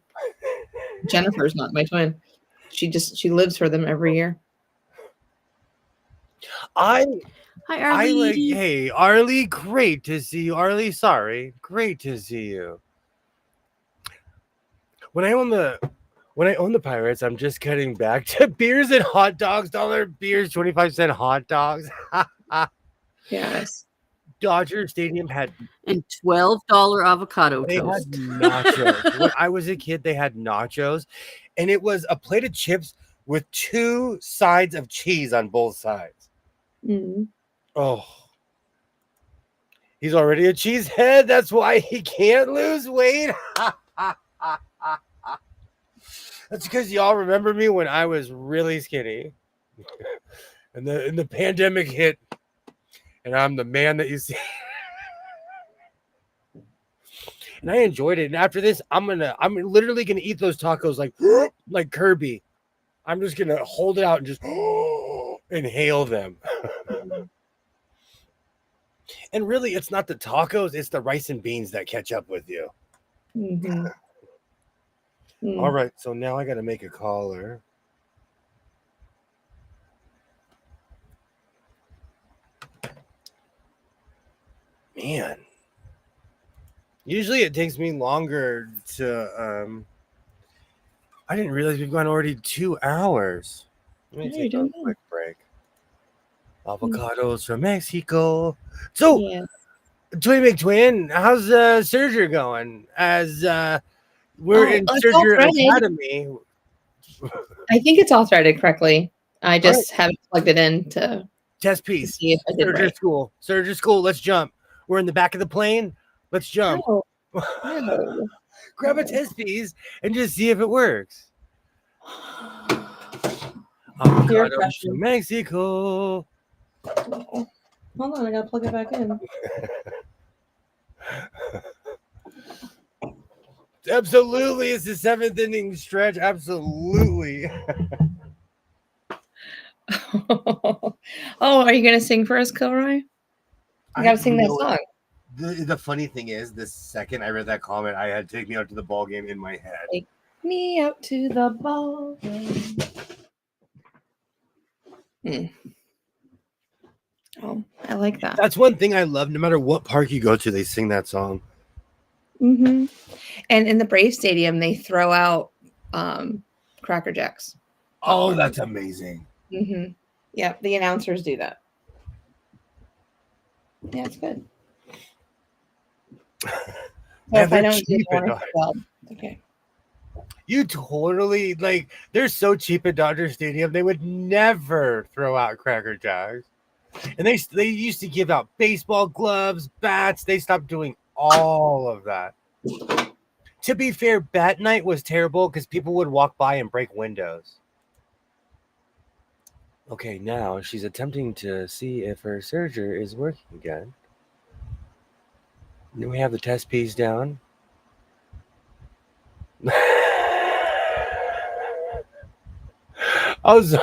Speaker 2: Jennifer's not my twin. She lives for them every year.
Speaker 1: Hi, Arlie.
Speaker 3: Hey, Arlie, great to see you. Arlie, sorry. Great to see you. When I own the Pirates, I'm just cutting back to beers and hot dogs, $1 beers, 25-cent hot dogs.
Speaker 2: Yes.
Speaker 3: Dodger Stadium had
Speaker 1: And $12 avocado
Speaker 3: They had
Speaker 1: toast.
Speaker 3: nachos. When I was a kid, they had nachos, and it was a plate of chips with 2 sides of cheese on both sides.
Speaker 2: Mm-hmm.
Speaker 3: Oh, he's already a cheesehead. That's why he can't lose weight. That's because y'all remember me when I was really skinny, and the pandemic hit, and I'm the man that you see. And I enjoyed it. And after this, I'm literally gonna eat those tacos like Kirby. I'm just gonna hold it out and just inhale them. And really, it's not the tacos; it's the rice and beans that catch up with you.
Speaker 2: Mm-hmm.
Speaker 3: All right, so now I got to make a collar. Man. Usually it takes me longer to I didn't realize we've gone already 2 hours. Let me take a quick break. Avocados from Mexico. So,
Speaker 2: Yeah.
Speaker 3: Twin McTwin, how's Serger going? As we're in
Speaker 2: it's all
Speaker 3: Serger
Speaker 2: threaded.
Speaker 3: Academy.
Speaker 2: I think it's all threaded correctly. I just haven't plugged it in to
Speaker 3: Test piece.
Speaker 2: see if I did
Speaker 3: Serger
Speaker 2: right.
Speaker 3: School. Serger School. Let's jump. We're in the back of the plane. Let's jump.
Speaker 2: No.
Speaker 3: Grab a test piece and just see if it works. Avocados from Mexico.
Speaker 2: Hold on, I gotta plug it back in.
Speaker 3: Absolutely, it's the 7th inning stretch. Absolutely.
Speaker 2: Oh, are you gonna sing for us, Kilroy? You gotta sing that song.
Speaker 3: The funny thing is, the second I read that comment, I had Take Me Out to the Ball Game in my head.
Speaker 2: Take me out to the ball game. Oh, I like that.
Speaker 3: That's one thing I love. No matter what park you go to, they sing that song.
Speaker 2: Mm-hmm. And in the Brave Stadium, they throw out Cracker Jacks.
Speaker 3: Oh, that's amazing.
Speaker 2: Mm-hmm. Yeah, the announcers do that. Yeah, it's good. So
Speaker 3: Man,
Speaker 2: if I
Speaker 3: they're
Speaker 2: don't do
Speaker 3: cheap
Speaker 2: the
Speaker 3: at
Speaker 2: Warner
Speaker 3: Dodger.
Speaker 2: Well, okay.
Speaker 3: You totally like. They're so cheap at Dodger Stadium. They would never throw out Cracker Jacks. And they used to give out baseball gloves, bats. They stopped doing all of that. To be fair, bat night was terrible because people would walk by and break windows. Okay, now she's attempting to see if her serger is working again. Then we have the test piece down. I was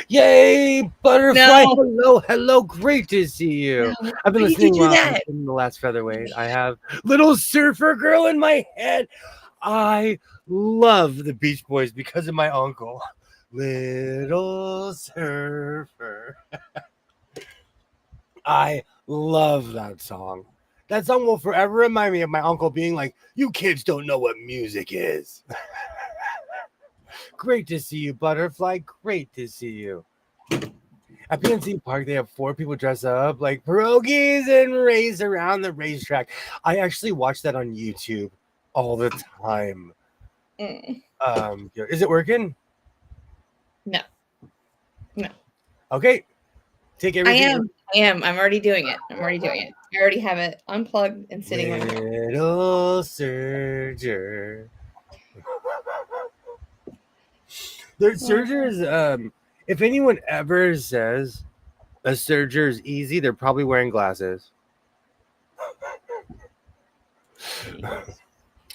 Speaker 3: Yay, Butterfly!
Speaker 2: No.
Speaker 3: Hello, great to see you.
Speaker 2: No.
Speaker 3: I've been
Speaker 2: Why did you
Speaker 3: listening
Speaker 2: do
Speaker 3: while
Speaker 2: that?
Speaker 3: in the last featherweight. I have Little Surfer Girl in my head. I love the Beach Boys because of my uncle. Little Surfer. I love that song. That song will forever remind me of my uncle being like, "You kids don't know what music is." Great to see you, Butterfly. Great to see you. At PNC Park, they have 4 people dress up like pierogies and race around the racetrack. I actually watch that on YouTube all the time. Is it working?
Speaker 2: No.
Speaker 3: Okay. Take everything.
Speaker 2: I am. I'm already doing it. I already have it unplugged and sitting right now.
Speaker 3: Little Surger. Their Surgers, if anyone ever says a Surger is easy, they're probably wearing glasses.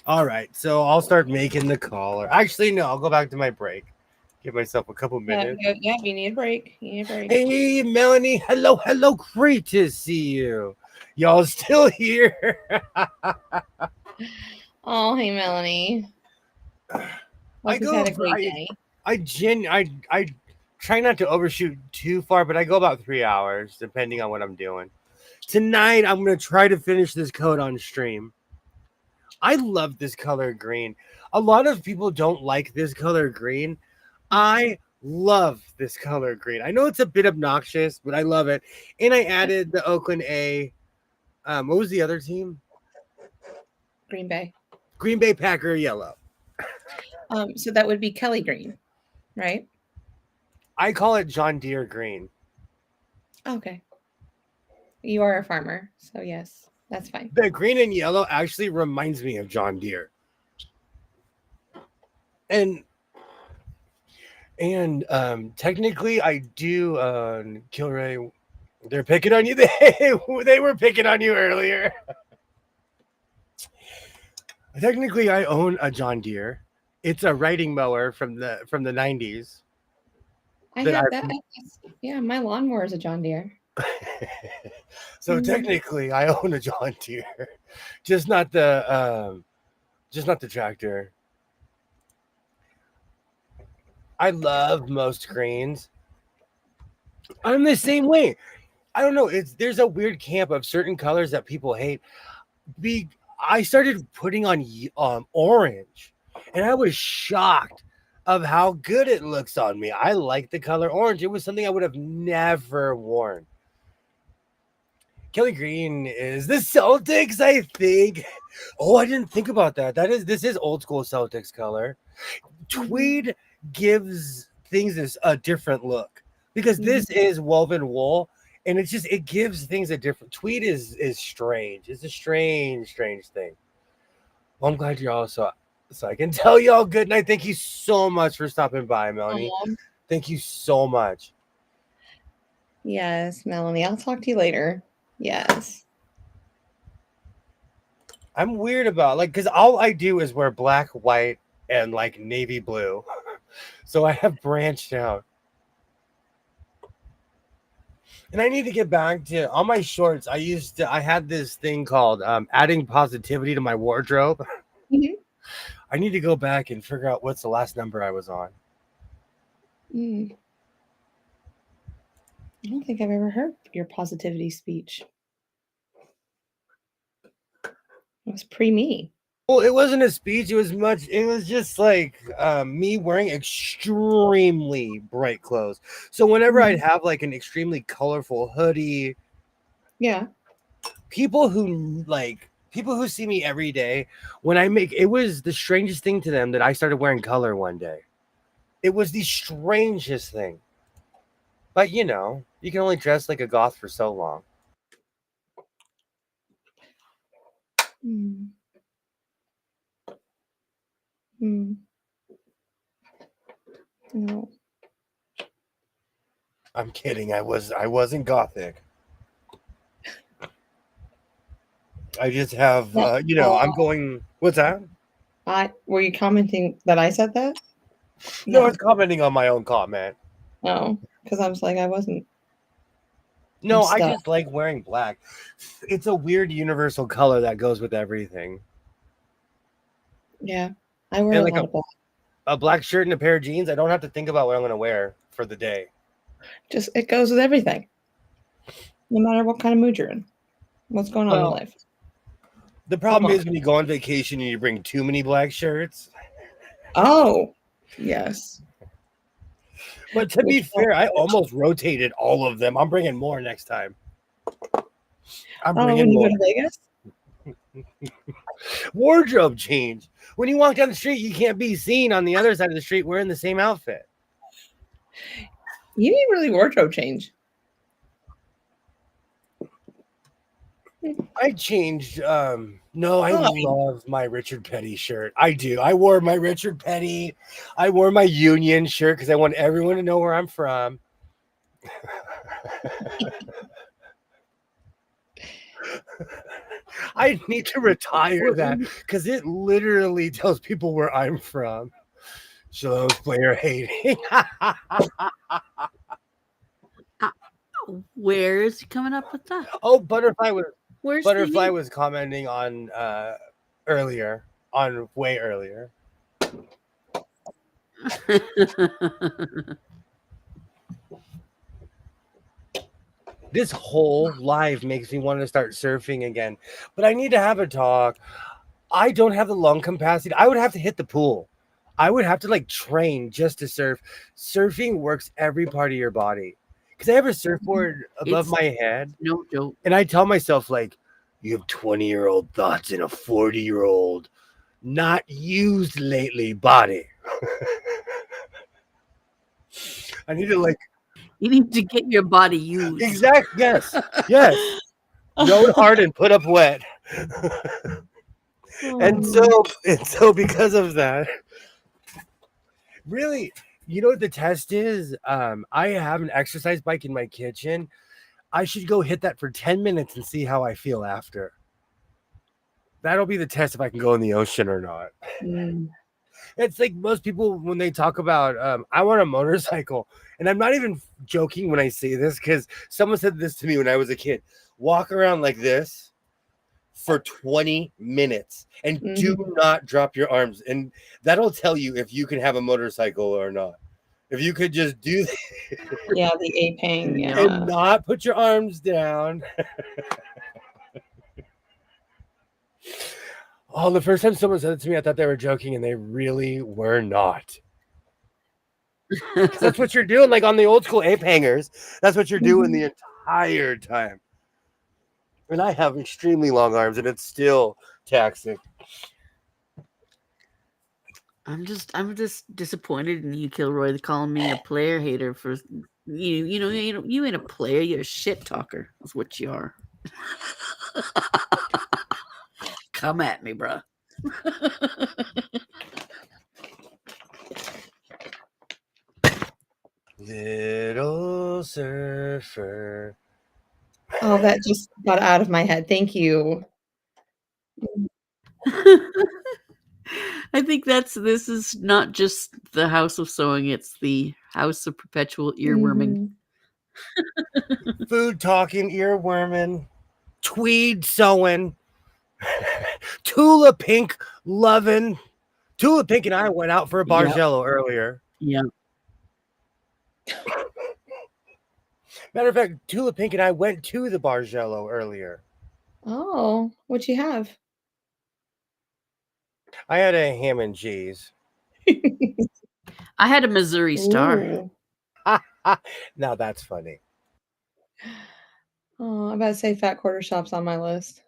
Speaker 3: All right, so I'll start making the call. Or actually, no, I'll go back to my break. Give myself a couple minutes.
Speaker 2: Yeah, you need a break.
Speaker 3: Hey, Melanie. Hello. Great to see you. Y'all still here?
Speaker 2: Oh, hey, Melanie. I
Speaker 3: try not to overshoot too far, but I go about 3 hours, depending on what I'm doing. Tonight, I'm going to try to finish this code on stream. I love this color green. A lot of people don't like this color green. I love this color green. I know it's a bit obnoxious, but I love it. And I added the Oakland A. What was the other team?
Speaker 2: Green Bay.
Speaker 3: Green Bay Packer yellow.
Speaker 2: So that would be Kelly green, right?
Speaker 3: I call it John Deere green.
Speaker 2: Okay. You are a farmer, so yes, that's fine.
Speaker 3: The green and yellow actually reminds me of John Deere. And technically I do Kilray. They're picking on you. They were picking on you earlier. Technically, I own a John Deere. It's a riding mower from the 90s.
Speaker 2: I have that. Yeah, my lawnmower is a John Deere.
Speaker 3: So technically, I own a John Deere, just not the tractor. I love most greens. I'm the same way. I don't know. There's a weird camp of certain colors that people hate. I started putting on orange, and I was shocked of how good it looks on me. I like the color orange. It was something I would have never worn. Kelly Green is the Celtics, I think. Oh, I didn't think about that. This is old school Celtics color. Tweed gives things a different look because this is woven wool, and it gives things a different. Tweed is strange. It's a strange thing. Well, I'm glad you're all so I can tell y'all good night. Thank you so much for stopping by, Melanie. Thank you so much.
Speaker 2: Yes, Melanie. I'll talk to you later. Yes.
Speaker 3: I'm weird about because all I do is wear black, white, and like navy blue. So I have branched out. And I need to get back to on my shorts. I had this thing called adding positivity to my wardrobe.
Speaker 2: Mm-hmm.
Speaker 3: I need to go back and figure out what's the last number I was on.
Speaker 2: I don't think I've ever heard your positivity speech. It was pre-me.
Speaker 3: Well, it wasn't a speech. It was just like me wearing extremely bright clothes. So whenever I'd have like an extremely colorful hoodie,
Speaker 2: Yeah.
Speaker 3: people who see me every day, it was the strangest thing to them that I started wearing color one day. It was the strangest thing. But you can only dress like a goth for so long.
Speaker 2: No.
Speaker 3: I'm kidding. I wasn't gothic. I just have I'm going. What's that?
Speaker 2: Were you commenting that I said that?
Speaker 3: No, I was commenting on my own comment.
Speaker 2: No, because I was like, I wasn't.
Speaker 3: No, I just like wearing black. It's a weird universal color that goes with everything.
Speaker 2: Yeah, I wear
Speaker 3: like
Speaker 2: a lot of black.
Speaker 3: A black shirt and a pair of jeans. I don't have to think about what I'm going to wear for the day.
Speaker 2: Just it goes with everything, no matter what kind of mood you're in. What's going on in life?
Speaker 3: The problem is when you go on vacation and you bring too many black shirts.
Speaker 2: Oh, yes.
Speaker 3: But to be fair, I almost rotated all of them. I'm bringing more next time. I'm bringing more.
Speaker 2: When you go to
Speaker 3: Vegas? Wardrobe change. When you walk down the street, you can't be seen on the other side of the street wearing the same outfit.
Speaker 2: You need really wardrobe change.
Speaker 3: I changed. No, I love my Richard Petty shirt. I do. I wore my Richard Petty. I wore my Union shirt because I want everyone to know where I'm from. I need to retire that because it literally tells people where I'm from. Shalom's player hating.
Speaker 1: Where is he coming up with that?
Speaker 3: Oh, Butterfly was commenting on way earlier. This whole live makes me want to start surfing again, but I need to have a talk. I don't have the lung capacity. I would have to hit the pool. I would have to train just to surf. Surfing works every part of your body. Because I have a surfboard above my head.
Speaker 1: No joke.
Speaker 3: And I tell myself, you have 20-year-old thoughts in a 40-year-old, not used lately body. I need to
Speaker 1: You need to get your body used.
Speaker 3: Exactly. Yes. Yes. Rode hard and put up wet. And so because of that, really, you know what the test is? I have an exercise bike in my kitchen. I should go hit that for 10 minutes and see how I feel after. That'll be the test if I can go in the ocean or not. It's like most people when they talk about I want a motorcycle, and I'm not even joking when I say this because someone said this to me when I was a kid. Walk around like this for 20 minutes and do not drop your arms, and that'll tell you if you can have a motorcycle or not. If you could just do that.
Speaker 2: Yeah, the aping, yeah.
Speaker 3: And not put your arms down. Oh, the first time someone said it to me, I thought they were joking, and they really were not. That's what you're doing, on the old school ape hangers. That's what you're doing the entire time. And I have extremely long arms, and it's still taxing.
Speaker 1: I'm just disappointed in you, Kilroy, calling me a player hater for you ain't a player, you're a shit talker. That's what you are. Come at me, bro.
Speaker 3: Little surfer.
Speaker 2: Oh, that just got out of my head. Thank you.
Speaker 1: I think this is not just the house of sewing, it's the house of perpetual earworming.
Speaker 3: Food talking, earworming, tweed sewing, Tula Pink loving. Tula Pink and I went out for a Bargello earlier.
Speaker 1: Yeah.
Speaker 3: Matter of fact, Tula Pink and I went to the Bargello earlier.
Speaker 2: Oh, what'd you have?
Speaker 3: I had a ham and cheese.
Speaker 1: I had a Missouri Star.
Speaker 2: Ooh.
Speaker 3: Now that's funny.
Speaker 2: Oh, I'm about to say Fat Quarter Shop's on my list.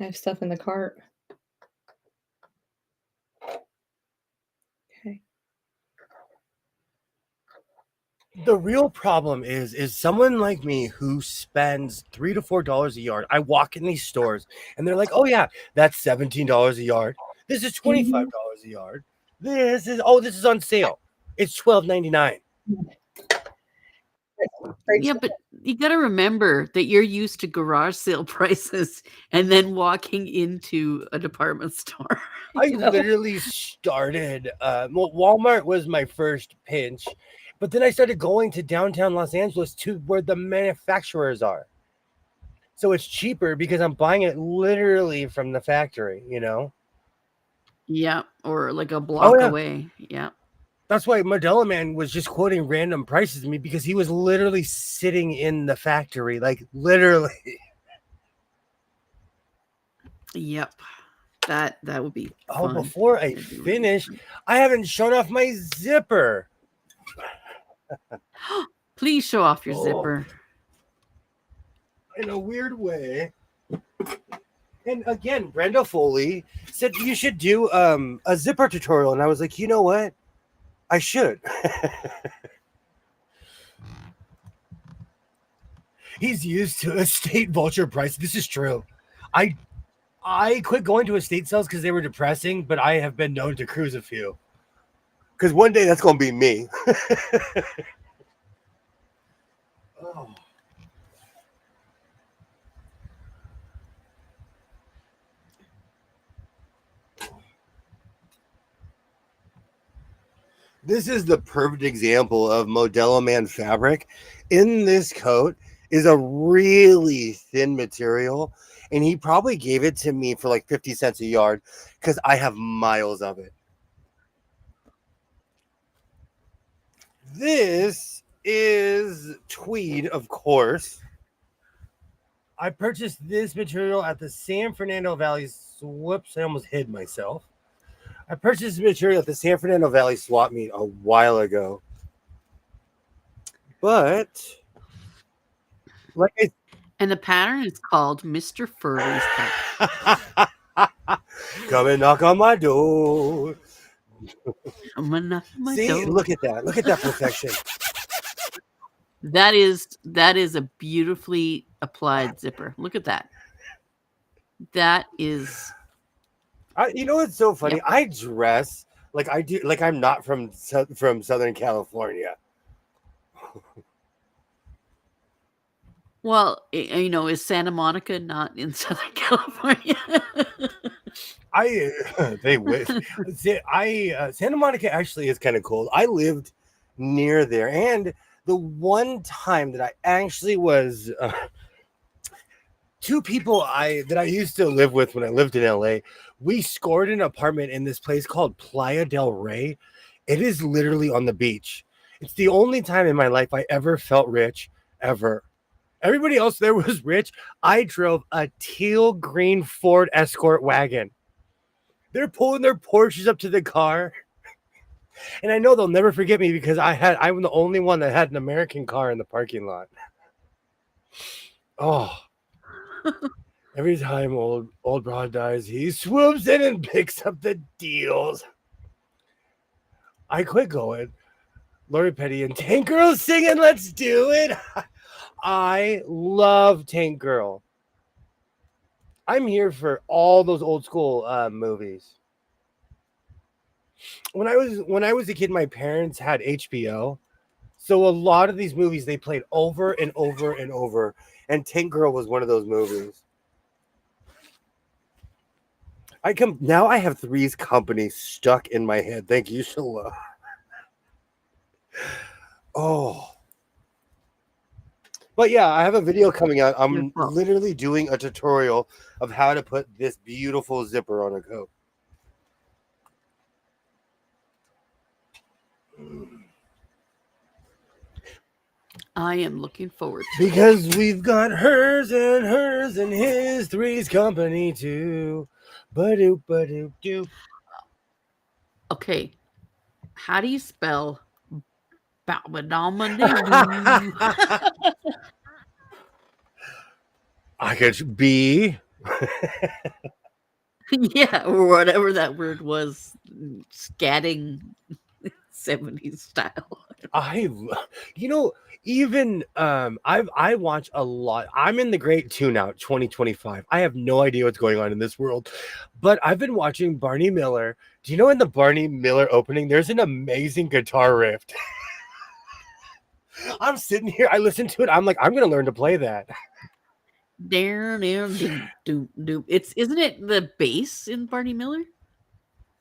Speaker 2: I have stuff in the cart. Okay.
Speaker 3: The real problem is someone like me who spends $3 to $4 a yard. I walk in these stores and they're like, "Oh yeah, that's $17 a yard. This is $25 a yard. This is on sale. It's $12.99."
Speaker 2: Great
Speaker 1: Yeah,
Speaker 2: stuff.
Speaker 1: but you got to remember that you're used to garage sale prices and then walking into a department store.
Speaker 3: I
Speaker 1: You know?
Speaker 3: literally started. Well, Walmart was my first pinch, but then I started going to downtown Los Angeles to where the manufacturers are. So it's cheaper because I'm buying it literally from the factory.
Speaker 1: Yeah, or like a
Speaker 3: Oh
Speaker 1: block
Speaker 3: yeah,
Speaker 1: away. Yeah.
Speaker 3: that's why Modelo Man was just quoting random prices to me because he was literally sitting in the factory, like literally.
Speaker 1: Yep. That would be
Speaker 3: Oh,
Speaker 1: fun.
Speaker 3: before I
Speaker 1: That'd be really
Speaker 3: finish,
Speaker 1: fun.
Speaker 3: I haven't shown off my zipper.
Speaker 1: Please show off your
Speaker 3: Oh.
Speaker 1: zipper.
Speaker 3: In a weird way. And again, Brenda Foley said you should do a zipper tutorial, and I was like, you know what? I should. He's used to estate vulture price. This is true. I quit going to estate sales because they were depressing, but I have been known to cruise a few. Because one day that's going to be me. Oh. This is the perfect example of Modelo Man fabric. In this coat is a really thin material, and he probably gave it to me for like 50 cents a yard because I have miles of it. This is tweed, of course. I purchased this material at the San Fernando Valley. Whoops, I almost hid myself. I purchased this material at the San Fernando Valley swap meet a while ago. But,
Speaker 1: And the pattern is called Mr. Furley's Patch.
Speaker 3: come and knock on my door.
Speaker 1: I'm gonna knock on my
Speaker 3: See,
Speaker 1: door.
Speaker 3: look at that. Look at that perfection.
Speaker 1: That is a beautifully applied zipper. Look at that. That is.
Speaker 3: You know what's so funny?
Speaker 1: Yep.
Speaker 3: I dress like I do, like I'm not from Southern California.
Speaker 1: Well, is Santa Monica not in Southern California?
Speaker 3: They wish. Santa Monica actually is kind of cold. I lived near there, and the one time that I actually was two people that I used to live with when I lived in LA, we scored an apartment in this place called Playa del Rey. It is literally on the beach. It's the only time in my life I ever felt rich, ever. Everybody else there was rich. I drove a teal green Ford Escort wagon. They're pulling their Porsches up to the car. And I know they'll never forget me because I'm the only one that had an American car in the parking lot. Oh. Every time old broad dies, he swoops in and picks up the deals. I quit going. Lori Petty and Tank Girl singing Let's Do It. I love Tank Girl. I'm here for all those old school movies. When I was a kid, my parents had HBO. So a lot of these movies they played over and over and over. And Tank Girl was one of those movies. Now I have Three's Company stuck in my head. Thank you, Shala. Oh. But yeah, I have a video coming out. I'm literally doing a tutorial of how to put this beautiful zipper on a coat.
Speaker 1: I am looking forward to it.
Speaker 3: Because we've got hers and his, Three's Company too. Ba-doop, ba-doop, doop.
Speaker 1: Okay. How do you spell Balmadalmande?
Speaker 3: I could be.
Speaker 1: Yeah, or whatever that word was, scatting 70s style.
Speaker 3: Even I watch a lot. I'm in the great tune out 2025. I have no idea what's going on in this world, but I've been watching Barney Miller. Do you know in the Barney Miller opening, there's an amazing guitar riff. I'm sitting here, I listen to it. I'm like, I'm gonna learn to play that.
Speaker 1: Isn't it the bass in Barney Miller?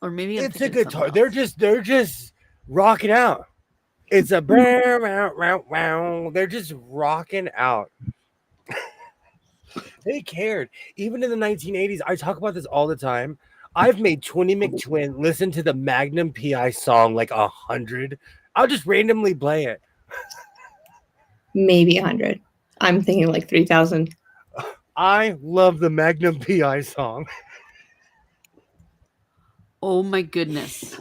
Speaker 1: Or maybe I'm
Speaker 3: It's a
Speaker 1: thinking
Speaker 3: guitar.
Speaker 1: something
Speaker 3: They're just rocking out. It's a they're just rocking out. They cared. Even in the 1980s, I talk about this all the time. I've made Twinny McTwin listen to the Magnum PI song like 100. I'll just randomly play it.
Speaker 2: Maybe 100. I'm thinking like 3,000.
Speaker 3: I love the Magnum PI song.
Speaker 1: Oh my goodness.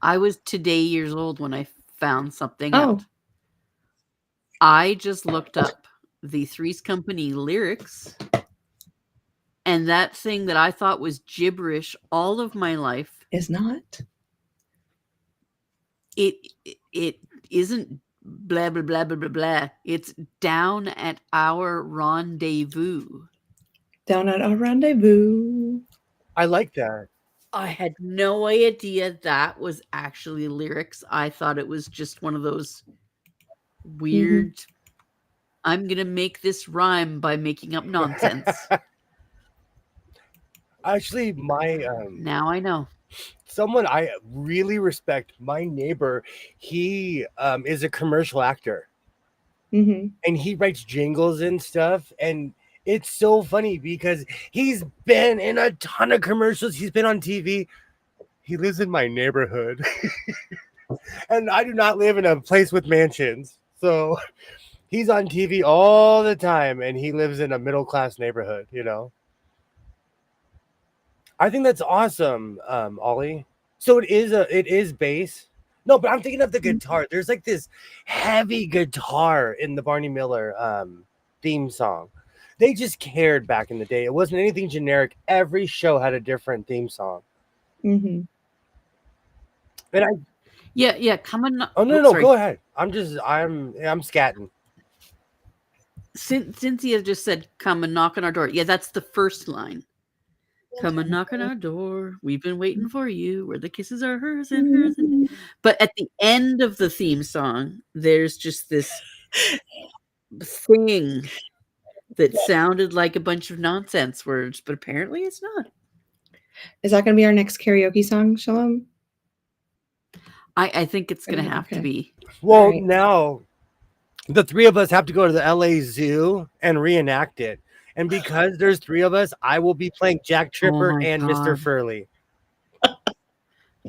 Speaker 1: I was today years old when I found something
Speaker 2: Oh.
Speaker 1: out. I just looked up the Three's Company lyrics, and that thing that I thought was gibberish all of my life,
Speaker 2: Is not.
Speaker 1: it isn't blah blah blah blah blah blah. It's down at our rendezvous.
Speaker 2: Down at our rendezvous.
Speaker 3: I like that.
Speaker 1: I had no idea that was actually lyrics. I thought it was just one of those weird, I'm going to make this rhyme by making up nonsense.
Speaker 3: Actually, my
Speaker 1: Now I know.
Speaker 3: someone I really respect, my neighbor, he is a commercial actor.
Speaker 2: Mm-hmm.
Speaker 3: And he writes jingles and stuff, and it's so funny because he's been in a ton of commercials. He's been on TV. He lives in my neighborhood. And I do not live in a place with mansions. So he's on TV all the time, and he lives in a middle-class neighborhood, you know. I think that's awesome, Ollie. So it is bass. No, but I'm thinking of the guitar. There's like this heavy guitar in the Barney Miller theme song. They just cared back in the day. It wasn't anything generic. Every show had a different theme song.
Speaker 2: Mm-hmm.
Speaker 3: And
Speaker 1: Yeah, come on.
Speaker 3: oh no, go ahead. I'm scatting.
Speaker 1: Cynthia just said, come and knock on our door. Yeah, that's the first line. Come and knock on our door. We've been waiting for you. Where the kisses are hers and hers. But at the end of the theme song, there's just this thing that sounded like a bunch of nonsense words, but apparently it's not.
Speaker 2: Is that going to be our next karaoke song, Shalom?
Speaker 1: I think it's going to have to be.
Speaker 3: Well,
Speaker 2: Right.
Speaker 3: now the three of us have to go to the LA Zoo and reenact it. And because there's three of us, I will be playing Jack Tripper
Speaker 1: my
Speaker 3: and Mr.
Speaker 1: God.
Speaker 3: Furley.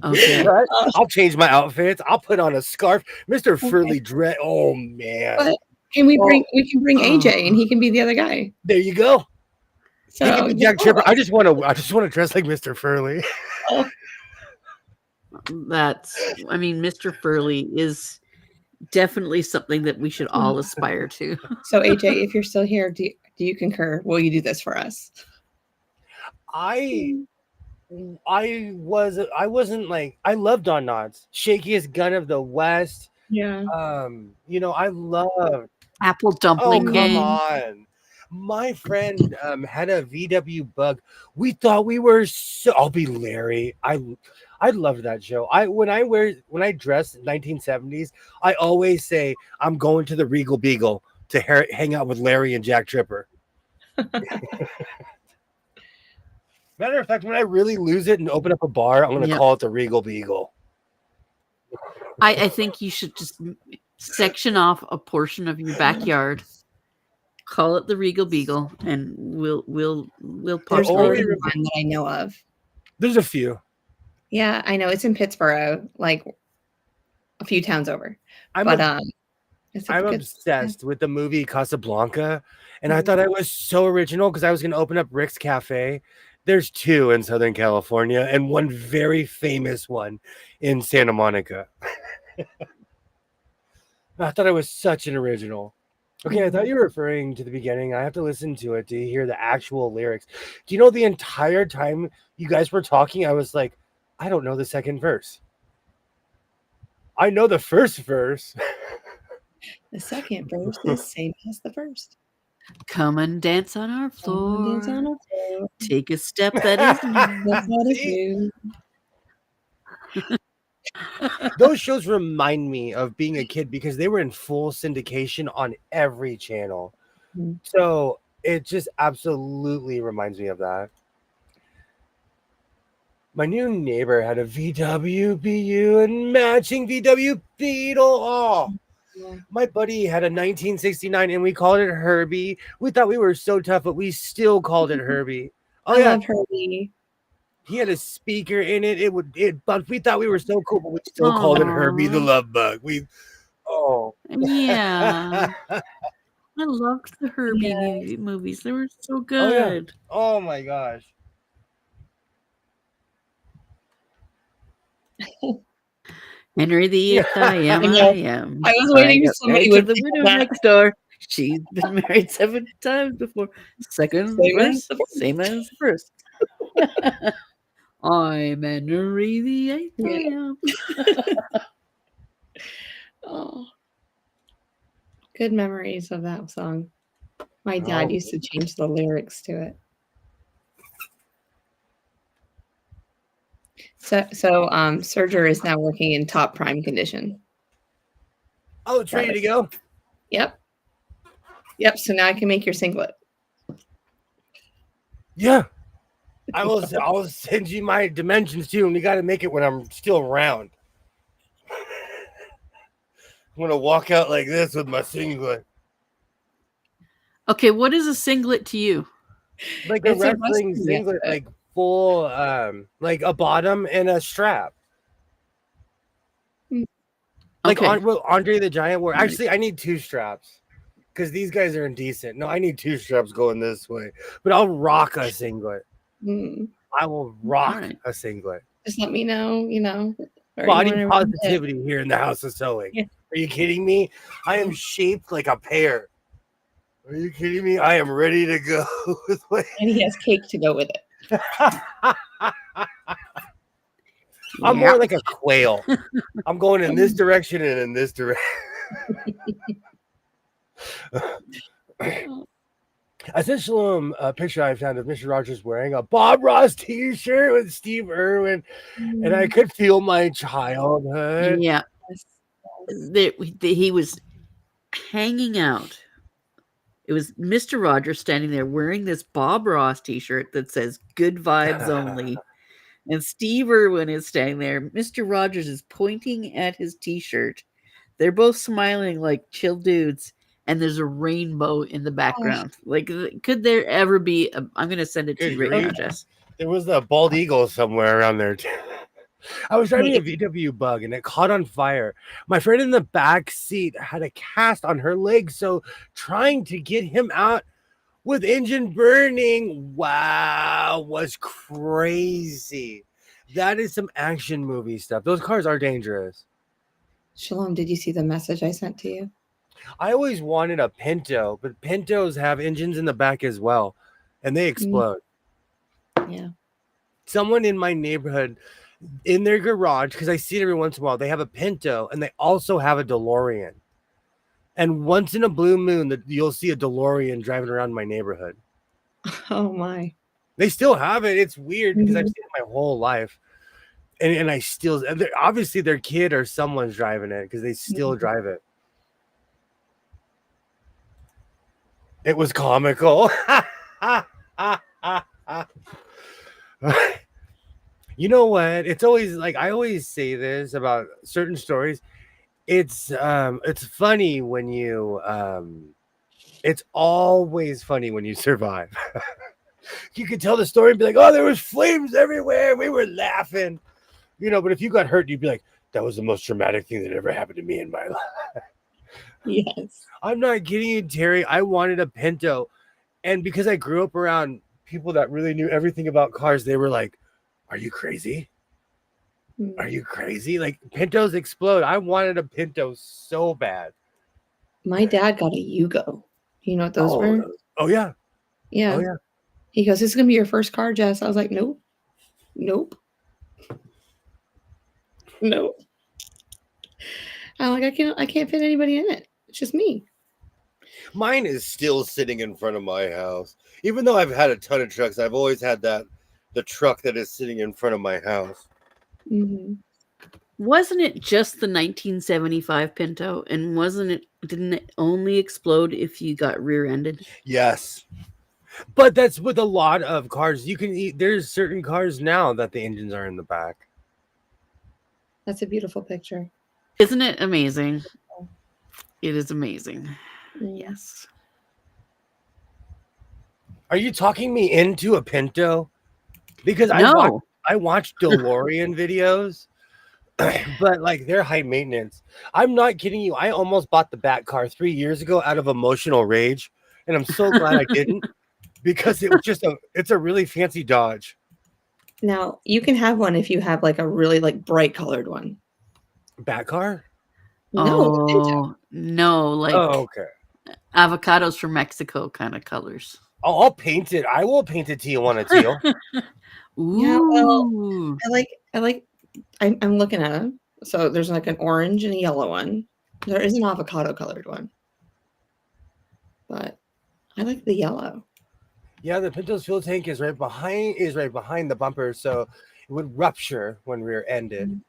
Speaker 1: Okay.
Speaker 3: I'll change my outfits. I'll put on a scarf. Mr. Furley dread. Oh man.
Speaker 2: But can we bring AJ and he can be the other guy.
Speaker 3: There you go.
Speaker 2: So
Speaker 3: He can be Jack Tripper. I just want to dress like Mr. Furley.
Speaker 1: Mr. Furley is definitely something that we should all aspire to.
Speaker 2: So AJ, if you're still here, do you concur? Will you do this for us?
Speaker 3: I wasn't like, I love Don Knotts, Shakiest Gun of the West.
Speaker 2: Yeah.
Speaker 3: I love
Speaker 1: Apple Dumpling
Speaker 3: come
Speaker 1: Gang.
Speaker 3: on. My friend had a VW Bug. We thought we were so. I'll be Larry. I loved that show. When I dress in 1970s, I always say I'm going to the Regal Beagle to hang out with Larry and Jack Tripper. Matter of fact, when I really lose it and open up a bar, I'm going to call it the Regal Beagle.
Speaker 1: I think you should just section off a portion of your backyard, call it the Regal Beagle, and we'll
Speaker 2: There's
Speaker 1: pop
Speaker 2: only
Speaker 1: it.
Speaker 2: one that I know of.
Speaker 3: There's a few.
Speaker 2: Yeah, I know it's in Pittsburgh, like a few towns over. It's a
Speaker 3: I'm
Speaker 2: good.
Speaker 3: obsessed with the movie Casablanca, and I
Speaker 2: Mhm.
Speaker 3: thought I was so original because I was going to open up Rick's Cafe. There's 2 in Southern California and one very famous one in Santa Monica. I thought I was such an original. Okay, I thought you were referring to the beginning. I have to listen to it to hear the actual lyrics. Do you know the entire time you guys were talking, I was like, I don't know the second verse. I know the first verse.
Speaker 2: The second verse is same as the first.
Speaker 1: Come and dance on our floor.
Speaker 2: Dance on our floor.
Speaker 1: Take a step that is new.
Speaker 2: That's what is
Speaker 3: See?
Speaker 2: new.
Speaker 3: Those shows remind me of being a kid because they were in full syndication on every channel.
Speaker 2: Mhm.
Speaker 3: So it just absolutely reminds me of that. My new neighbor had a VW BU and matching VW Beetle. Oh,
Speaker 2: Yeah.
Speaker 3: my buddy had a 1969 and we called it Herbie. We thought we were so tough, but we still called it Herbie. Oh,
Speaker 2: I
Speaker 3: yeah.
Speaker 2: love Herbie.
Speaker 3: He had a speaker in it. It bumped. We thought we were so cool, but we still called it Herbie the
Speaker 1: Aw.
Speaker 3: Love Bug. Oh.
Speaker 1: Yeah. I loved the Herbie
Speaker 2: Yes.
Speaker 1: movies. They were so
Speaker 3: Oh, yeah.
Speaker 1: good.
Speaker 3: Oh, my gosh.
Speaker 1: Henry VIII, I am,
Speaker 2: I know.
Speaker 1: I am.
Speaker 2: I was waiting
Speaker 1: got
Speaker 2: somebody
Speaker 1: married to
Speaker 2: would
Speaker 1: the
Speaker 2: pick
Speaker 1: widow
Speaker 2: that.
Speaker 1: next door. She's been married 7 times before. Second
Speaker 2: Same as
Speaker 1: verse,
Speaker 2: the first.
Speaker 1: same as the first. I'm Henry VIII, I
Speaker 2: Yeah.
Speaker 1: am.
Speaker 2: Oh, good memories of that song. My dad
Speaker 3: Oh.
Speaker 2: used to change the lyrics to it. So Serger is now working in top prime condition.
Speaker 3: Oh, it's ready to go.
Speaker 2: Yep. So now I can make your singlet.
Speaker 3: Yeah. I'll send you my dimensions too, and we got to make it when I'm still round. I'm gonna walk out like this with my singlet,
Speaker 1: Okay, what is a singlet to you?
Speaker 3: like a
Speaker 2: It's a
Speaker 3: wrestling
Speaker 2: wrestling
Speaker 3: singlet,
Speaker 2: outfit.
Speaker 3: like full, like a bottom and a strap. Like
Speaker 1: Okay.
Speaker 3: Andre the Giant wore. Actually, I need 2 straps because these guys are indecent. No, I need 2 straps going this way, but I'll rock a singlet.
Speaker 2: Mm.
Speaker 3: I will rock
Speaker 1: Alright.
Speaker 3: a singlet.
Speaker 2: Just let me know, where
Speaker 3: Body
Speaker 2: you wanna run it.
Speaker 3: positivity here in the house of sewing.
Speaker 2: Yeah.
Speaker 3: Are you kidding me? I am shaped like a pear. Are you kidding me? I am ready to go.
Speaker 2: And he has cake to go with it.
Speaker 3: I'm more like a quail. I'm going in this direction and in this direction. I sent Shalom a picture I found of Mr. Rogers wearing a Bob Ross t-shirt with Steve Irwin, and I could feel my childhood.
Speaker 1: Yeah. He was hanging out. It was Mr. Rogers standing there wearing this Bob Ross t-shirt that says "Good Vibes Only." And Steve Irwin is standing there. Mr. Rogers is pointing at his t-shirt. They're both smiling like chill dudes. And there's a rainbow in the background. Like, could there ever be? I'm going to send it to you right now, Jess.
Speaker 3: There was a bald eagle somewhere around there, too. I was driving a VW Bug and it caught on fire. My friend in the back seat had a cast on her leg, so trying to get him out with engine burning, wow, was crazy. That is some action movie stuff. Those cars are dangerous.
Speaker 2: Shalom, did you see the message I sent to you?
Speaker 3: I always wanted a Pinto, but Pintos have engines in the back as well, and they explode.
Speaker 2: Yeah.
Speaker 3: Someone in my neighborhood, in their garage, because I see it every once in a while, they have a Pinto, and they also have a DeLorean. And once in a blue moon, you'll see a DeLorean driving around my neighborhood.
Speaker 2: Oh, my.
Speaker 3: They still have it. It's weird because I've seen it my whole life. And I still, obviously their kid or someone's driving it because they still drive it. It was comical. You know what? It's always like, I always say this about certain stories. It's funny when you, it's always funny when you survive. You could tell the story and be like, oh, there was flames everywhere. We were laughing, but if you got hurt, you'd be like, that was the most traumatic thing that ever happened to me in my life.
Speaker 2: Yes.
Speaker 3: I'm not kidding you, Terry. I wanted a Pinto. And because I grew up around people that really knew everything about cars, they were like, are you crazy? Are you crazy? Like, Pintos explode. I wanted a Pinto so bad.
Speaker 2: My dad got a Yugo. You know what those
Speaker 3: Oh,
Speaker 2: were?
Speaker 3: oh yeah.
Speaker 2: Yeah.
Speaker 3: Oh, yeah.
Speaker 2: He goes, "This is gonna be your first car, Jess." I was like, "Nope, nope, nope." I'm like, I can't fit anybody in it. It's just me.
Speaker 3: Mine is still sitting in front of my house. Even though I've had a ton of trucks, I've always had the truck that is sitting in front of my house.
Speaker 2: Mm-hmm.
Speaker 1: Wasn't it just the 1975 Pinto? And didn't it only explode if you got rear-ended?
Speaker 3: Yes. But that's with a lot of cars. There's certain cars now that the engines are in the back.
Speaker 2: That's a beautiful picture.
Speaker 1: Isn't it amazing? It is amazing. Yes.
Speaker 3: Are you talking me into a Pinto? Because
Speaker 1: No.
Speaker 3: I watch DeLorean videos, but like they're high maintenance. I'm not kidding you. I almost bought the Bat car 3 years ago out of emotional rage, and I'm so glad I didn't because it was it's a really fancy Dodge.
Speaker 2: Now you can have one if you have like a really like bright colored one.
Speaker 3: Bat car?
Speaker 2: No, the Pinto.
Speaker 1: Oh, no, like
Speaker 3: Oh, okay.
Speaker 1: avocados from Mexico kind of colors.
Speaker 3: I'll paint it. I will paint it Tijuana teal.
Speaker 2: Yeah, well,
Speaker 1: Ooh.
Speaker 2: I'm looking at them. So there's like an orange and a yellow one. There is an avocado colored one, but I like the yellow.
Speaker 3: Yeah, the Pinto's fuel tank is right behind the bumper, so it would rupture when rear-ended.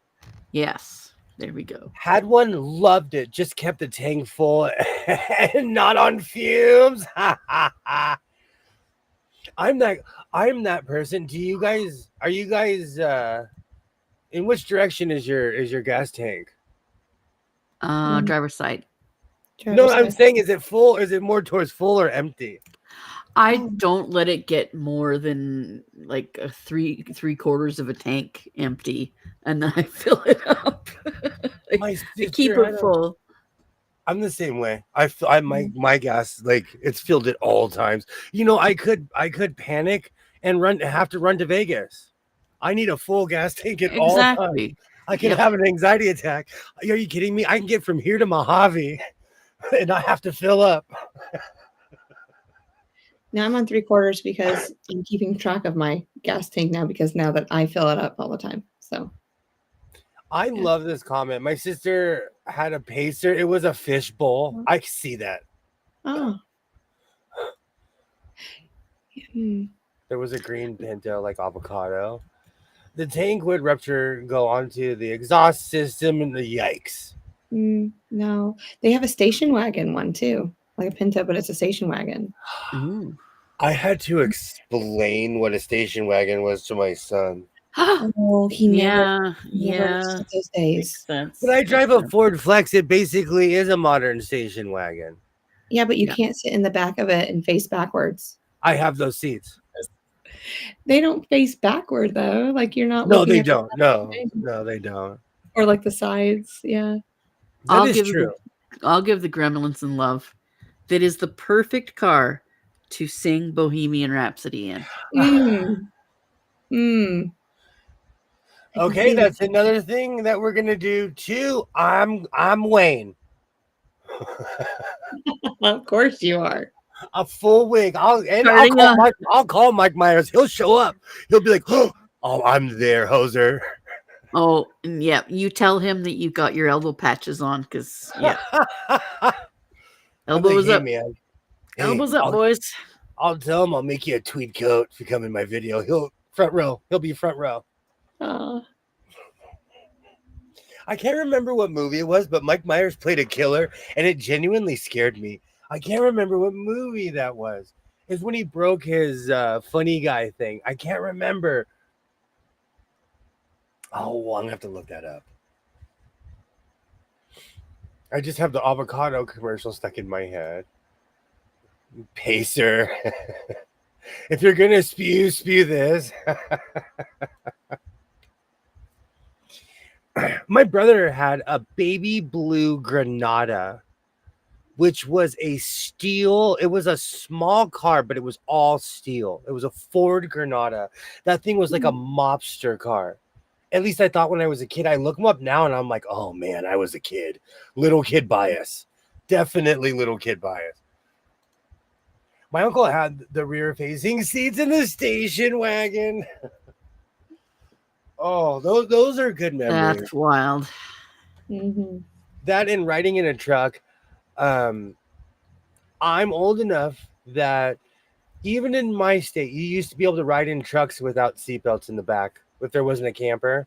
Speaker 1: Yes. There we go.
Speaker 3: Had one, loved it, just kept the tank full and not on fumes. I'm that person. Are you guys in which direction is your gas tank?
Speaker 1: Driver's side.
Speaker 3: No, I'm saying, is it full? Is it more towards full or empty?
Speaker 1: I don't let it get more than like a three quarters of a tank empty, and then I fill it up.
Speaker 3: My
Speaker 1: I keep
Speaker 3: sister,
Speaker 1: it full.
Speaker 3: I'm the same way. My gas, like, it's filled at all times. You know, I could panic and have to run to Vegas. I need a full gas tank at all times.
Speaker 1: Exactly.
Speaker 3: I can have an anxiety attack. Are you kidding me? I can get from here to Mojave and I have to fill up.
Speaker 2: Now I'm on 3/4 because I'm keeping track of my gas tank now because now that I fill it up all the time. So
Speaker 3: I love this comment. My sister had a Pacer. It was a fishbowl. I see that.
Speaker 2: oh.
Speaker 3: There was a green Pinto, like avocado. The tank would rupture, go onto the exhaust system, and the yikes.
Speaker 2: No, they have a station wagon one too, like a Pinto, but it's a station wagon.
Speaker 1: Ooh.
Speaker 3: I had to explain what a station wagon was to my son.
Speaker 2: Oh, he never
Speaker 1: yeah.
Speaker 2: understood those days.
Speaker 3: But I drive a Ford Flex. It basically is a modern station wagon.
Speaker 2: Yeah, but you can't sit in the back of it and face backwards.
Speaker 3: I have those seats.
Speaker 2: They don't face backward though. Like you're not.
Speaker 3: No, they don't. No, they don't.
Speaker 2: Or like the sides. Yeah.
Speaker 3: That is true.
Speaker 1: I'll give the Gremlins in love. That is the perfect car to sing Bohemian Rhapsody in.
Speaker 3: Okay, that's another thing that we're gonna do too. I'm Wayne.
Speaker 2: Of course you are.
Speaker 3: A full wig. I'll call Mike Myers. He'll show up. He'll be like, "Oh, I'm there, hoser."
Speaker 1: Oh, yeah. You tell him that you got your elbow patches on, because elbows up,
Speaker 3: man.
Speaker 1: elbows up, boys.
Speaker 3: I'll tell him I'll make you a tweed coat if you come in my video. He'll front row. He'll be front row. I can't remember what movie it was, but Mike Myers played a killer, and it genuinely scared me. I can't remember what movie that was. It's when he broke his funny guy thing. I can't remember. Oh, well, I'm gonna have to look that up. I just have the avocado commercial stuck in my head. Pacer. If you're gonna spew this. My brother had a baby blue Granada which was a steel. It was a small car, but it was all steel. It was a Ford Granada. That thing was like a mobster car. At least I thought when I was a kid. I look them up now and I'm like, oh man, I was a kid. Little kid bias. Definitely little kid bias. My uncle had the rear facing seats in the station wagon. Oh, those are good memories.
Speaker 1: That's wild.
Speaker 2: Mm-hmm.
Speaker 3: That and riding in a truck. I'm old enough that even in my state, you used to be able to ride in trucks without seatbelts in the back if there wasn't a camper.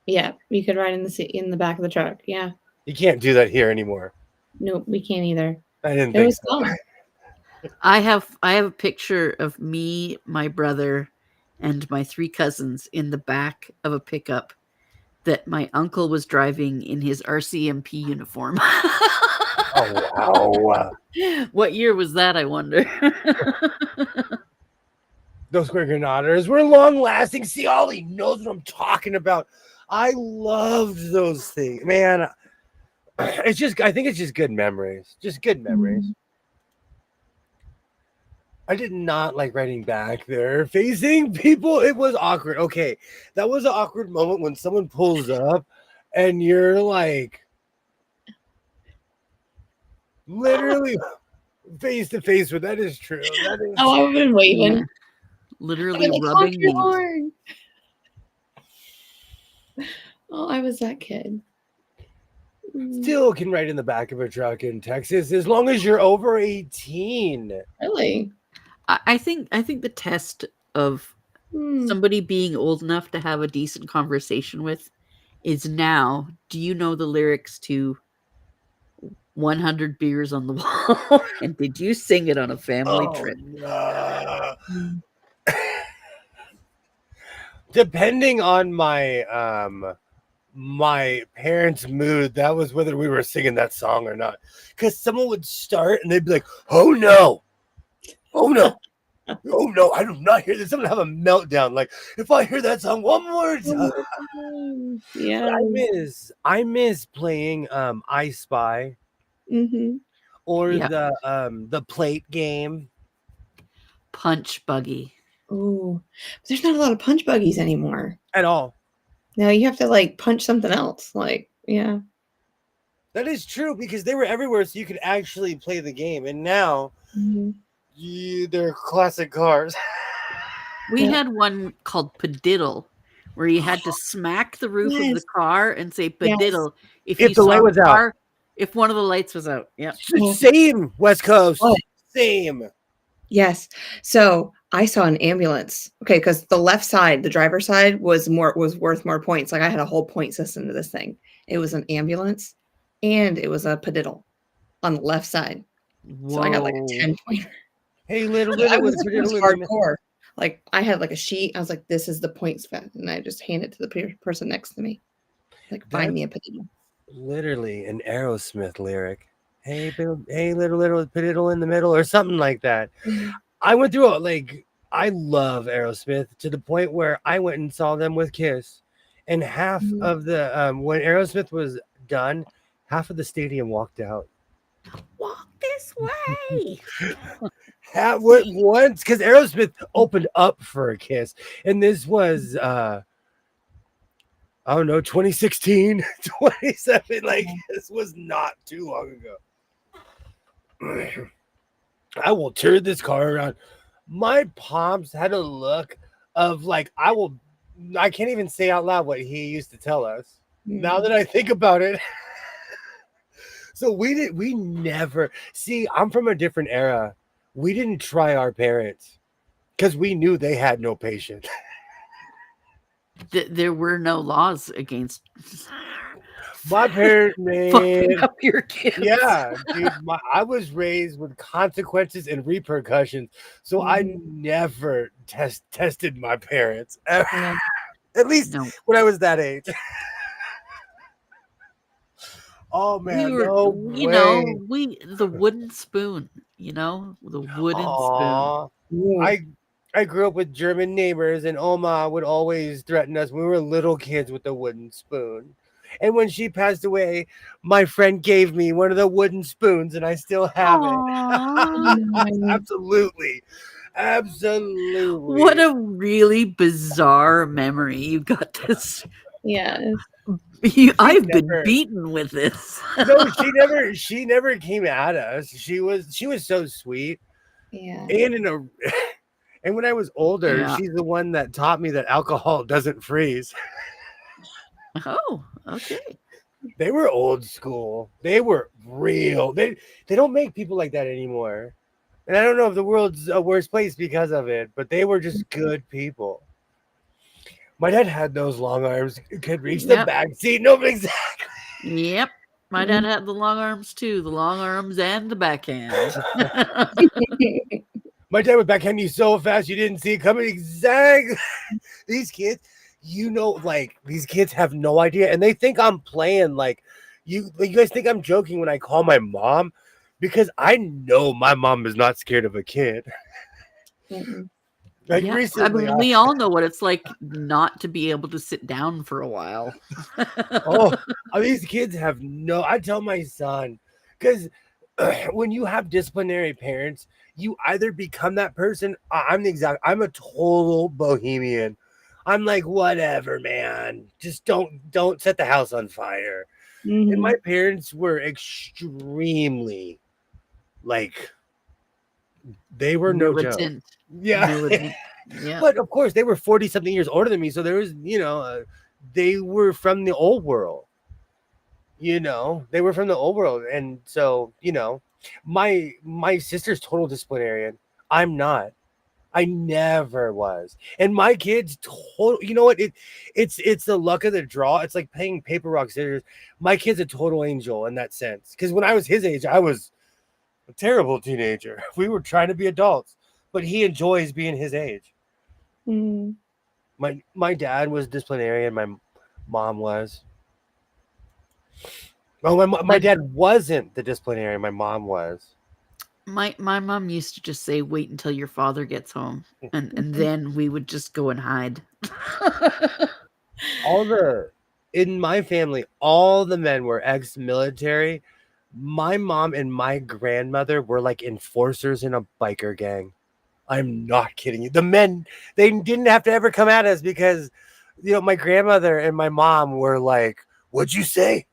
Speaker 2: Yeah, you could ride in the back of the truck. Yeah.
Speaker 3: You can't do that here anymore.
Speaker 2: Nope, we can't either.
Speaker 3: I didn't
Speaker 2: It
Speaker 3: think
Speaker 2: was
Speaker 3: so.
Speaker 2: fun.
Speaker 1: I have a picture of me, my brother, and my 3 cousins in the back of a pickup that my uncle was driving in his RCMP uniform.
Speaker 3: Oh, wow.
Speaker 1: What year was that, I wonder?
Speaker 3: Those Square Granadas were long lasting. See, Ollie knows what I'm talking about. I loved those things, man. I think it's just good memories. Just good memories.
Speaker 2: Mm-hmm.
Speaker 3: I did not like riding back there facing people. It was awkward. Okay, that was an awkward moment when someone pulls up and you're like literally face to face with. That is true. That is
Speaker 2: Oh, I've been waving.
Speaker 1: Yeah. Literally
Speaker 2: Like,
Speaker 1: rubbing
Speaker 2: honk your
Speaker 1: knees.
Speaker 2: horn. Oh, I was that kid.
Speaker 3: still can ride in the back of a truck in Texas as long as you're over 18.
Speaker 2: Really?
Speaker 1: I think the test of
Speaker 2: Hmm.
Speaker 1: somebody being old enough to have a decent conversation with is now, do you know the lyrics to 100 Beers on the Wall? And did you sing it on a family trip?
Speaker 3: No. Depending on my parents' mood, that was whether we were singing that song or not. Because someone would start and they'd be like, "Oh no, oh no, oh no, I do not hear this." Someone have a meltdown. Like, if I hear that song one more time.
Speaker 2: Yeah.
Speaker 3: I miss playing I Spy
Speaker 2: Mm-hmm.
Speaker 3: or
Speaker 1: Yep.
Speaker 3: the plate game.
Speaker 1: Punch Buggy.
Speaker 2: Oh, there's not a lot of punch buggies anymore.
Speaker 3: At all.
Speaker 2: Now you have to like punch something else. Like, yeah.
Speaker 3: That is true because they were everywhere, so you could actually play the game. And now, they're classic cars.
Speaker 1: We
Speaker 2: Yeah.
Speaker 1: had one called Padiddle, where you had to smack the roof of the
Speaker 2: Yes.
Speaker 1: car and say
Speaker 2: Yes.
Speaker 1: Padiddle if
Speaker 3: If
Speaker 1: you
Speaker 3: the
Speaker 1: saw
Speaker 3: light was out.
Speaker 1: car, if one of the lights was out. Yeah.
Speaker 3: Same West Coast.
Speaker 2: What?
Speaker 3: Same.
Speaker 2: Yes. So I saw an ambulance. Okay, because the left side, the driver's side, was worth more points. Like I had a whole point system to this thing. It was an ambulance and it was a padiddle on the left side. So I got like a 10 pointer.
Speaker 3: Hey, little
Speaker 2: I
Speaker 3: with
Speaker 2: was,
Speaker 3: a
Speaker 2: it was
Speaker 3: little in the-
Speaker 2: hardcore. Like I had like a sheet. I was like, this is the points bet. And I just hand it to the person next to me. Like, find me a padiddle.
Speaker 3: Literally an Aerosmith lyric. Hey, little padiddle in the middle, or something like that. I went through I love Aerosmith to the point where I went and saw them with Kiss, and half of the when Aerosmith was done, half of the stadium walked out.
Speaker 1: Walk this way.
Speaker 3: Once because Aerosmith opened up for a Kiss, and this was I don't know, 2016, 27. Like, this was not too long ago. I will turn this car around. My pops had a look of like, I can't even say out loud what he used to tell us. Now that I think about it. So we never see, I'm from a different era. We didn't try our parents because we knew they had no patience.
Speaker 1: There were no laws against
Speaker 3: My parents,
Speaker 1: fucking
Speaker 3: man.
Speaker 1: up your kids.
Speaker 3: Yeah, dude, I was raised with consequences and repercussions, so I never tested my parents, ever. At least when I was that age. Oh man, no way.
Speaker 1: The wooden spoon, the wooden spoon.
Speaker 3: I grew up with German neighbors, and Oma would always threaten us when we were little kids with the wooden spoon. And when she passed away, my friend gave me one of the wooden spoons, and I still have it. Absolutely. Absolutely.
Speaker 1: What a really bizarre memory. You got this.
Speaker 2: Yes.
Speaker 1: I've been
Speaker 3: never-
Speaker 1: beaten with this.
Speaker 3: No, she never came at us. She was so sweet.
Speaker 2: Yeah.
Speaker 3: And when I was older,
Speaker 1: Yeah.
Speaker 3: she's the one that taught me that alcohol doesn't freeze.
Speaker 1: Oh, okay.
Speaker 3: They were old school. They were real. They don't make people like that anymore. And I don't know if the world's a worse place because of it, but they were just good people. My dad had those long arms, could reach the back seat. No, exactly.
Speaker 1: Yep. My dad had the long arms too, the long arms and the backhand.
Speaker 3: My dad would backhand you so fast you didn't see it coming. Exactly. These kids, like these kids have no idea, and they think I'm playing. Like you guys think I'm joking when I call my mom, because I know my mom is not scared of a kid. Like recently,
Speaker 1: I mean, we all know what it's like not to be able to sit down for a while.
Speaker 3: These kids have no. I tell my son, because when you have disciplinary parents, you either become that person. I'm a total bohemian. I'm like, whatever, man. Just don't set the house on fire.
Speaker 2: Mm-hmm.
Speaker 3: And my parents were extremely, like, they were no joke. Yeah.
Speaker 1: Yeah.
Speaker 3: But of course, they were 40-something years older than me. So there was, they were from the old world. They were from the old world. And so, my sister's total disciplinarian. I'm not. I never was. And my kids you know what? It's the luck of the draw. It's like playing paper, rock, scissors. My kid's a total angel in that sense. Because when I was his age, I was a terrible teenager. We were trying to be adults, but he enjoys being his age.
Speaker 2: Mm.
Speaker 3: My dad was disciplinarian. My mom was. Oh, my dad wasn't the disciplinarian. My mom was. My
Speaker 1: mom used to just say, "Wait until your father gets home," and then we would just go and hide.
Speaker 3: In my family, all the men were ex-military. My mom and my grandmother were like enforcers in a biker gang. I'm not kidding you. The men, they didn't have to ever come at us because, my grandmother and my mom were like, "What'd you say?"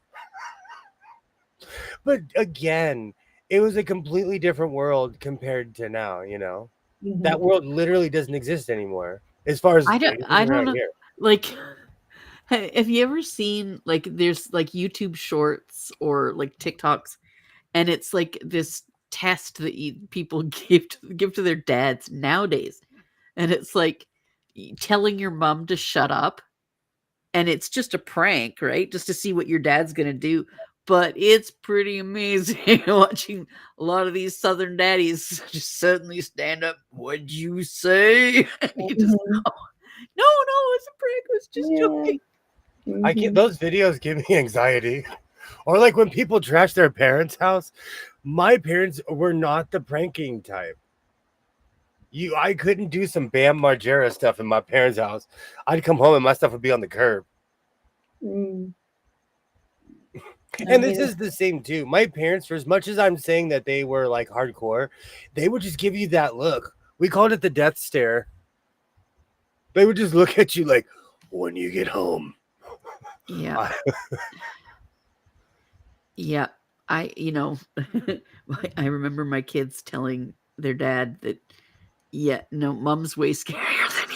Speaker 3: But again, it was a completely different world compared to now,
Speaker 2: Mm-hmm.
Speaker 3: That world literally doesn't exist anymore. As far as
Speaker 1: I don't know.
Speaker 3: Here.
Speaker 1: Like, have you ever seen, like, there's like YouTube shorts or like TikToks, and it's like this test that people give to their dads nowadays, and it's like telling your mom to shut up, and it's just a prank, right? Just to see what your dad's gonna do. But it's pretty amazing watching a lot of these Southern daddies just suddenly stand up. What'd you say? And you just, no, it's a prank. I was just joking.
Speaker 3: I can't. Those videos give me anxiety. Or like when people trash their parents' house. My parents were not the pranking type. I couldn't do some Bam Margera stuff in my parents' house. I'd come home and my stuff would be on the curb.
Speaker 2: Mm.
Speaker 3: And this is the same too. My parents, for as much as I'm saying that they were like hardcore, they would just give you that look. We called it the death stare. They would just look at you like, "When you get home."
Speaker 1: Yeah. Yeah. I remember my kids telling their dad that, mom's way scarier than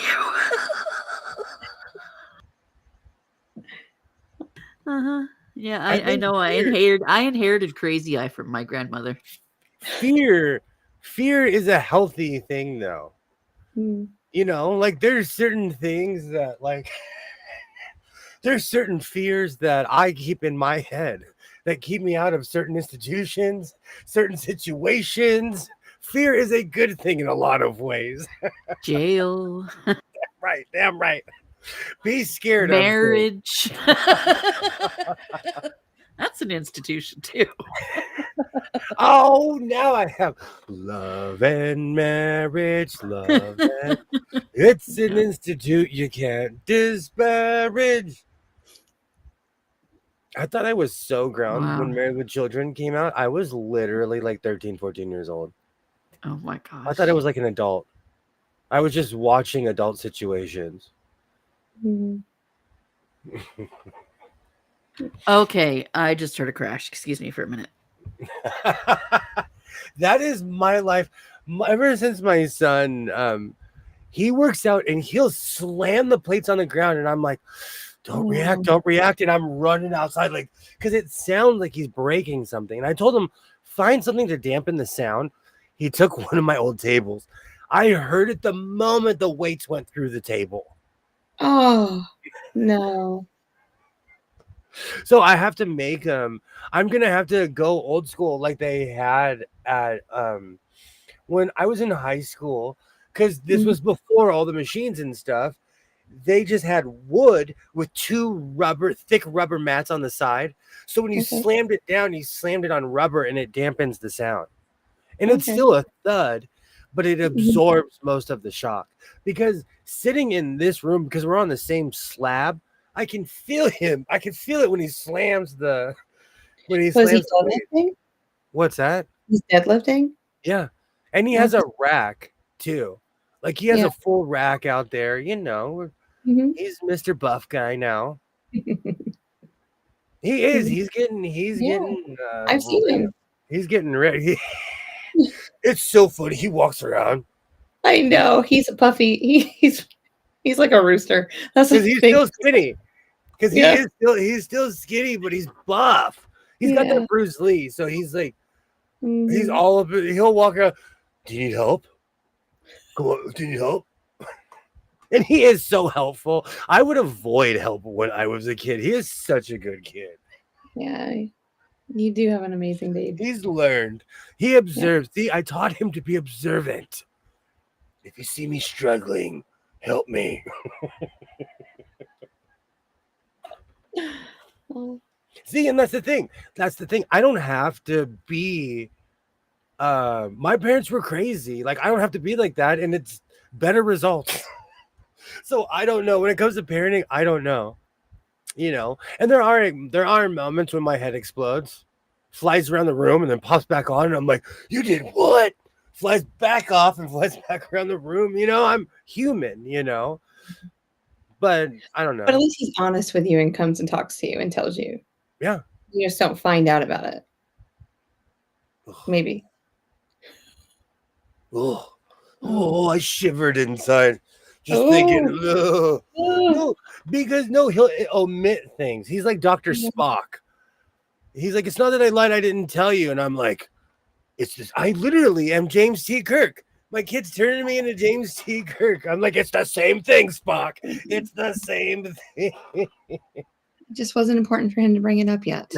Speaker 1: you. Uh-huh. Yeah, I know. I inherited crazy eye from my grandmother.
Speaker 3: Fear is a healthy thing, though.
Speaker 2: Mm.
Speaker 3: Like there's certain things that, like, there's certain fears that I keep in my head that keep me out of certain institutions, certain situations. Fear is a good thing in a lot of ways.
Speaker 1: Jail.
Speaker 3: Right, damn right. Be scared
Speaker 1: marriage. That's an institution too.
Speaker 3: Oh, now I have love and marriage. It's an institute you can't disparage. I thought I was so ground
Speaker 1: Wow.
Speaker 3: when Married with Children came out. I was literally like 13, 14 years old.
Speaker 1: Oh my
Speaker 3: I thought I
Speaker 1: gosh.
Speaker 3: was like an adult. I was just watching adult situations.
Speaker 2: Mhm.
Speaker 1: Okay, I just heard a crash. Excuse me for a minute.
Speaker 3: That is my life. Ever since my son, he works out and he'll slam the plates on the ground, and I'm like, don't react. And I'm running outside, like, because it sounds like he's breaking something. And I told him, find something to dampen the sound. He took one of my old tables. I heard it the moment the weights went through the table.
Speaker 2: Oh, no.
Speaker 3: So I have to make I'm gonna have to go old school like they had at when I was in high school, because this
Speaker 2: Mhm.
Speaker 3: was before all the machines and stuff. They just had wood with two thick rubber mats on the side. So when you
Speaker 2: Okay.
Speaker 3: slammed it down, you slammed it on rubber and it dampens the sound. And it's
Speaker 2: Okay.
Speaker 3: still a thud, but it
Speaker 2: Mhm.
Speaker 3: absorbs most of the shock. Because sitting in this room, because we're on the same slab, I can feel him. I can feel it when he slams the
Speaker 2: So is he
Speaker 3: weight.
Speaker 2: deadlifting?
Speaker 3: What's that?
Speaker 2: He's deadlifting?
Speaker 3: Yeah. And he has a rack too. Like he has
Speaker 2: Yeah.
Speaker 3: a full rack out there, you know.
Speaker 2: Mhm.
Speaker 3: He's Mr. Buff guy now. He is. He's getting
Speaker 2: Yeah, I've seen him.
Speaker 3: he's getting ready. It's so funny. He walks around
Speaker 2: I know. He's a puffy. He's like a rooster. That's
Speaker 3: because
Speaker 2: the
Speaker 3: he's
Speaker 2: thing.
Speaker 3: still skinny. Because
Speaker 2: Yeah.
Speaker 3: he's still skinny, but he's buff. He's got
Speaker 2: Yeah.
Speaker 3: that Bruce Lee, so he's like he's
Speaker 2: Mhm.
Speaker 3: all of it. He'll walk around. Do you need help? Come on, do you need help? And he is so helpful. I would avoid help when I was a kid. He is such a good kid.
Speaker 2: Yeah. You do have an amazing babe.
Speaker 3: He's learned. He observes. See, I taught him to be observant. If you see me struggling, help me.
Speaker 2: Oh.
Speaker 3: See, and that's the thing. That's the thing. I don't have to be my parents were crazy. Like I don't have to be like that, and it's better results. So I don't know. When it comes to parenting, I don't know. You know, and there are moments when my head explodes, flies around the room, and then pops back on, and I'm like, "You did what?" Flies back off and flies back around the room. You know, I'm human. You know, but I don't
Speaker 2: But at
Speaker 3: know.
Speaker 2: least he's honest with you and comes and talks to you and tells you.
Speaker 3: Yeah.
Speaker 2: You just don't find out about it. Maybe.
Speaker 3: Oh, I shivered inside just thinking.
Speaker 2: Oh.
Speaker 3: No, because no, he'll omit things. He's like Dr.
Speaker 2: Yeah.
Speaker 3: Spock. He's like, it's not that I lied, I didn't tell you. And I'm like, it's just, I literally am James T. Kirk. My kid's turning me into James T. Kirk. I'm like, it's the same thing, Spock. It's the same thing.
Speaker 2: It just wasn't important for him to bring it up yet.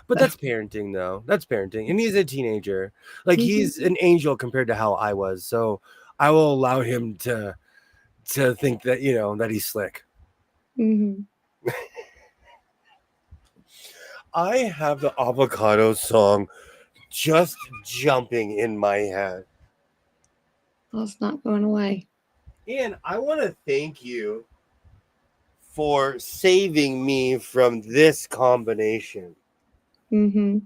Speaker 3: But that's parenting, though. That's parenting. And he's a teenager. Like,
Speaker 2: Mhm.
Speaker 3: he's an angel compared to how I was. So I will allow him to think that, you know, that he's slick.
Speaker 2: Mhm.
Speaker 3: I have the avocado song just jumping in my head.
Speaker 2: Well, it's not going away.
Speaker 3: And I want to thank you for saving me from this combination.
Speaker 2: Mhm.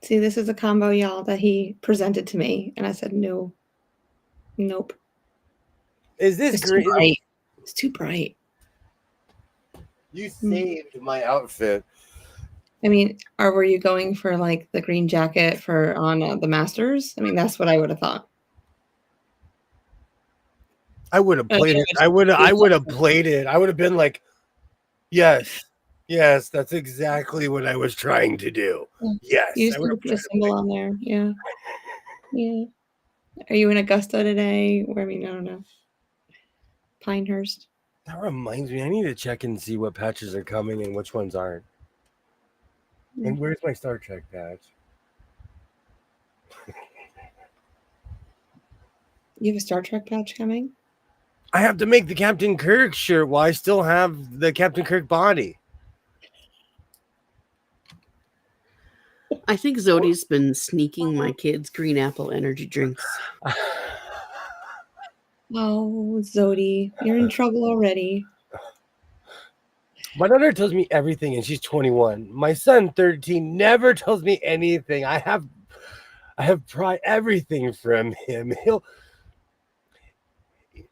Speaker 2: See, this is a combo, y'all, that he presented to me, and I said, "No. Nope.
Speaker 3: Is this
Speaker 2: It's too
Speaker 3: great?
Speaker 2: bright. It's too bright."
Speaker 3: You saved my outfit.
Speaker 2: I mean, or were you going for, like, the green jacket for on, the Masters? I mean, that's what I would have thought.
Speaker 3: I would have played it. I would have played it. I would have been like, yes, that's exactly what I was trying to do.
Speaker 2: Yeah.
Speaker 3: Yes,
Speaker 2: You
Speaker 3: I
Speaker 2: just
Speaker 3: would
Speaker 2: need
Speaker 3: have
Speaker 2: to put a symbol on there. Yeah. Yeah. Are you in Augusta today? Or I mean, I don't know. Pinehurst.
Speaker 3: That reminds me, I need to check and see what patches are coming and which ones aren't. And where's my Star Trek patch?
Speaker 2: You have a Star Trek patch coming?
Speaker 3: I have to make the Captain Kirk shirt while I still have the Captain Kirk body.
Speaker 1: I think Zodi's been sneaking my kids green apple energy drinks.
Speaker 2: Oh, Zodi, you're in trouble already.
Speaker 3: My daughter tells me everything, and she's 21. My son, 13, never tells me anything. I have pried everything from him.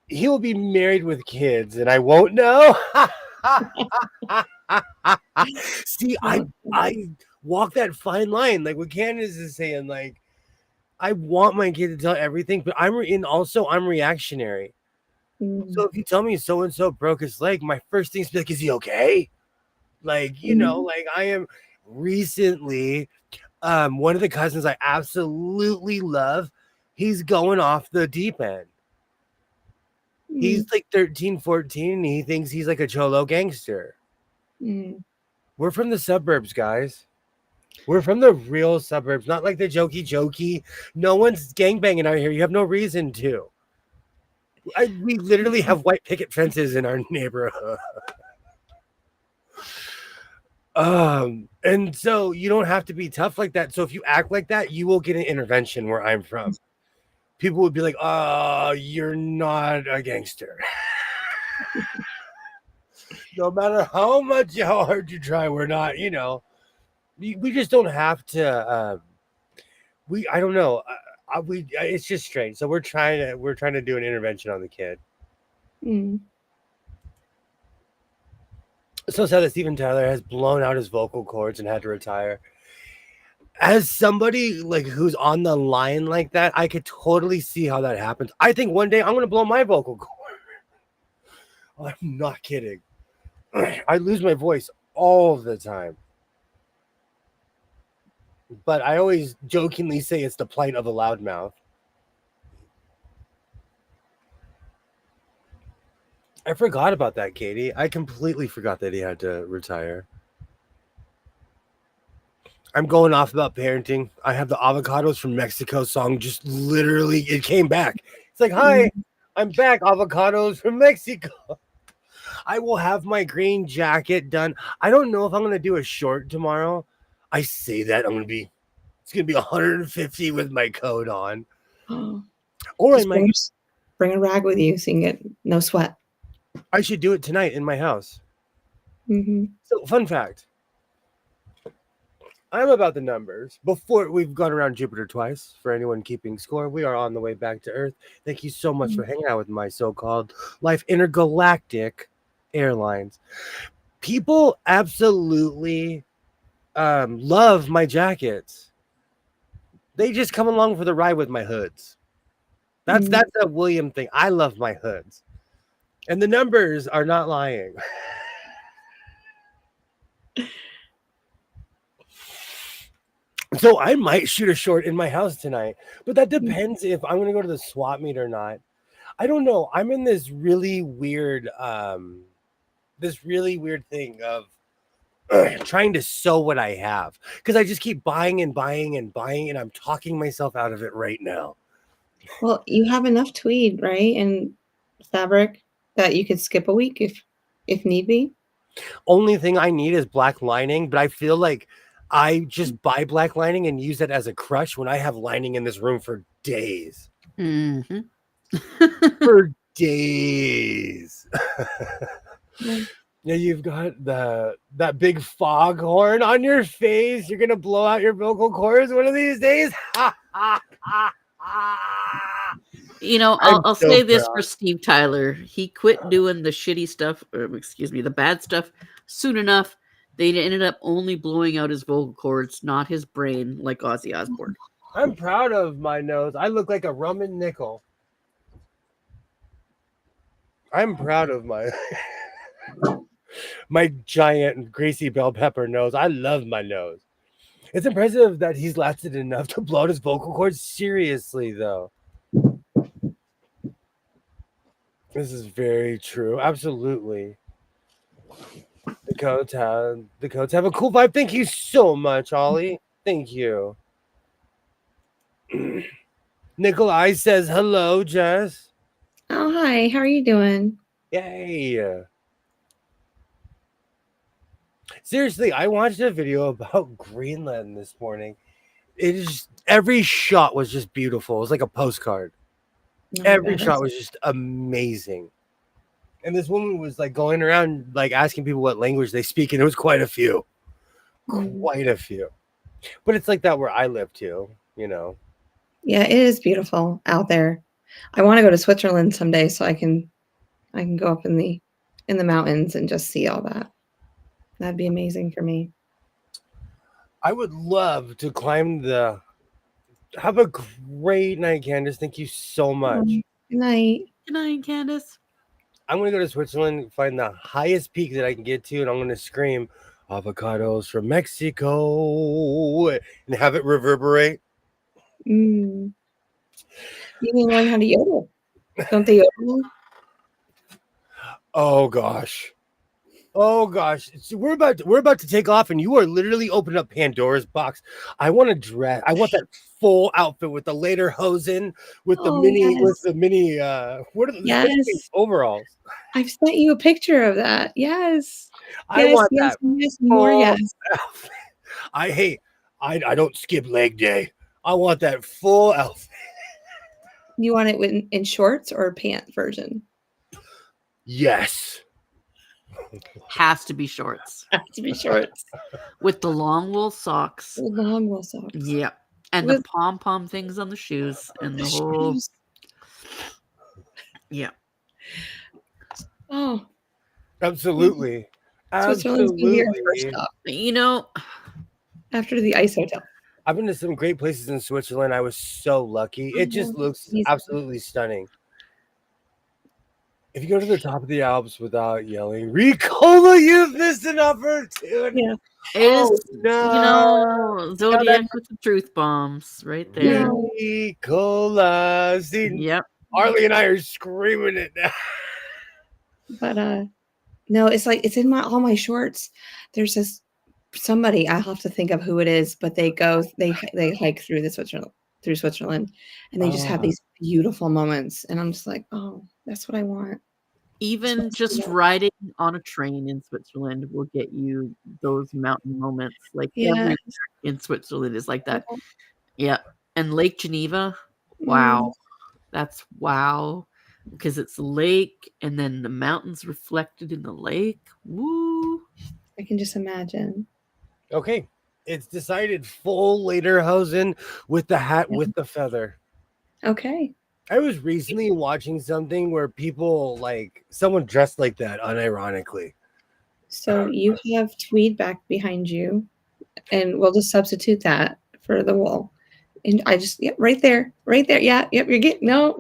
Speaker 3: He'll be married with kids, and I won't know. See, I walk that fine line, like what Candace is saying. Like, I want my kid to tell everything, but I'm reactionary. So if you tell me so and so broke his leg, my first thing is to be like, is he okay? Like, like I am recently, one of the cousins I absolutely love, he's going off the deep end. He's like 13, 14, and he thinks he's like a cholo gangster. We're from the suburbs, guys. We're from the real suburbs, not like the jokey. No one's gangbanging out here. You have no reason to. We literally have white picket fences in our neighborhood. And so you don't have to be tough like that. So if you act like that, you will get an intervention where I'm from. People would be like, "Oh, you're not a gangster." No matter how hard you try, we're not, we just don't have to, I don't know. It's just strange. So we're trying to do an intervention on the kid. So sad that Steven Tyler has blown out his vocal cords and had to retire. As somebody like who's on the line like that, I could totally see how that happens. I think one day I'm going to blow my vocal cord. I'm not kidding. I lose my voice all the time. But I always jokingly say it's the plight of a loudmouth. I forgot about that, Katie. I completely forgot that he had to retire. I'm going off about parenting. I have the Avocados from Mexico song just literally, it came back. It's like, hi, I'm back, Avocados from Mexico. I will have my green jacket done. I don't know if I'm going to do a short tomorrow. I say that it's going to be 150 with my coat on. Or I might
Speaker 2: bring a rag with you so you can get no sweat.
Speaker 3: I should do it tonight in my house. So, fun fact. I'm about the numbers. Before we've gone around Jupiter twice, for anyone keeping score, we are on the way back to Earth. Thank you so much for hanging out with my so-called life intergalactic airlines. People absolutely love my jackets. They just come along for the ride with my hoods. That's a William thing. I love my hoods. And the numbers are not lying. So I might shoot a short in my house tonight, but that depends if I'm going to go to the swap meet or not. I don't know. I'm in this really weird thing of trying to sew what I have because I just keep buying and buying and buying, and I'm talking myself out of it right now.
Speaker 2: Well, you have enough tweed, right, and fabric that you could skip a week if need be.
Speaker 3: Only thing I need is black lining, but I feel like I just buy black lining and use it as a crush when I have lining in this room for days. For days. Yeah, you've got that big foghorn on your face. You're gonna blow out your vocal cords one of these days.
Speaker 1: I'll say this for Steve Tyler. He quit doing the shitty stuff, or the bad stuff soon enough. They ended up only blowing out his vocal cords, not his brain, like Ozzy Osbourne.
Speaker 3: I'm proud of my nose. I look like a rum and nickel. I'm proud of my giant greasy bell pepper nose. I love my nose. It's impressive that he's lasted enough to blow out his vocal cords. Seriously, though. This is very true. Absolutely. The coats have a cool vibe. Thank you so much, Ollie. Thank you. Nikolai says hello, Jess.
Speaker 2: Oh, hi. How are you doing?
Speaker 3: Yay. Seriously, I watched a video about Greenland this morning. Every shot was just beautiful. It was like a postcard. Every shot was just amazing. And this woman was like going around like asking people what language they speak, and there was quite a few. Quite a few. But it's like that where I live too, you know.
Speaker 2: Yeah, it is beautiful out there. I want to go to Switzerland someday so I can go up in the mountains and just see all that. That'd be amazing for me.
Speaker 3: I would love to climb the. Have a great night, Candace. Thank you so much.
Speaker 2: Good night.
Speaker 1: Good night, Candace.
Speaker 3: I'm going to go to Switzerland, find the highest peak that I can get to, and I'm going to scream avocados from Mexico and have it reverberate.
Speaker 2: You can learn how to yodel. Don't they yodel?
Speaker 3: Oh gosh. So we're about to take off, and you are literally opening up Pandora's box. I want to dress. I want that full outfit with the lederhosen, with the mini, what are the overalls?
Speaker 2: I've sent you a picture of that. Yes.
Speaker 3: I want that.
Speaker 2: Yes, more yes.
Speaker 3: Outfit. I don't skip leg day. I want that full outfit.
Speaker 2: You want it in shorts or pant version?
Speaker 3: Yes.
Speaker 1: Has to be shorts.
Speaker 2: Has to be shorts.
Speaker 1: With the long wool socks.
Speaker 2: With the long wool socks.
Speaker 1: Yeah. And the pom-pom things on the shoes. And the whole... Yeah.
Speaker 2: Oh.
Speaker 3: Absolutely.
Speaker 2: Switzerland's gonna be our first stop.
Speaker 1: You know...
Speaker 2: After the ice hotel.
Speaker 3: I've been to some great places in Switzerland. I was so lucky. It just looks absolutely stunning. If you go to the top of the Alps without yelling, Ricola, you've missed an opportunity.
Speaker 2: Yeah.
Speaker 1: No. Zodiac with the truth bombs right there.
Speaker 3: Ricola. See,
Speaker 1: yep.
Speaker 3: Arlie and I are screaming it now.
Speaker 2: But no, it's like it's in all my shorts. There's this somebody, I'll have to think of who it is, but they hike through Switzerland, and they just have these beautiful moments, and I'm just like, oh, that's what I want.
Speaker 1: Even just riding on a train in Switzerland will get you those mountain moments. Like everywhere in Switzerland is like that. Yeah. And Lake Geneva, wow. That's wow. Because it's a lake and then the mountains reflected in the lake. Woo.
Speaker 2: I can just imagine.
Speaker 3: Okay. It's decided full lederhosen with the hat with the feather.
Speaker 2: Okay.
Speaker 3: I was recently watching something where people someone dressed like that unironically.
Speaker 2: So you have tweed back behind you, and we'll just substitute that for the wool. And I just, right there. Yeah, yep, you're getting, no.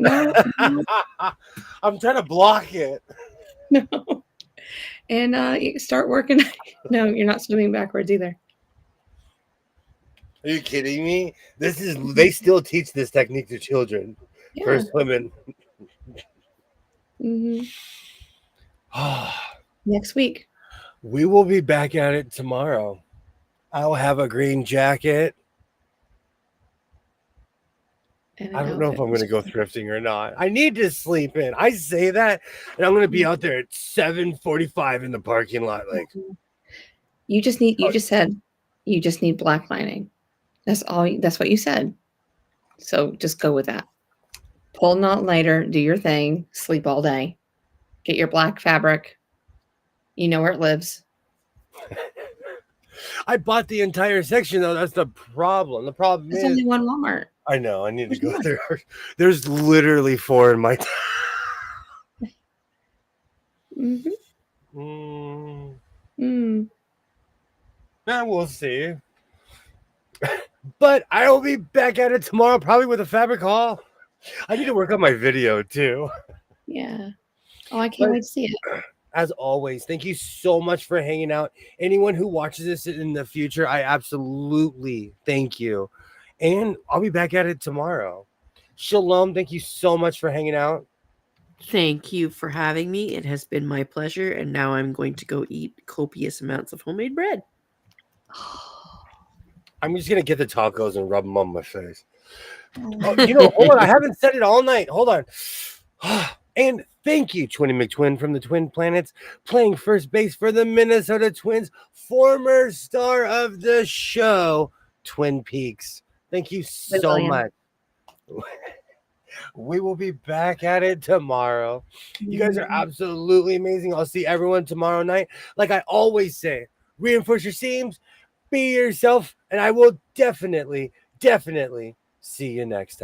Speaker 3: I'm trying to block it.
Speaker 2: No. And you start working. No, you're not swimming backwards either.
Speaker 3: Are you kidding me? They still teach this technique to children for swimming.
Speaker 2: Next week.
Speaker 3: We will be back at it tomorrow. I'll have a green jacket. I don't know if I'm going to go thrifting or not. I need to sleep in. I say that, and I'm going to be out there at 7:45 in the parking lot.
Speaker 2: You just said you just need black lining. That's all. That's what you said. So just go with that. Pull knot lighter, do your thing, sleep all day. Get your black fabric. You know where it lives.
Speaker 3: I bought the entire section, though. That's the problem. The problem is
Speaker 2: only one Walmart.
Speaker 3: I know. I need to go there. There's literally 4 in my we'll see. But I will be back at it tomorrow, probably with a fabric haul. I need to work on my video, too.
Speaker 2: Yeah. Oh, I can't wait to see it.
Speaker 3: As always, thank you so much for hanging out. Anyone who watches this in the future, I absolutely thank you. And I'll be back at it tomorrow. Shalom. Thank you so much for hanging out.
Speaker 1: Thank you for having me. It has been my pleasure. And now I'm going to go eat copious amounts of homemade bread.
Speaker 3: I'm just going to get the tacos and rub them on my face. Hold on. I haven't said it all night. Hold on. And thank you, Twinny McTwin from the Twin Planets, playing first base for the Minnesota Twins, former star of the show, Twin Peaks. Thank you so much. We will be back at it tomorrow. You guys are absolutely amazing. I'll see everyone tomorrow night. Like I always say, reinforce your seams, be yourself, and I will definitely see you next time.